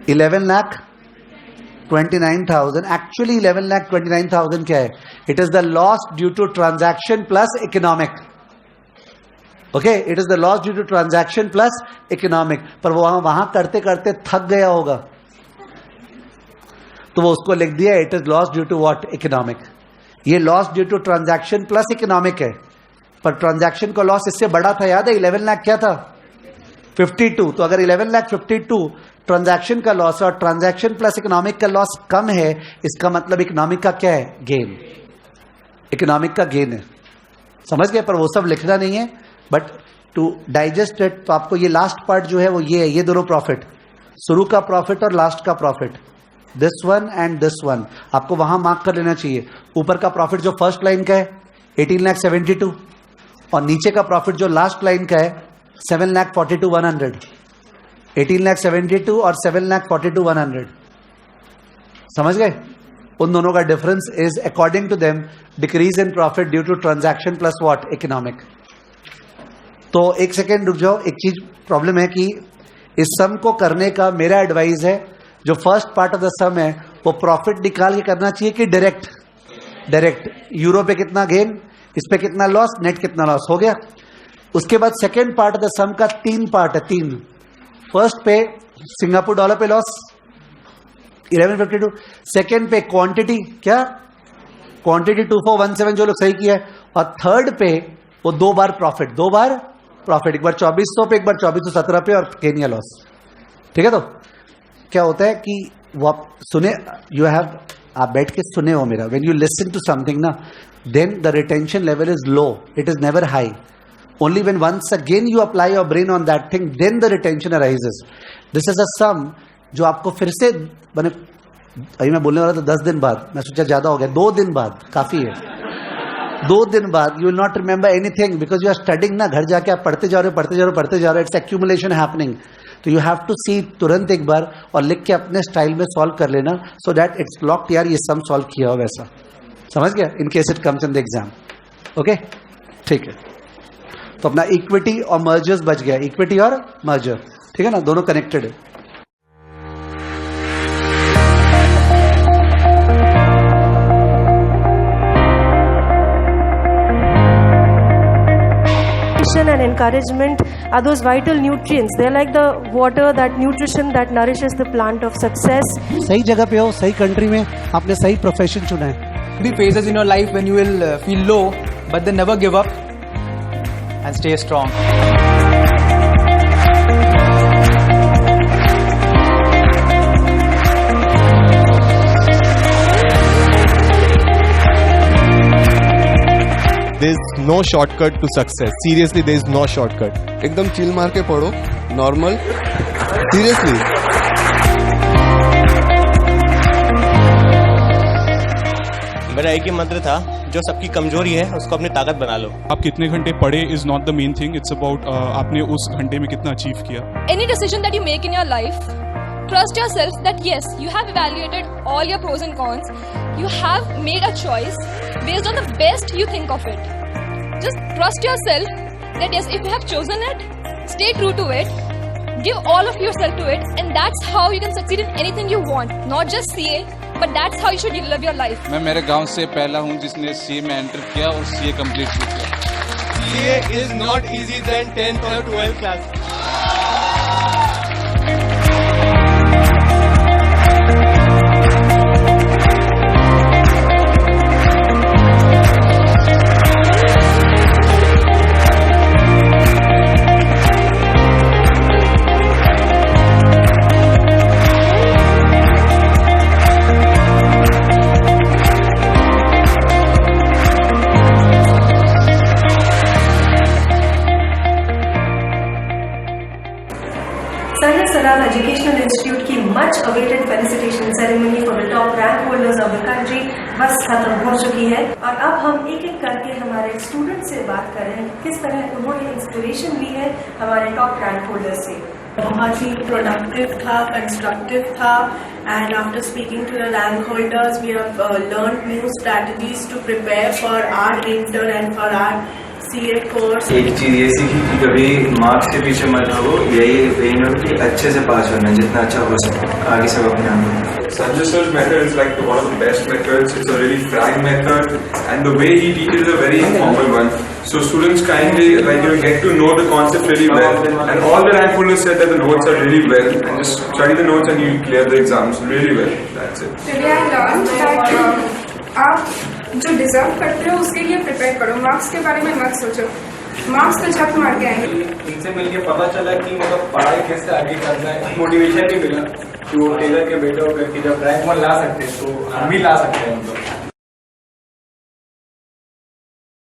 11,29,000। एक्चुअली 11,29,000 क्या है, it is the loss due to transaction plus economic. Okay, it is the loss due to transaction plus economic, पर वो वहां करते करते थक गया होगा, तो वो उसको लिख दिया it is loss due to what economic. ये loss due to transaction plus economic है, पर ट्रांजैक्शन का लॉस इससे बड़ा था, याद है 11 लाख क्या था, 52, तो अगर 11,52,000 ट्रांजैक्शन का लॉस और ट्रांजैक्शन प्लस इकोनॉमिक का लॉस कम है, इसका मतलब इकोनॉमिक का क्या है? गेन। इकोनॉमिक का गेन है, समझ गए? पर वो सब लिखना नहीं है, बट टू डाइजेस्ट इट, तो आपको ये लास्ट पार्ट जो है वो ये है, ये दोनों प्रॉफिट, शुरू का प्रॉफिट और लास्ट का profit, this one and this one, आपको वहां मार्क कर लेना चाहिए। ऊपर का प्रॉफिट जो फर्स्ट लाइन का है 18,72,000 और नीचे का प्रॉफिट जो लास्ट लाइन का है 7,42,100। 18,72,000 और 7,42,100, समझ गए? उन दोनों का difference is according to them decrease in profit due to transaction plus what? Economic. तो एक सेकेंड रुक जाओ, एक चीज प्रॉब्लम है कि इस सम को करने का मेरा एडवाइस है, जो फर्स्ट पार्ट ऑफ द सम है वो प्रॉफिट निकाल के करना चाहिए कि डायरेक्ट? डायरेक्ट। यूरो पे कितना गेन, इस पे कितना लॉस, नेट कितना लॉस, हो गया। उसके बाद सेकेंड पार्ट ऑफ द सम का 3 पार्ट है, 3। फर्स्ट पे सिंगापुर डॉलर पे लॉस 1152, सेकेंड पे क्वांटिटी, क्या क्वांटिटी 2417 जो लोग सही किया है, और थर्ड पे वो 2 बार प्रॉफिट, 2 बार प्रॉफिट, एक बार 2400 पे, एक बार 2417 पे, और केनिया लॉस। ठीक है? तो क्या होता है कि वो आप सुने, यू हैव, आप बैठ के सुने हो मेरा, when you listen to something ना, then the retention level is low, it is never high. Only when once again you apply your brain on that thing, then the retention arises. This is a sum जो आपको फिर से बने, अभी मैं बोलने वाला था 10 दिन बाद, मैं सोचा ज्यादा हो गया, 2 दिन बाद काफी है। 2 दिन बाद you will not remember anything because you are studying ना, घर जाके आप पढ़ते जा रहे हो, पढ़ते जा रहे हो, पढ़ते जा रहे हो, it's accumulation happening. तो you have to see तुरंत एक बार और लिख के अपने स्टाइल में सॉल्व कर लेना, so that it's locked, यार ये सम सॉल्व किया हो वैसा, समझ गया? In case it comes in the exam. Okay? ठीक है। तो अपना इक्विटी और मर्जर्स बच गया, इक्विटी और मर्जर, ठीक है ना, दोनों कनेक्टेड है। And encouragement are those vital nutrients. They're like the water, that nutrition that nourishes the plant of success. सही जगह पे हो, सही कंट्री में, आपने सही प्रोफेशन चुना है। Be phases in your life when you will feel low, but then never give up and stay strong. There's no shortcut to success. Seriously, there's no shortcut. एकदम चिल मार के पढ़ो, नॉर्मल, सीरियसली। मेरा एक ही मंत्र था, जो सबकी कमजोरी है उसको अपनी ताकत बना लो। आप कितने घंटे पढ़े is not the main thing, it's about आपने उस घंटे में कितना अचीव किया। Any decision that you make in your life, trust yourself that yes, you have evaluated all your pros and cons. You have made a choice based on the best you think of it. Just trust yourself that yes, if you have chosen it, stay true to it, give all of yourself to it, and that's how you can succeed in anything you want. Not just CA, but that's how you should live your life. मैं मेरे गांव से पहला हूं जिसने CA में enter किया और CA कंप्लीट किया। CA is not easy than 10th or 12th class. Saral Educational Institute की much awaited felicitation ceremony for the top rank holders of the country बस खत्म हो चुकी है, और अब हम एक एक करके हमारे स्टूडेंट से बात कर रहे हैं किस तरह उन्होंने इंस्पिरेशन ली है हमारे टॉप रैंक होल्डर से। बहुत ही प्रोडक्टिव था, कंस्ट्रक्टिव था, and after speaking to the rank holders we have learned new strategies to prepare for our inter and for our CA course. एक चीज ये सीखी कि कभी मार्क्स के पीछे मत भागो, यही एम है कि अच्छे से पास होना, जितना अच्छा हो सके आगे सब अपने आप। Sanjay sir's method is like one of the best methods. It's a really frank method, and the way he teaches is a very informal one. So students kindly get to know the concept really well. And all the rank holders said that the notes are really well, and just study the notes and you clear the exams really well. That's it. Today I learned that आप जो deserve करते हो उसके लिए prepare करो, marks के बारे में मत सोचो। मार्क्स तो छक मार के आएंगे। इनसे मिलके पता चला कि मतलब पढ़ाई कैसे आगे करना है, मोटिवेशन भी मिला कि वो टेलर के बेटे होकर कि जब रैंक 1 ला सकते हैं तो हम भी ला सकते हैं मतलब।